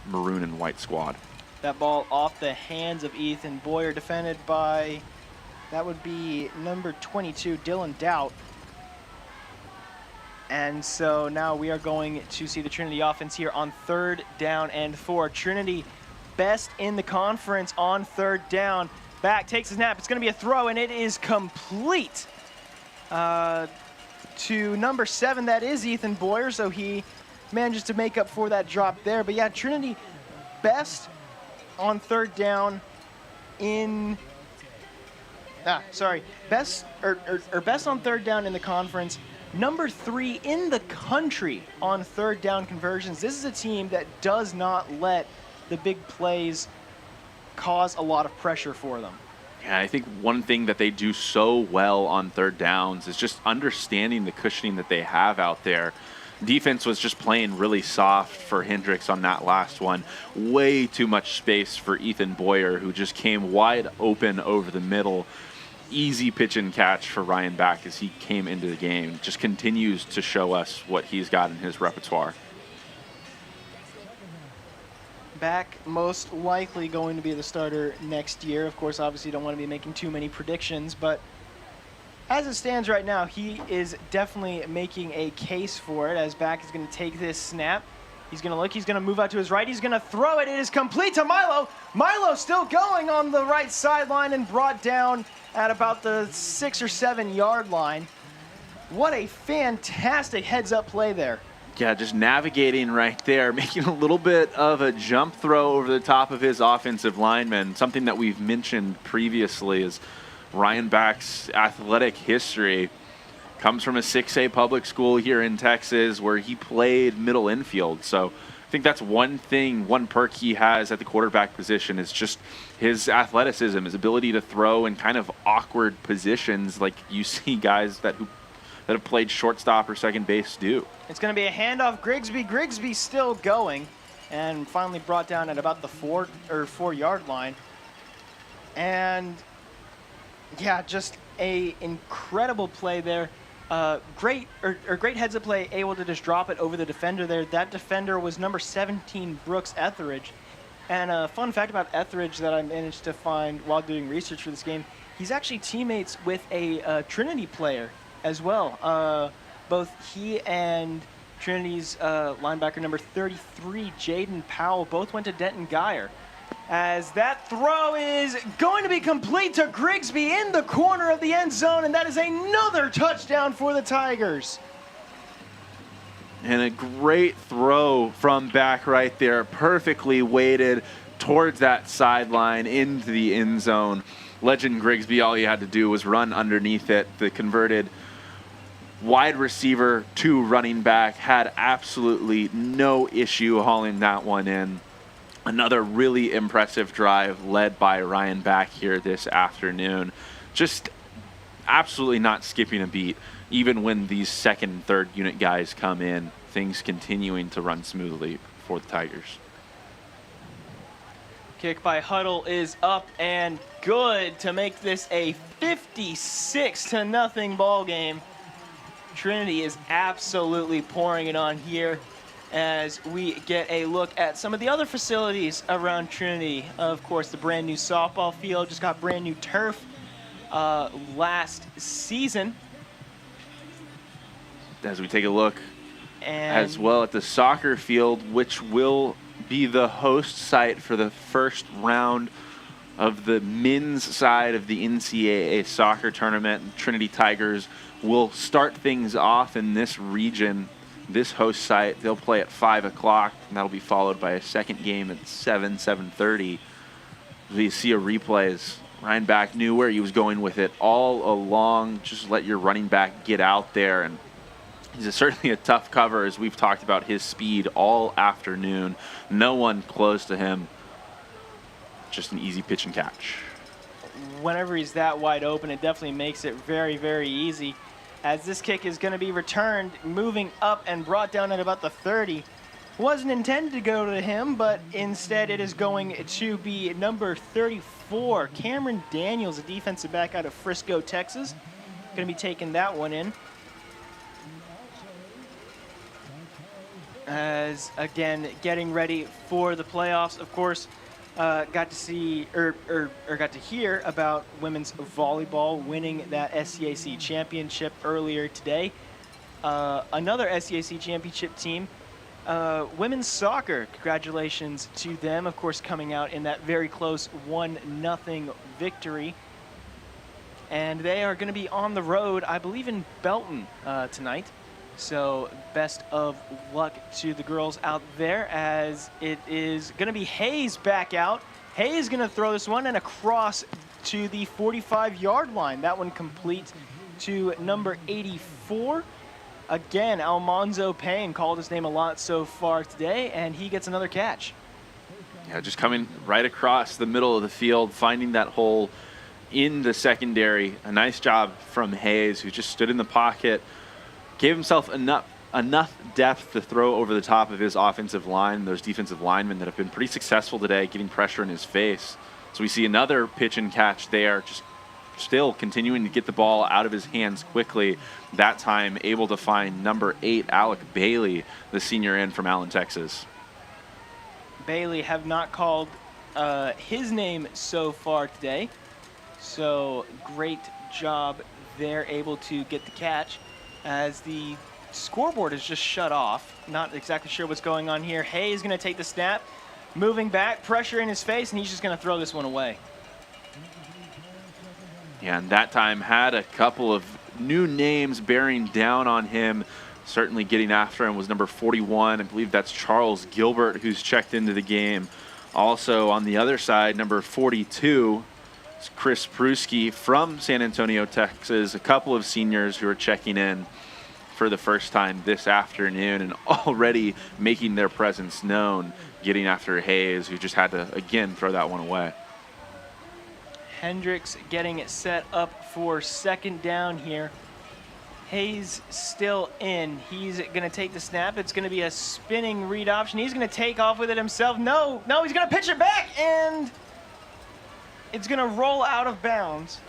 maroon and white squad. That ball off the hands of Ethan Boyer, defended by, that would be number 22, Dylan Doubt. And so now we are going to see the Trinity offense here on 3rd down and 4. Trinity best in the conference on 3rd down. Back, takes a snap. It's going to be a throw, and it is complete to number 7. That is Ethan Boyer, so he manages to make up for that drop there. But yeah, Trinity best on 3rd down in best on 3rd down in the conference. Number 3 in the country on 3rd down conversions. This is a team that does not let the big plays cause a lot of pressure for them. Yeah, I think one thing that they do so well on 3rd downs is just understanding the cushioning that they have out there. Defense was just playing really soft for Hendrix on that last one. Way too much space for Ethan Boyer, who just came wide open over the middle. Easy pitch and catch for Ryan Back as he came into the game. Just continues to show us what he's got in his repertoire. Back most likely going to be the starter next year. Of course, obviously don't want to be making too many predictions, but as it stands right now, he is definitely making a case for it, as Back is going to take this snap. He's going to look, he's going to move out to his right, he's going to throw it. It is complete to Milo. Milo still going on the right sideline and brought down at about the 6 or 7 yard line. What a fantastic heads-up play there. Yeah, just navigating right there, making a little bit of a jump throw over the top of his offensive lineman. Something that we've mentioned previously is Ryan Back's athletic history comes from a 6A public school here in Texas where he played middle infield. So I think that's one thing, one perk he has at the quarterback position is just his athleticism, his ability to throw in kind of awkward positions like you see guys that have played shortstop or second base do. It's going to be a handoff. Grigsby. Grigsby still going, and finally brought down at about the 4 yard line. And yeah, just a incredible play there. Great heads up play, able to just drop it over the defender there. That defender was number 17, Brooks Etheridge. And a fun fact about Etheridge that I managed to find while doing research for this game, he's actually teammates with a Trinity player as well. Both he and Trinity's linebacker number 33, Jaden Powell, both went to Denton Geyer. As that throw is going to be complete to Grigsby in the corner of the end zone, and that is another touchdown for the Tigers. And a great throw from back right there, perfectly weighted towards that sideline into the end zone. Legend Grigsby, all he had to do was run underneath it. The converted wide receiver to running back had absolutely no issue hauling that one in. Another really impressive drive led by Ryan back here this afternoon. Just absolutely not skipping a beat. Even when these second and third unit guys come in, things continuing to run smoothly for the Tigers. Kick by Huddle is up and good to make this a 56-0 ball game. Trinity is absolutely pouring it on here as we get a look at some of the other facilities around Trinity. Of course, the brand new softball field just got brand new turf last season. As we take a look as well at the soccer field, which will be the host site for the first round of the men's side of the NCAA soccer tournament. Trinity Tigers will start things off in this region, this host site. They'll play at 5 o'clock, and that'll be followed by a second game at 7:30. We see a replay as Ryan back knew where he was going with it all along. Just let your running back get out there, and he's certainly a tough cover, as we've talked about his speed all afternoon. No one close to him. Just an easy pitch and catch. Whenever he's that wide open, it definitely makes it very, very easy. As this kick is going to be returned, moving up and brought down at about the 30. Wasn't intended to go to him, but instead it is going to be number 34, Cameron Daniels, a defensive back out of Frisco, Texas. Going to be taking that one in. As, again, getting ready for the playoffs. Of course, got to see, or got to hear about women's volleyball winning that SCAC championship earlier today. Another SCAC championship team, women's soccer, congratulations to them, of course, coming out in that very close 1-0 victory. And they are going to be on the road, I believe, in Belton tonight. So best of luck to the girls out there, as it is going to be Hayes back out. Hayes going to throw this one and across to the 45-yard line. That one complete to number 84. Again, Almanzo Payne called his name a lot so far today, and he gets another catch. Yeah, just coming right across the middle of the field, finding that hole in the secondary. A nice job from Hayes, who just stood in the pocket, gave himself enough depth to throw over the top of his offensive line, those defensive linemen that have been pretty successful today, getting pressure in his face. So we see another pitch and catch there, just still continuing to get the ball out of his hands quickly. That time able to find number 8, Alec Bailey, the senior in from Allen, Texas. Bailey have not called his name so far today. So great job there, able to get the catch. As the scoreboard is just shut off. Not exactly sure what's going on here. Hayes going to take the snap, moving back, pressure in his face, and he's just going to throw this one away. Yeah, and that time had a couple of new names bearing down on him. Certainly getting after him was number 41. I believe that's Charles Gilbert, who's checked into the game. Also on the other side, number 42, is Chris Pruski from San Antonio, Texas. A couple of seniors who are checking in for the first time this afternoon and already making their presence known, getting after Hayes, who just had to, again, throw that one away. Hendrix getting it set up for second down here. Hayes still in. He's going to take the snap. It's going to be a spinning read option. He's going to take off with it himself. No, he's going to pitch it back, and it's going to roll out of bounds.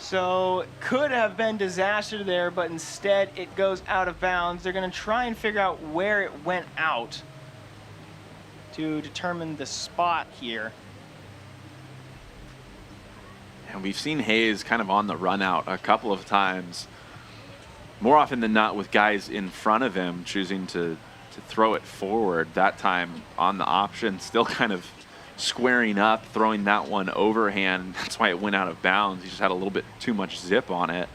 So could have been disaster there, but instead it goes out of bounds. They're going to try and figure out where it went out to determine the spot here. And we've seen Hayes kind of on the run out a couple of times, more often than not with guys in front of him choosing to throw it forward. That time on the option, still kind of squaring up, throwing that one overhand. That's why it went out of bounds. He just had a little bit too much zip on it.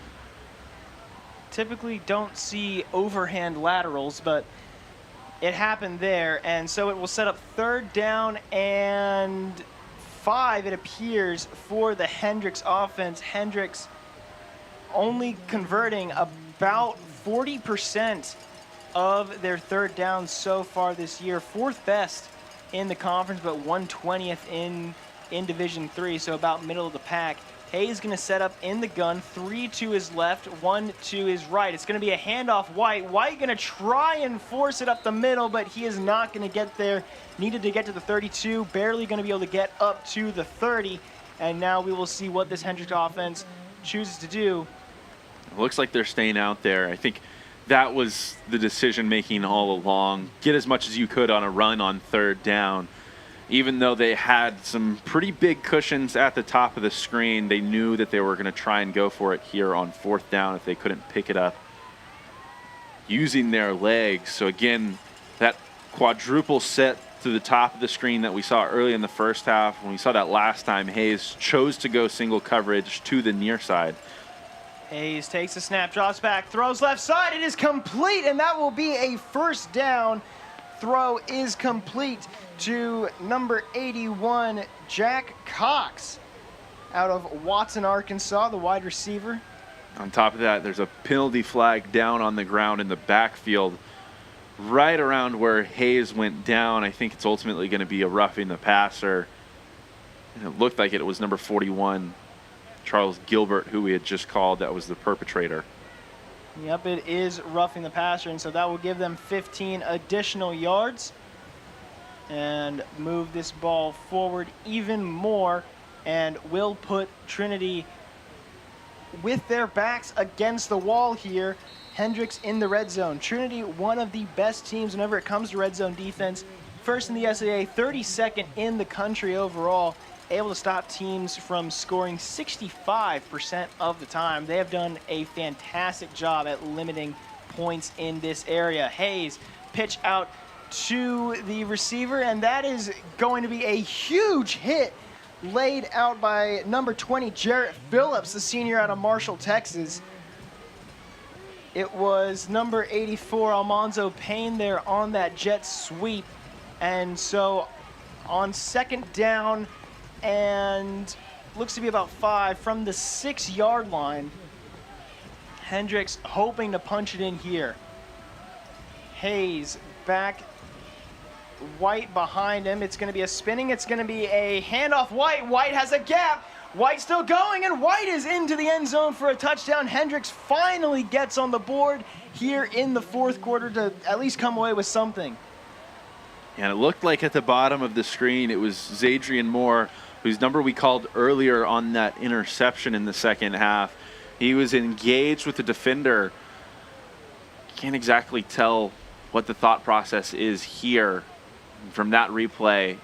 typically don't see overhand laterals, but it happened there. And so it will set up 3rd down and 5, it appears, for the Hendrix offense. Hendrix only converting about 40% of their 3rd downs so far this year. 4th best in the conference, but 120th in Division III, so about middle of the pack. Hayes going to set up in the gun, 3 to his left, 1 to his right. It's going to be a handoff. White going to try and force it up the middle, but he is not going to get there. Needed to get to the 32, barely going to be able to get up to the 30. And now we will see what this Hendrix offense chooses to do. It looks like they're staying out there. I think that was the decision-making all along. Get as much as you could on a run on 3rd down. Even though they had some pretty big cushions at the top of the screen, they knew that they were going to try and go for it here on 4th down if they couldn't pick it up using their legs. So again, that quadruple set to the top of the screen that we saw early in the first half, when we saw that last time, Hayes chose to go single coverage to the near side. Hayes takes a snap, drops back, throws left side. It is complete, and that will be a 1st down. Throw is complete to number 81, Jack Cox, out of Watson, Arkansas, the wide receiver. On top of that, there's a penalty flag down on the ground in the backfield, right around where Hayes went down. I think it's ultimately going to be a roughing the passer. And it looked like it was number 41, Charles Gilbert, who we had just called. That was the perpetrator. Yep, it is roughing the passer, and so that will give them 15 additional yards and move this ball forward even more, and will put Trinity with their backs against the wall here. Hendrix in the red zone. Trinity, one of the best teams whenever it comes to red zone defense. 1st in the SAA, 32nd in the country overall. Able to stop teams from scoring 65% of the time. They have done a fantastic job at limiting points in this area. Hayes, pitch out to the receiver, and that is going to be a huge hit laid out by number 20, Jarrett Phillips, the senior out of Marshall, Texas. It was number 84, Almanzo Payne, there on that jet sweep. And so on 2nd down, and looks to be about 5 from the 6-yard line, Hendrix hoping to punch it in here. Hayes back, White behind him. It's going to be a spinning. It's going to be a handoff. White has a gap. White still going, and White is into the end zone for a touchdown. Hendrix finally gets on the board here in the 4th quarter to at least come away with something. And it looked like at the bottom of the screen it was Zadrian Moore, whose number we called earlier on that interception in the 2nd half. He was engaged with the defender. Can't exactly tell what the thought process is here from that replay.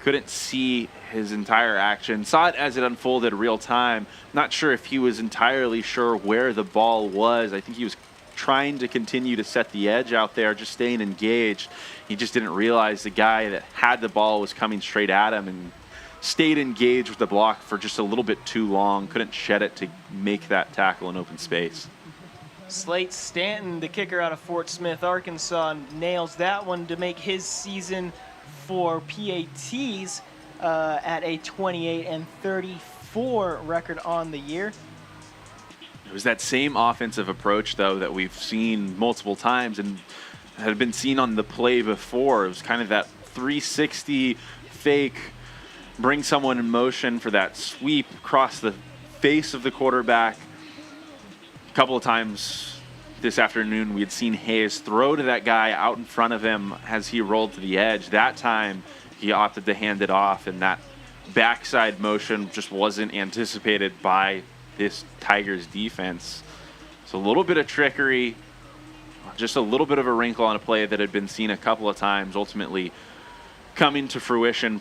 Couldn't see his entire action. Saw it as it unfolded real time. Not sure if he was entirely sure where the ball was. I think he was trying to continue to set the edge out there, just staying engaged. He just didn't realize the guy that had the ball was coming straight at him, and stayed engaged with the block for just a little bit too long. Couldn't shed it to make that tackle in open space. Slate Stanton, the kicker out of Fort Smith, Arkansas, nails that one to make his season for PATs at a 28-34 record on the year. It was that same offensive approach, though, that we've seen multiple times and had been seen on the play before. It was kind of that 360 fake, bring someone in motion for that sweep across the face of the quarterback. A couple of times this afternoon we had seen Hayes throw to that guy out in front of him as he rolled to the edge. That time he opted to hand it off, and that backside motion just wasn't anticipated by this Tigers defense. So a little bit of trickery, just a little bit of a wrinkle on a play that had been seen a couple of times, ultimately coming to fruition,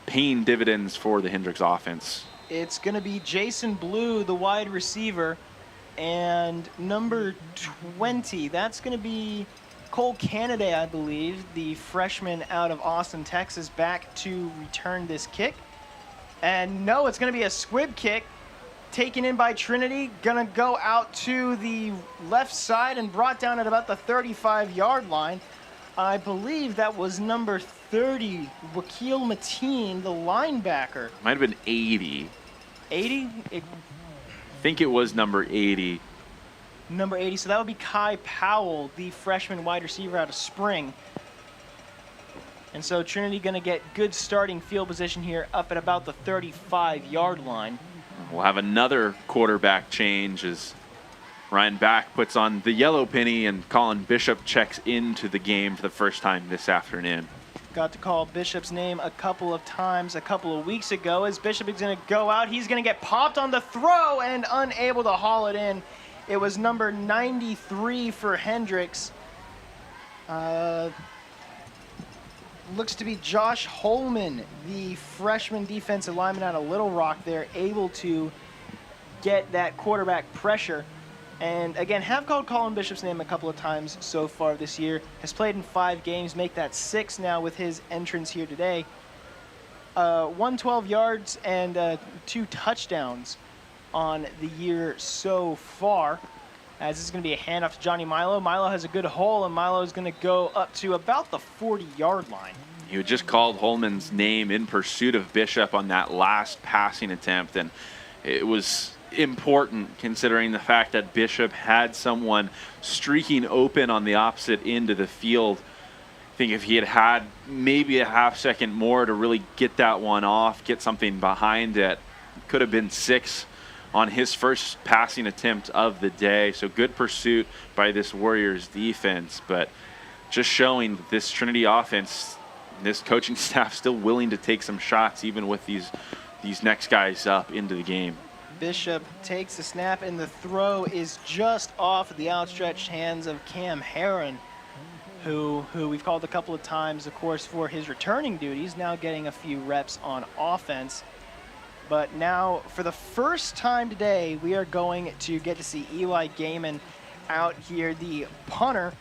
paying dividends for the Hendrix offense. It's going to be Jason Blue, the wide receiver, and number 20, that's going to be Cole Canada, I believe, the freshman out of Austin, Texas, back to return this kick. And no, it's going to be a squib kick. taken in by Trinity, gonna go out to the left side and brought down at about the 35-yard line. I believe that was number 30, Wakil Mateen, the linebacker. Might have been 80. 80? I think it was number 80. Number 80, so that would be Kai Powell, the freshman wide receiver out of Spring. And so Trinity going to get good starting field position here up at about the 35-yard line. We'll have another quarterback change as Ryan Back puts on the yellow penny and Colin Bishop checks into the game for the first time this afternoon. Got to call Bishop's name a couple of times a couple of weeks ago as Bishop is going to go out. He's going to get popped on the throw and unable to haul it in. It was number 93 for Hendrix. Looks to be Josh Holman, the freshman defensive lineman out of Little Rock there, able to get that quarterback pressure. And again, have called Colin Bishop's name a couple of times so far this year. Has played in 5 games, make that 6 now with his entrance here today. 112 yards and 2 touchdowns on the year so far. As this is going to be a handoff to Johnny Milo. Milo has a good hole, and Milo is going to go up to about the 40-yard line. You just called Holman's name in pursuit of Bishop on that last passing attempt, and it was important considering the fact that Bishop had someone streaking open on the opposite end of the field. I think if he had had maybe a half second more to really get that one off, get something behind it, could have been 6 on his first passing attempt of the day. So good pursuit by this Warriors defense, but just showing that this Trinity offense, this coaching staff still willing to take some shots even with these next guys up into the game. Bishop takes the snap, and the throw is just off the outstretched hands of Cam Herron, who we've called a couple of times, of course, for his returning duties, now getting a few reps on offense. But now, for the first time today, we are going to get to see Eli Gaiman out here, the punter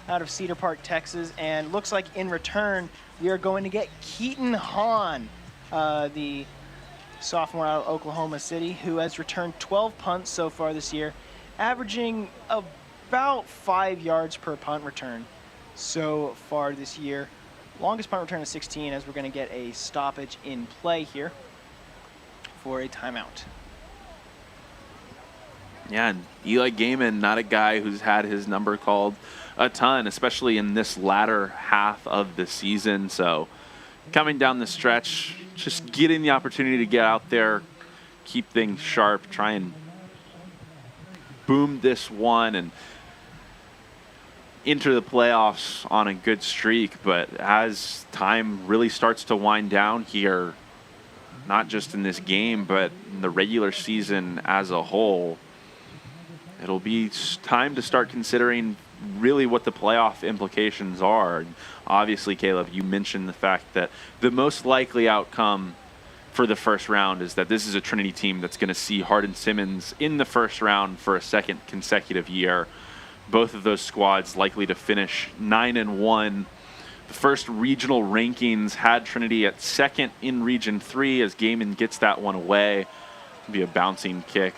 out of Cedar Park, Texas. And looks like in return, we are going to get Keaton Hahn, the sophomore out of Oklahoma City, who has returned 12 punts so far this year, averaging about 5 yards per punt return so far this year. Longest punt return is 16, as we're going to get a stoppage in play here for a timeout. Yeah, and Eli Gaiman, not a guy who's had his number called a ton, especially in this latter half of the season. So coming down the stretch, just getting the opportunity to get out there, keep things sharp, try and boom this one and enter the playoffs on a good streak. But as time really starts to wind down here, not just in this game, but in the regular season as a whole, it'll be time to start considering really what the playoff implications are. And obviously, Caleb, you mentioned the fact that the most likely outcome for the first round is that this is a Trinity team that's going to see Hardin Simmons in the first round for a second consecutive year. Both of those squads likely to finish 9-1. The first regional rankings had Trinity at second in Region 3 as Gaiman gets that one away. It'll be a bouncing kick.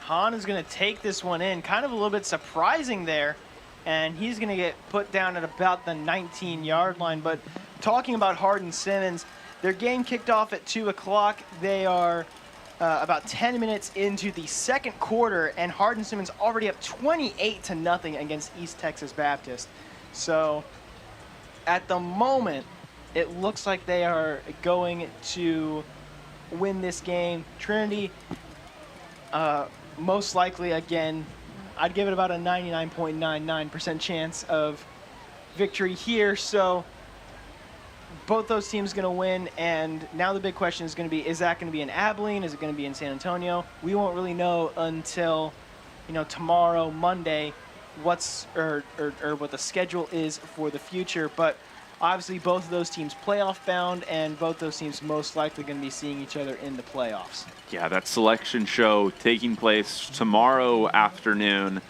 Hahn is going to take this one in, kind of a little bit surprising there, and he's going to get put down at about the 19-yard line. But talking about Hardin Simmons, their game kicked off at 2 o'clock. They are about 10 minutes into the second quarter, and Hardin Simmons already up 28-0 against East Texas Baptist. So at the moment, it looks like they are going to win this game. Trinity, most likely, again, I'd give it about a 99.99% chance of victory here. So both those teams going to win, and now the big question is going to be, is that going to be in Abilene? Is it going to be in San Antonio? We won't really know until, tomorrow, Monday, what the schedule is for the future. But obviously both of those teams playoff bound, and both those teams most likely going to be seeing each other in the playoffs. Yeah, that selection show taking place tomorrow afternoon,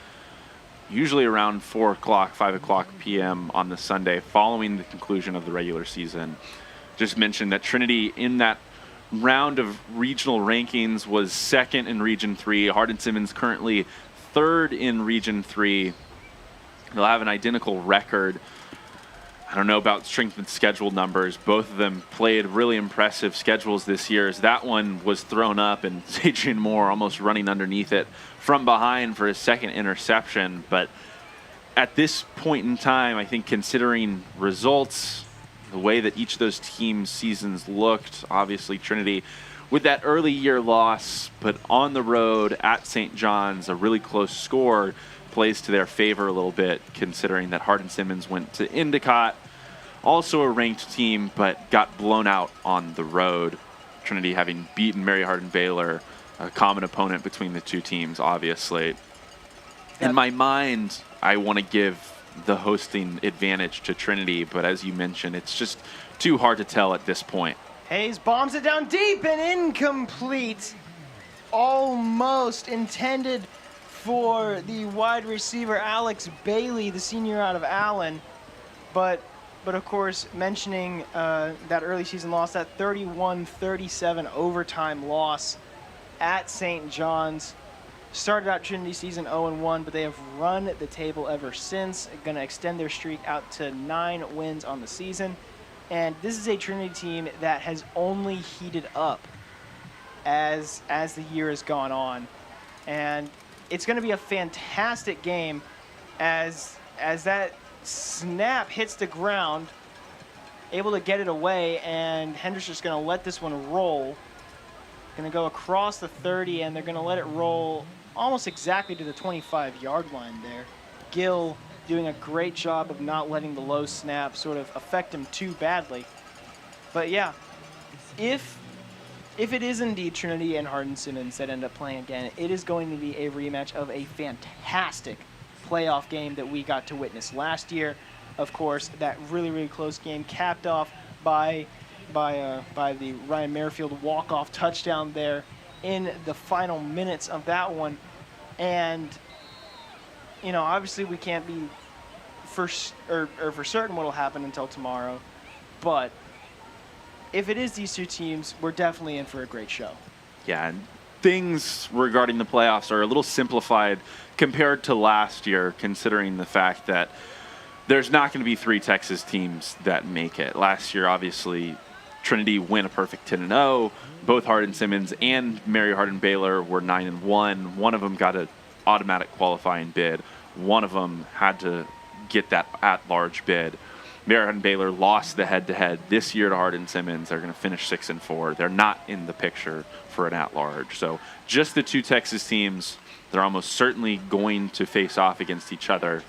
usually around 4 o'clock, 5 o'clock p.m. on the Sunday following the conclusion of the regular season. Just mentioned that Trinity in that round of regional rankings was second in Region 3. Hardin-Simmons currently third in Region 3. They'll have an identical record. I don't know about strength and schedule numbers. Both of them played really impressive schedules this year, as that one was thrown up and Adrian Moore almost running underneath it from behind for his second interception. But at this point in time, I think considering results, the way that each of those teams' seasons looked, obviously Trinity with that early year loss, but on the road at St. John's, a really close score plays to their favor a little bit, considering that Hardin-Simmons went to Endicott, also a ranked team, but got blown out on the road. Trinity having beaten Mary Hardin-Baylor, a common opponent between the two teams, obviously. In my mind, I want to give the hosting advantage to Trinity, but as you mentioned, it's just too hard to tell at this point. Hayes bombs it down deep and incomplete. Almost intended for the wide receiver Alex Bailey, the senior out of Allen. But of course, mentioning that early season loss, that 31-37 overtime loss at St. John's. Started out Trinity season 0-1, but they have run the table ever since. Going to extend their streak out to 9 wins on the season. And this is a Trinity team that has only heated up as the year has gone on. And it's going to be a fantastic game as that snap hits the ground, able to get it away, and Hendrix is going to let this one roll. Going to go across the 30, and they're going to let it roll almost exactly to the 25-yard line there. Gill doing a great job of not letting the low snap sort of affect him too badly. But yeah, if it is indeed Trinity and Hardin-Simmons that end up playing again, it is going to be a rematch of a fantastic playoff game that we got to witness last year. Of course, that really, really close game capped off by the Ryan Merrifield walk-off touchdown there in the final minutes of that one. And you know, obviously we can't be for certain what will happen until tomorrow, but if it is these two teams, we're definitely in for a great show. Yeah, and things regarding the playoffs are a little simplified compared to last year, considering the fact that there's not going to be 3 Texas teams that make it. Last year, obviously, Trinity went a perfect 10-0. Both Hardin-Simmons and Mary Hardin-Baylor were 9-1. One of them got an automatic qualifying bid. One of them had to get that at-large bid. Mary Hardin-Baylor lost the head-to-head this year to Hardin-Simmons. They're going to finish 6-4. They're not in the picture for an at-large. So just the 2 Texas teams, they're almost certainly going to face off against each other.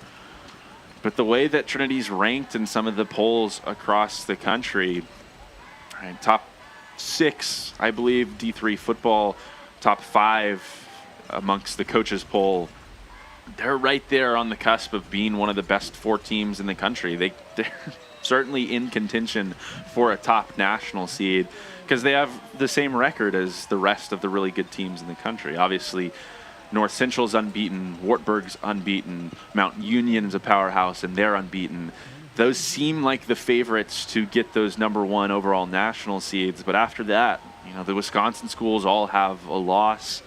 But the way that Trinity's ranked in some of the polls across the country, top 6, I believe, D3 football, top 5 amongst the coaches poll, they're right there on the cusp of being one of the best 4 teams in the country. They're certainly in contention for a top national seed because they have the same record as the rest of the really good teams in the country. Obviously, North Central's unbeaten, Wartburg's unbeaten, Mount Union's a powerhouse, and they're unbeaten. Those seem like the favorites to get those number 1 overall national seeds. But after that, you know, the Wisconsin schools all have a loss.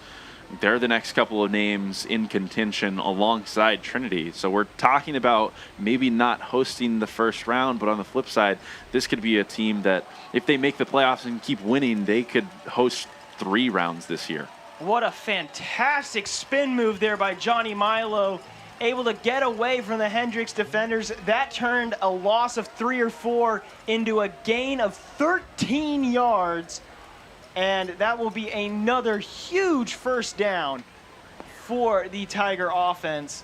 They're the next couple of names in contention alongside Trinity. So we're talking about maybe not hosting the first round, but on the flip side, this could be a team that if they make the playoffs and keep winning, they could host 3 rounds this year. What a fantastic spin move there by Johnny Milo, able to get away from the Hendrix defenders. That turned a loss of 3 or 4 into a gain of 13 yards. And that will be another huge first down for the Tiger offense.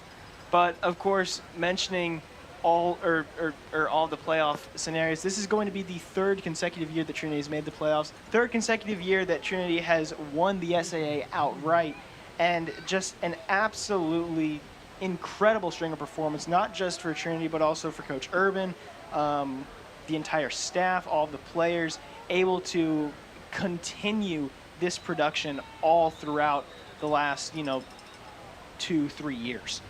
But of course, mentioning all the playoff scenarios, this is going to be the 3rd consecutive year that Trinity has made the playoffs. 3rd consecutive year that Trinity has won the SAA outright, and just an absolutely incredible string of performance, not just for Trinity, but also for Coach Urban, the entire staff, all of the players, able to continue this production all throughout the last, 2-3 years.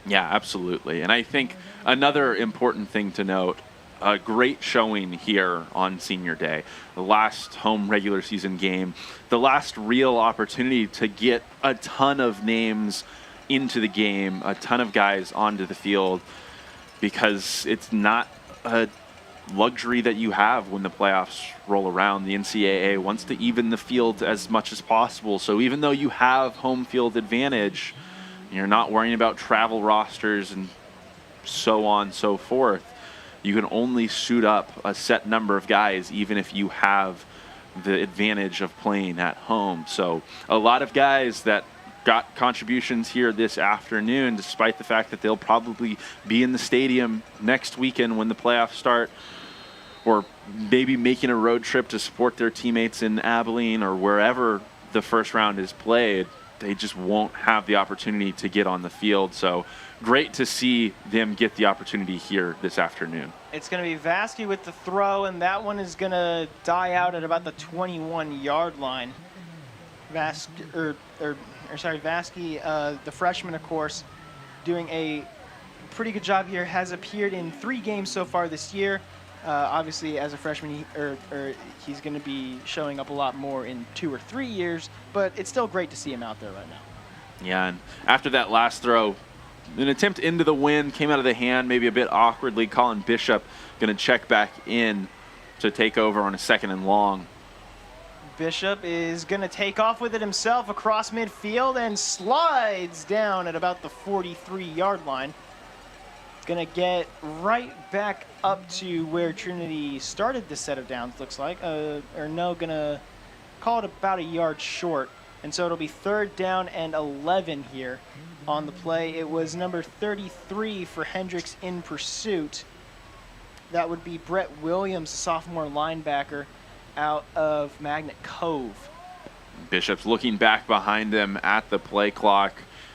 Yeah, absolutely. And I think another important thing to note, a great showing here on senior day. The last home regular season game, the last real opportunity to get a ton of names into the game, a ton of guys onto the field, because it's not a luxury that you have when the playoffs roll around. The NCAA wants to even the field as much as possible. So even though you have home field advantage, you're not worrying about travel rosters and so on and so forth. You can only suit up a set number of guys, even if you have the advantage of playing at home. So a lot of guys that got contributions here this afternoon, despite the fact that they'll probably be in the stadium next weekend when the playoffs start, or maybe making a road trip to support their teammates in Abilene or wherever the first round is played. They just won't have the opportunity to get on the field. So great to see them get the opportunity here this afternoon. It's going to be Vasky with the throw, and that one is going to die out at about the 21-yard line. Vasky, the freshman, of course, doing a pretty good job here. Has appeared in 3 games so far this year. Obviously, as a freshman, he's going to be showing up a lot more in 2 or 3 years, but it's still great to see him out there right now. Yeah, and after that last throw, an attempt into the wind, came out of the hand, maybe a bit awkwardly. Colin Bishop going to check back in to take over on a 2nd and long. Bishop is going to take off with it himself across midfield and slides down at about the 43-yard line. Going to get right back up to where Trinity started this set of downs, looks like. Going to call it about a yard short. And so it'll be 3rd down and 11 here on the play. It was number 33 for Hendrix in pursuit. That would be Brett Williams, sophomore linebacker out of Magnet Cove. Bishop's looking back behind him at the play clock,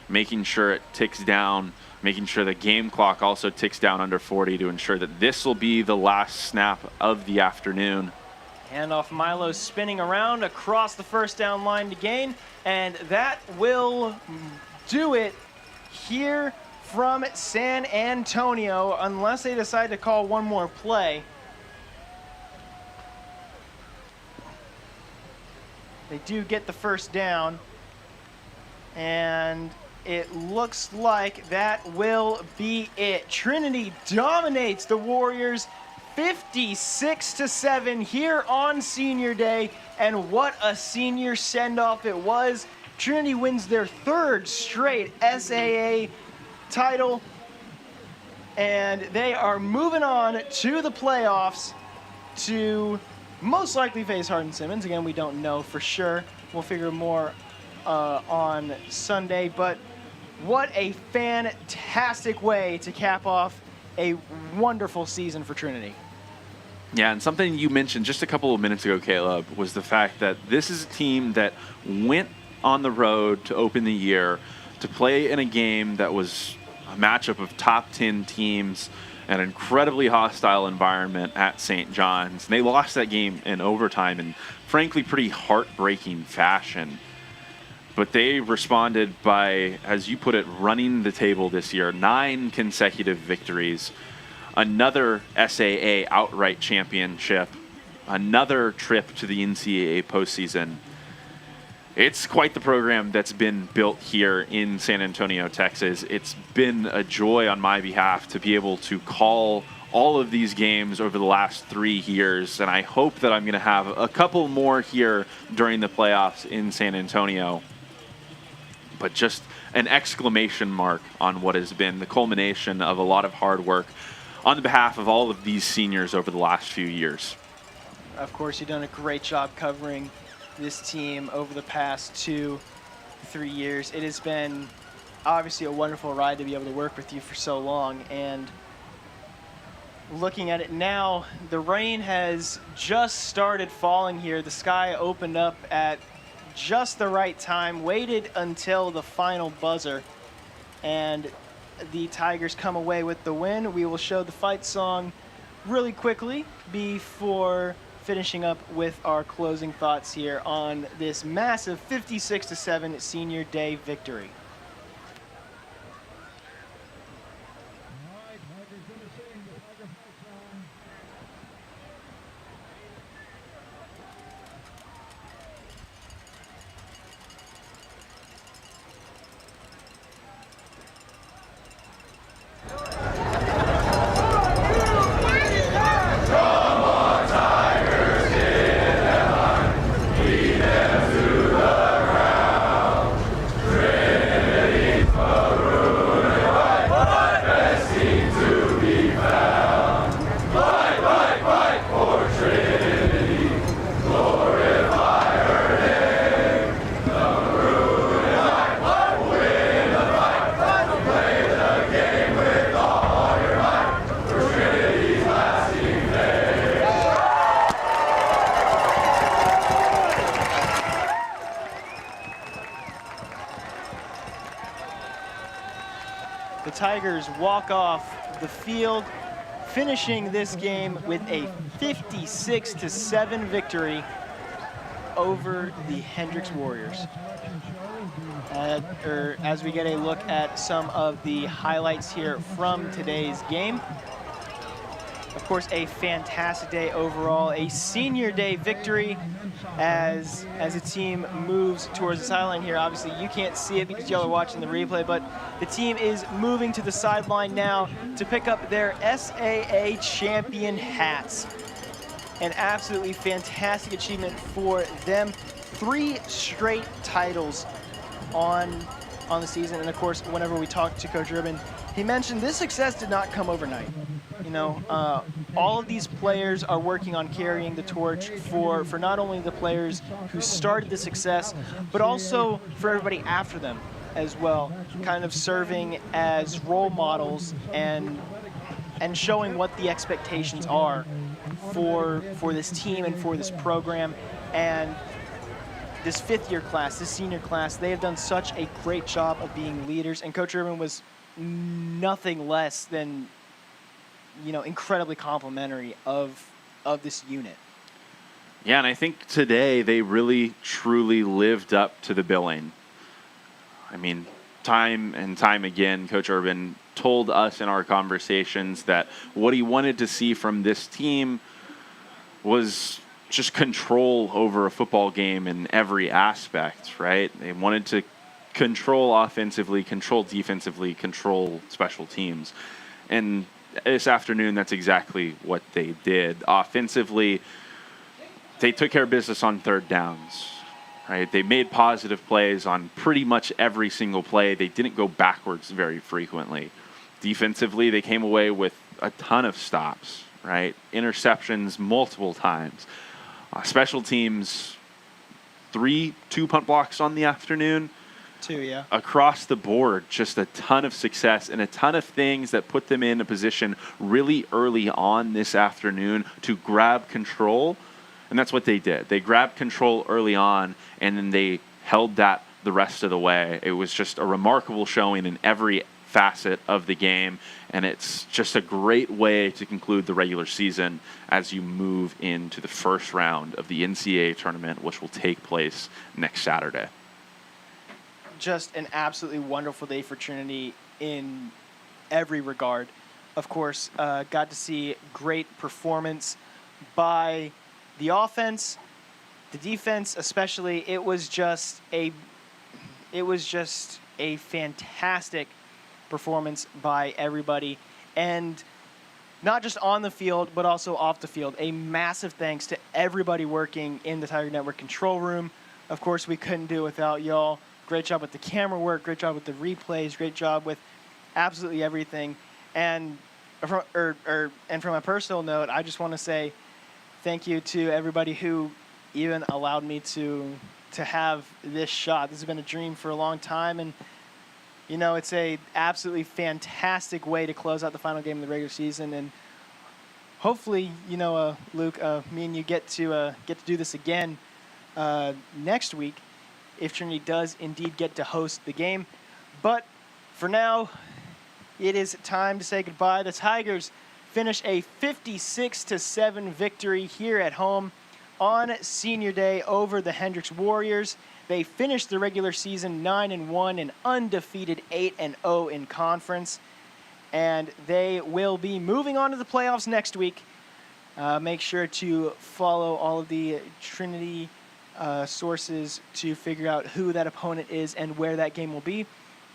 making sure it ticks down, making sure the game clock also ticks down under 40 to ensure that this will be the last snap of the afternoon. Handoff, Milo spinning around across the first down line to gain, and that will do it here from San Antonio, unless they decide to call one more play. They do get the first down, and it looks like that will be it. Trinity dominates the Warriors 56-7 here on senior day, and what a senior send-off it was. Trinity wins their 3rd straight SAA title, and they are moving on to the playoffs to most likely face Hardin-Simmons. Again, we don't know for sure. We'll figure more on Sunday, but what a fantastic way to cap off a wonderful season for Trinity. Yeah, and something you mentioned just a couple of minutes ago, Caleb, was the fact that this is a team that went on the road to open the year to play in a game that was a matchup of top 10 teams, an incredibly hostile environment at St. John's. And they lost that game in overtime in, frankly, pretty heartbreaking fashion. But they responded by, as you put it, running the table this year. 9 consecutive victories, another SAA outright championship, another trip to the NCAA postseason. It's quite the program that's been built here in San Antonio, Texas. It's been a joy on my behalf to be able to call all of these games over the last 3 years, and I hope that I'm going to have a couple more here during the playoffs in San Antonio. But just an exclamation mark on what has been the culmination of a lot of hard work on behalf of all of these seniors over the last few years. Of course, you've done a great job covering this team over the past 2-3 years. It has been obviously a wonderful ride to be able to work with you for so long, and looking at it now, the rain has just started falling here. The sky opened up at just the right time, waited until the final buzzer, and the Tigers come away with the win. We will show the fight song really quickly before finishing up with our closing thoughts here on this massive 56-7 senior day victory. All right, Tigers gonna sing the Tiger fight song. the Tigers walk off the field, finishing this game with a 56-7 victory over the Hendrix Warriors. As we get a look at some of the highlights here from today's game. Of course, a fantastic day overall, a senior day victory as a team moves towards the sideline here. Obviously, you can't see it because y'all are watching the replay, but the team is moving to the sideline now to pick up their SAA champion hats. An absolutely fantastic achievement for them. 3 straight titles on the season, and of course, whenever we talked to Coach Urban, he mentioned this success did not come overnight. You know, all of these players are working on carrying the torch for not only the players who started the success, but also for everybody after them as well, kind of serving as role models and showing what the expectations are for this team and for this program. And this 5th-year class, this senior class, they have done such a great job of being leaders, and Coach Urban was nothing less than, you know, incredibly complimentary of this unit. Yeah, and I think today they really, truly lived up to the billing. I mean, time and time again, Coach Urban told us in our conversations that what he wanted to see from this team was just control over a football game in every aspect, right? They wanted to control offensively, control defensively, control special teams. And this afternoon, that's exactly what they did. Offensively, they took care of business on 3rd downs, right? They made positive plays on pretty much every single play. They didn't go backwards very frequently. Defensively, they came away with a ton of stops, right? Interceptions multiple times. Special teams, 2 punt blocks on the afternoon. 2, yeah. Across the board, just a ton of success and a ton of things that put them in a position really early on this afternoon to grab control. And that's what they did. They grabbed control early on, and then they held that the rest of the way. It was just a remarkable showing in every facet of the game, and it's just a great way to conclude the regular season as you move into the first round of the NCAA tournament, which will take place next Saturday. Just an absolutely wonderful day for Trinity in every regard. Of course, got to see great performance by the offense, the defense especially. It was just a fantastic performance by everybody, and not just on the field, but also off the field. A massive thanks to everybody working in the Tiger Network control room. Of course, we couldn't do it without y'all. Great job with the camera work, great job with the replays, great job with absolutely everything. And from a personal note, I just want to say thank you to everybody who even allowed me to have this shot. This has been a dream for a long time, and you know, it's a absolutely fantastic way to close out the final game of the regular season. And hopefully, you know, Luke, me and you get to do this again next week if Trinity does indeed get to host the game. But for now, it is time to say goodbye. The Tigers finish a 56-7 victory here at home on Senior Day over the Hendrix Warriors. They finished the regular season 9-1 and undefeated 8-0 in conference. And they will be moving on to the playoffs next week. Make sure to follow all of the Trinity sources to figure out who that opponent is and where that game will be.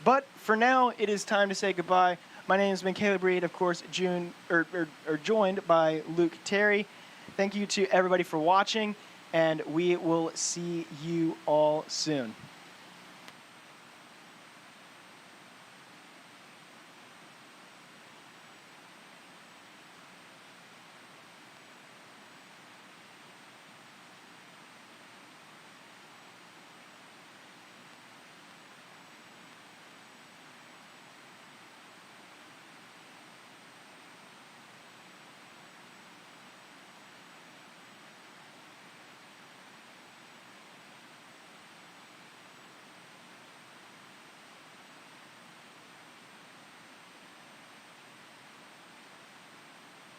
But for now, it is time to say goodbye. My name has been Caleb Reed, of course, joined by Luke Terry. Thank you to everybody for watching, and we will see you all soon.